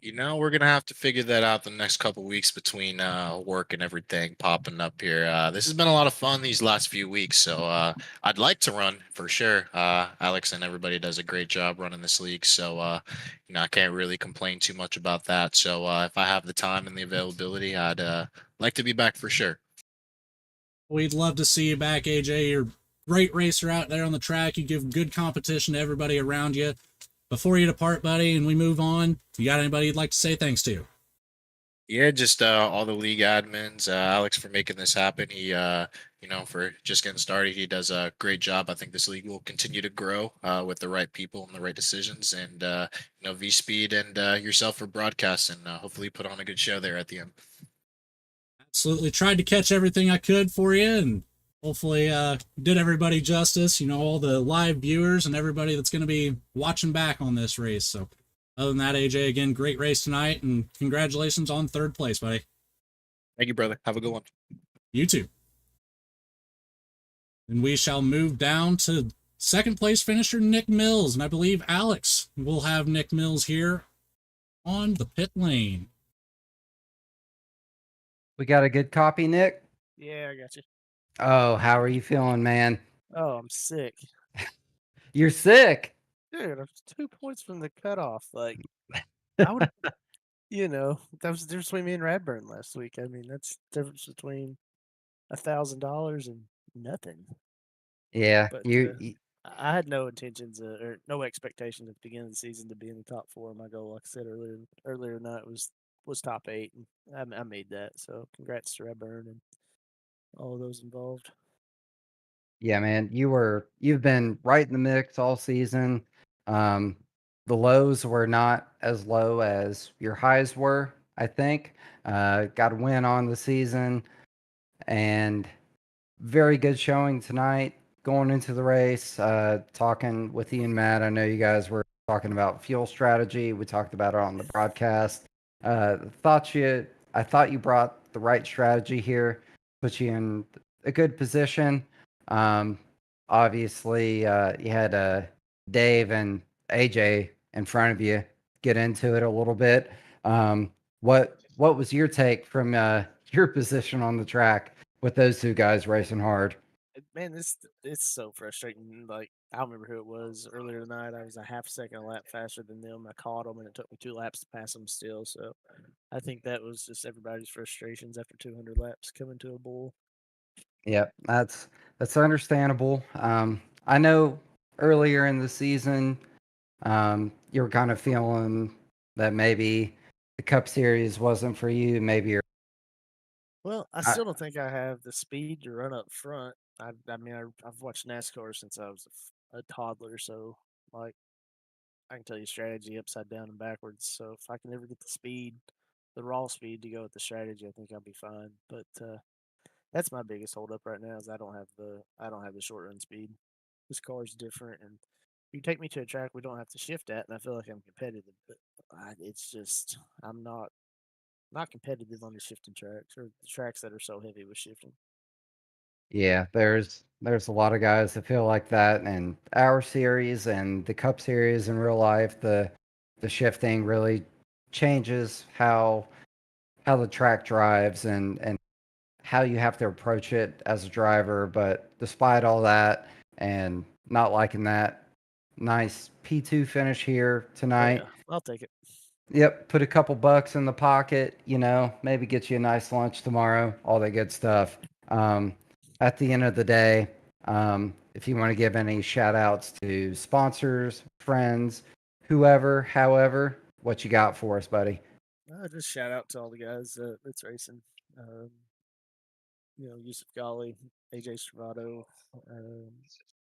You know, we're going to have to figure that out the next couple weeks between work and everything popping up here. This has been a lot of fun these last few weeks, so I'd like to run for sure. Alex and everybody does a great job running this league, so you know, I can't really complain too much about that. So if I have the time and the availability, I'd like to be back for sure. We'd love to see you back, AJ. You're a great racer out there on the track. You give good competition to everybody around you. Before you depart, buddy, and we move on, you got anybody you'd like to say thanks to? Yeah, just all the league admins, Alex for making this happen. He, for just getting started, he does a great job. I think this league will continue to grow with the right people and the right decisions. And VSpeed and yourself for broadcasting. Hopefully, put on a good show there at the end. Absolutely tried to catch everything I could for you, and hopefully did everybody justice. All the live viewers and everybody that's going to be watching back on this race. So other than that, AJ, again, great race tonight, and congratulations on third place, buddy. Thank you, brother. Have a good one. You too. And we shall move down to second place finisher Nick Mills, and I believe Alex will have Nick Mills here on the pit lane. We got a good copy, Nick? Yeah, I got you. Oh, how are you feeling, man? Oh, I'm sick. You're sick. Dude, I'm 2 points from the cutoff. Like, I would, that was the difference between me and Radburn last week. I mean, that's the difference between $1,000 and nothing. Yeah, But you I had no intentions or no expectations at the beginning of the season to be in the top four. My goal, like I said earlier tonight, was top 8, and I made that. So, congrats to Radburn and all of those involved. Yeah, man, you've been right in the mix all season. The lows were not as low as your highs were, I think. Got a win on the season and very good showing tonight. Going into the race, talking with you and Matt. I know you guys were talking about fuel strategy. We talked about it on the broadcast. I thought you brought the right strategy here, put you in a good position. Um, Obviously, you had Dave and AJ in front of you. Get into it a little bit. What was your take from your position on the track with those two guys racing hard? Man, it's so frustrating. Like, I don't remember who it was earlier tonight. I was a half second a lap faster than them. I caught them, and it took me 2 laps to pass them still. So, I think that was just everybody's frustrations after 200 laps coming to a bull. Yep, that's understandable. I know earlier in the season, you were kind of feeling that maybe the Cup Series wasn't for you. Maybe you're, Well, I I, still don't think I have the speed to run up front. I've watched NASCAR since I was a toddler, so like I can tell you strategy upside down and backwards. So if I can ever get the speed, the raw speed to go with the strategy, I think I'll be fine. But that's my biggest holdup right now is I don't have the short run speed. This car's different, and you take me to a track we don't have to shift at, and I feel like I'm competitive. But it's just I'm not competitive on the shifting tracks or the tracks that are so heavy with shifting. yeah, there's a lot of guys that feel like that, and our series and the Cup Series in real life, the shifting really changes how the track drives and how you have to approach it as a driver. But despite all that and not liking that, nice P2 finish here Oh tonight. yeah, I'll take it. Yep, put a couple bucks in the pocket, maybe get you a nice lunch tomorrow, all that good stuff. Um, at the end of the day, if you want to give any shout outs to sponsors, friends, whoever, however, what you got for us, buddy? Just shout out to all the guys that's racing. Um, Yusuf Ghali, AJ Stravato,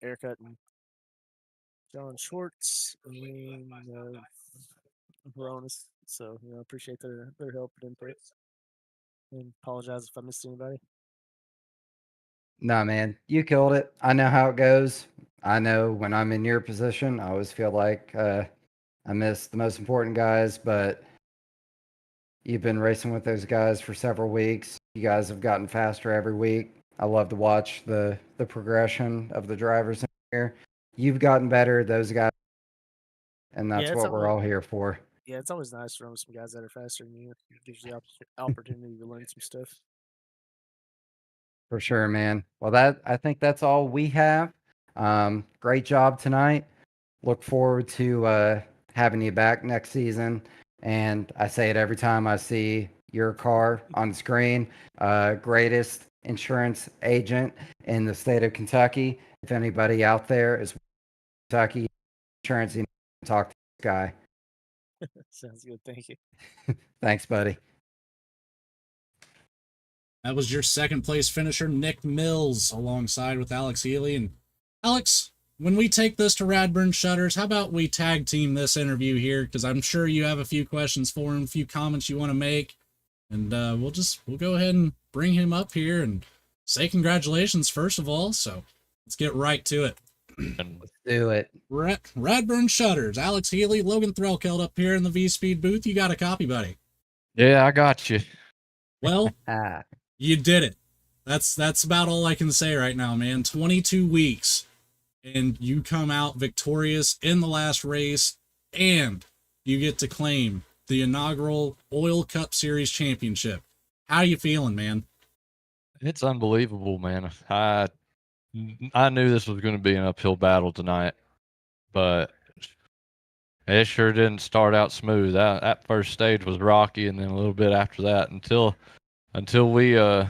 Eric Hutton, John Schwartz, and Baronis. So appreciate their help and input. And apologize if I missed anybody. Nah, man, you killed it. I know how it goes. I know when I'm in your position, I always feel like I miss the most important guys, but you've been racing with those guys for several weeks. You guys have gotten faster every week. I love to watch the progression of the drivers in here. You've gotten better, those guys, and Yeah, that's it's what we're always all here for. yeah, it's always nice to run with some guys that are faster than you. It gives you the opportunity to learn some stuff. For sure, man. Well, I think that's all we have. Great job tonight. Look forward to having you back next season. And I say it every time I see your car on screen. Greatest insurance agent in the state of Kentucky. If anybody out there is Kentucky insurance, you need to talk to this guy. Sounds good. Thank you. Thanks, buddy. That was your second place finisher, Nick Mills, alongside with Alex Healy. And Alex, when we take this to Radburn Shutters, how about we tag team this interview here? Because I'm sure you have a few questions for him, a few comments you want to make. And we'll go ahead and bring him up here and say congratulations, first of all. So let's get right to it. Let's do it. Radburn Shutters, Alex Healy, Logan Threlkeld up here in the VSPEED booth. You got a copy, buddy. Yeah, I got you. Well, Ah, you did it. That's about all I can say right now, man. 22 weeks, and you come out victorious in the last race, and you get to claim the inaugural OiL Cup Series championship. How you feeling, man? It's unbelievable, man. I knew this was going to be an uphill battle tonight, but it sure didn't start out smooth. That first stage was rocky, and then a little bit after that, until we got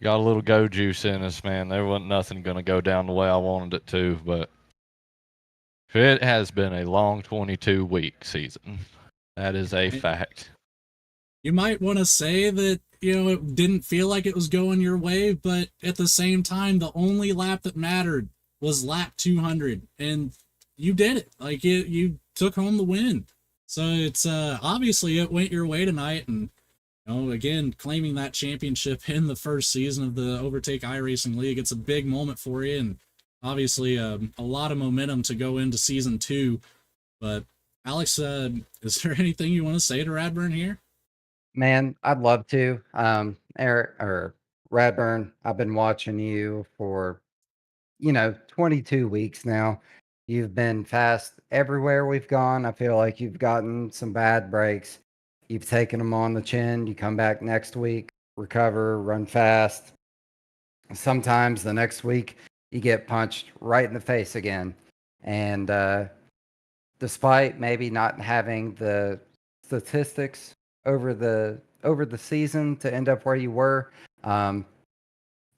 a little go juice in us, man. There wasn't nothing going to go down the way I wanted it to, but it has been a long 22-week season. That is a fact. You might want to say that, it didn't feel like it was going your way, but at the same time, the only lap that mattered was lap 200, and you did it. Like, you took home the win. So it's obviously it went your way tonight, and again, claiming that championship in the first season of the Overtake iRacing League, it's a big moment for you, and obviously a lot of momentum to go into season 2. But Alex, is there anything you want to say to Radburn here? man, I'd love to. Eric or Radburn, I've been watching you for 22 weeks now. You've been fast everywhere we've gone. I feel like you've gotten some bad breaks. You've taken them on the chin. You come back next week, recover, run fast. Sometimes the next week you get punched right in the face again. And despite maybe not having the statistics over the season to end up where you were,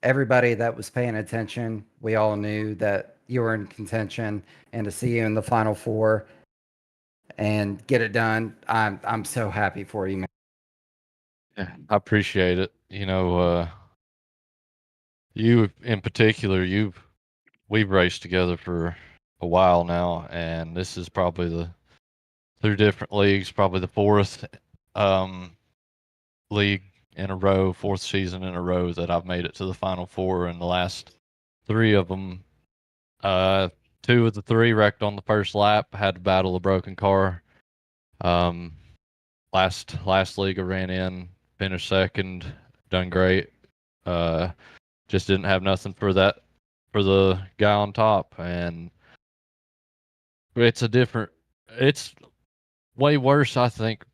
everybody that was paying attention, we all knew that you were in contention, and to see you in the final 4 and get it done, I'm so happy for you, man. Yeah, I appreciate it. You in particular, we've raced together for a while now, and this is probably through different leagues, probably the fourth league in a row, fourth season in a row that I've made it to the final 4, and the last 3 of them, 2 of the 3 wrecked on the first lap, had to battle a broken car. Last league I ran in, finished second, done great. Just didn't have nothing for the guy on top, and it's way worse, I think,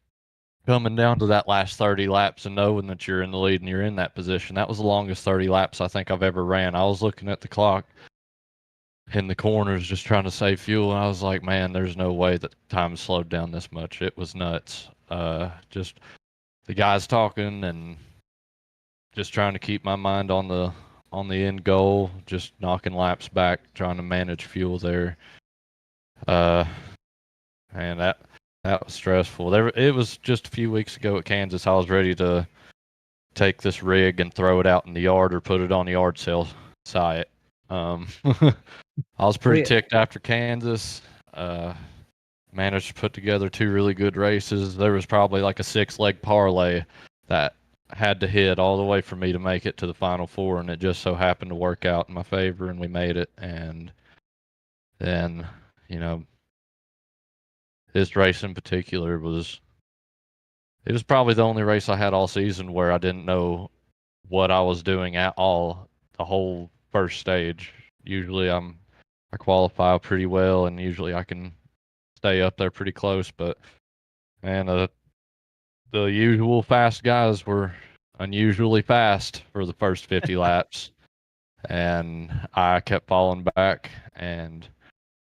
coming down to that last 30 laps and knowing that you're in the lead and you're in that position. That was the longest 30 laps I think I've ever ran. I was looking at the clock in the corners just trying to save fuel, and I was like, man, there's no way that time slowed down this much. It was nuts. Just the guys talking and just trying to keep my mind on the end goal, just knocking laps back, trying to manage fuel there. And that was stressful. It was just a few weeks ago at Kansas. I was ready to take this rig and throw it out in the yard or put it on the yard sale site. I was pretty ticked after Kansas. Managed to put together 2 really good races. There was probably like a 6-leg parlay that had to hit all the way for me to make it to the final 4, and it just so happened to work out in my favor, and we made it. And then, this race in particular was probably the only race I had all season where I didn't know what I was doing at all the whole first stage. Usually I qualify pretty well, and usually I can stay up there pretty close, but man, the usual fast guys were unusually fast for the first 50 laps, and I kept falling back, and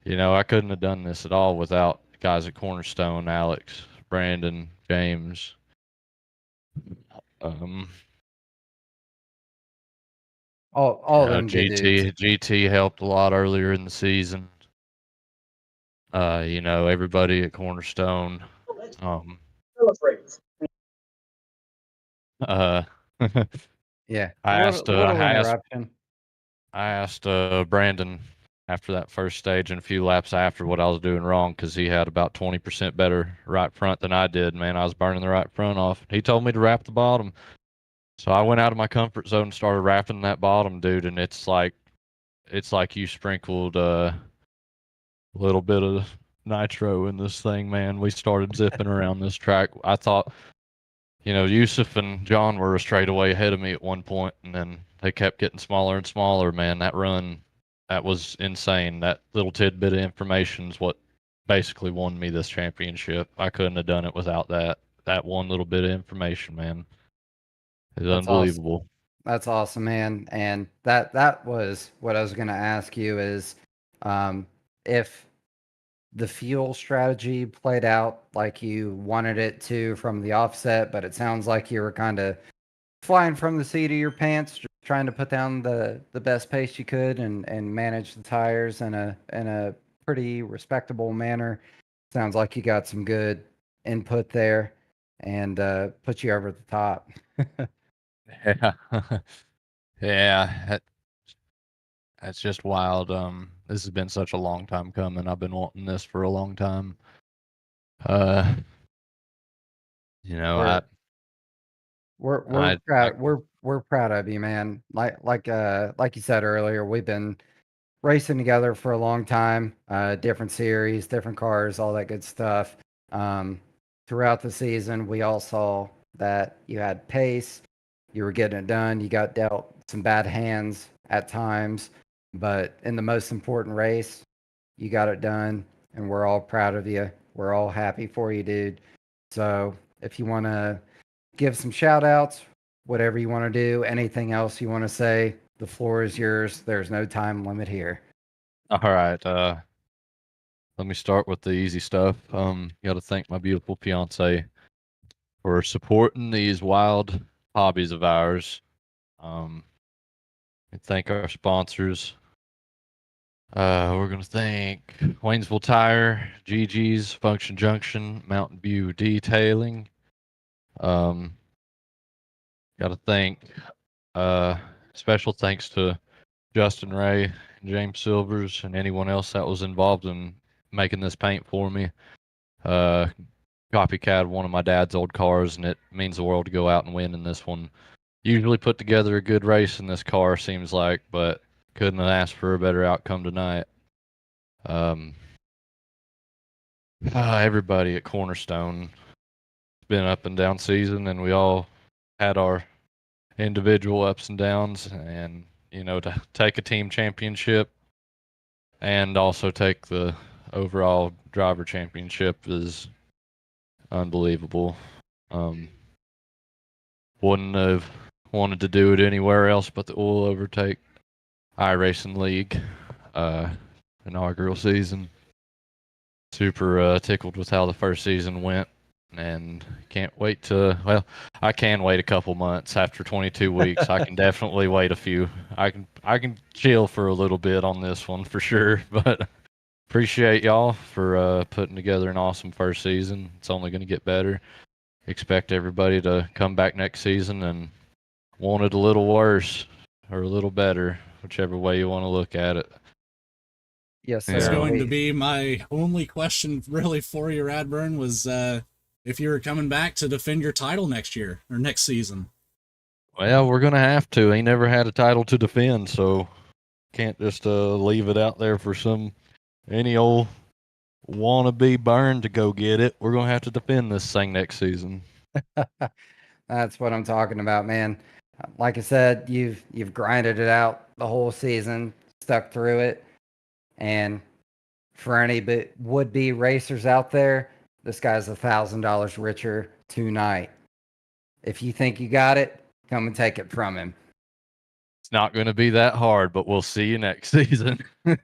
I couldn't have done this at all without guys at Cornerstone, Alex, Brandon, James. All of them good dudes. GT helped a lot earlier in the season. Everybody at Cornerstone. Yeah. I asked, Little interruption. Brandon after that first stage and a few laps after what I was doing wrong because he had about 20% better right front than I did. Man, I was burning the right front off. He told me to wrap the bottom. So I went out of my comfort zone and started wrapping that bottom, dude, and it's like you sprinkled a little bit of nitro in this thing, man. We started zipping around this track. I thought, Yusuf and John were straight away ahead of me at one point, and then they kept getting smaller and smaller, man. That run, that was insane. That little tidbit of information is what basically won me this championship. I couldn't have done it without that one little bit of information, man. It's That's awesome. unbelievable. That's awesome, man. And that was what I was going to ask you is, if the fuel strategy played out like you wanted it to from the offset, but it sounds like you were kind of flying from the seat of your pants, just trying to put down the best pace you could and manage the tires in a pretty respectable manner. Sounds like you got some good input there and put you over the top. Yeah. Yeah. That's just wild. This has been such a long time coming. I've been wanting this for a long time. Uh, We're we're I proud we're proud of you, man. Like you said earlier, we've been racing together for a long time, different series, different cars, all that good stuff. Um, Throughout the season, we all saw that you had pace, you were getting it done, you got dealt some bad hands at times, but in the most important race, you got it done, and we're all proud of you. We're all happy for you, dude. So if you want to give some shout outs, whatever you want to do, anything else you want to say, the floor is yours. There's no time limit here. all right. Let me start with the easy stuff. Got to thank my beautiful fiance for supporting these wild hobbies of ours. And thank our sponsors. We're gonna thank Waynesville Tire, GG's, Function Junction, Mountain View Detailing. Got to thank special thanks to Justin Ray, and James Silvers, and anyone else that was involved in making this paint for me. Copycat one of my dad's old cars, and it means the world to go out and win in this one. Usually put together a good race in this car, seems like, but couldn't have asked for a better outcome tonight. Everybody at Cornerstone. It's been up and down season, and we all had our individual ups and downs, and to take a team championship and also take the overall driver championship is unbelievable. Wouldn't have wanted to do it anywhere else but the OiL Overtake iRacing League inaugural season. Super tickled with how the first season went, and can't wait to. Well, I can wait a couple months after 22 weeks. I can definitely wait a few. I can chill for a little bit on this one for sure. But appreciate y'all for putting together an awesome first season. It's only going to get better. Expect everybody to come back next season and want it a little worse or a little better, whichever way you want to look at it. Yes, sir. That's Yeah. going to be my only question really for you, Radburn, was if you were coming back to defend your title next year or next season. Well, we're gonna have to. He never had a title to defend, so can't just leave it out there for any old wannabe burn to go get it. We're gonna have to defend this thing next season. That's what I'm talking about, man. Like I said, you've grinded it out the whole season, stuck through it, and for any would-be racers out there, this guy's $1,000 richer tonight. If you think you got it, come and take it from him. It's not gonna be that hard, but we'll see you next season. Well,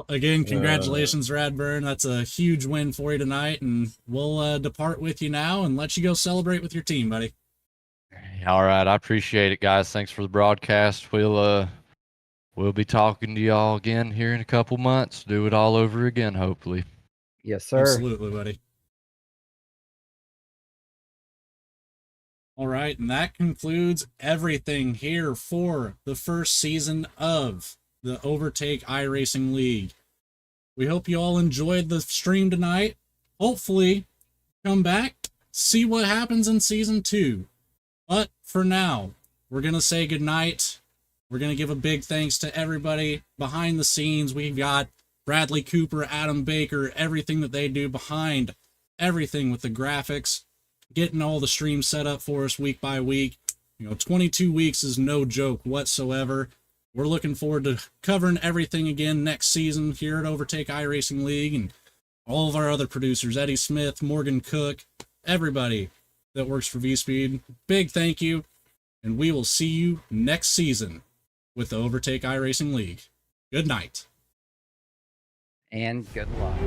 again, congratulations, Radburn. That's a huge win for you tonight, and we'll depart with you now and let you go celebrate with your team, buddy. All right, I appreciate it, guys. Thanks for the broadcast. We'll be talking to y'all again here in a couple months. Do it all over again, hopefully. Yes, sir. Absolutely, buddy. All right, and that concludes everything here for the first season of the Overtake iRacing League. We hope you all enjoyed the stream tonight. Hopefully, come back, see what happens in season 2. But for now, we're going to say goodnight. We're going to give a big thanks to everybody behind the scenes. We've got Bradley Cooper, Adam Baker, everything that they do behind everything with the graphics, getting all the streams set up for us week by week. 22 weeks is no joke whatsoever. We're looking forward to covering everything again next season here at Overtake iRacing League, and all of our other producers, Eddie Smith, Morgan Cook, everybody that works for VSPEED. Big thank you, and we will see you next season with the Overtake iRacing League. Good night. And good luck.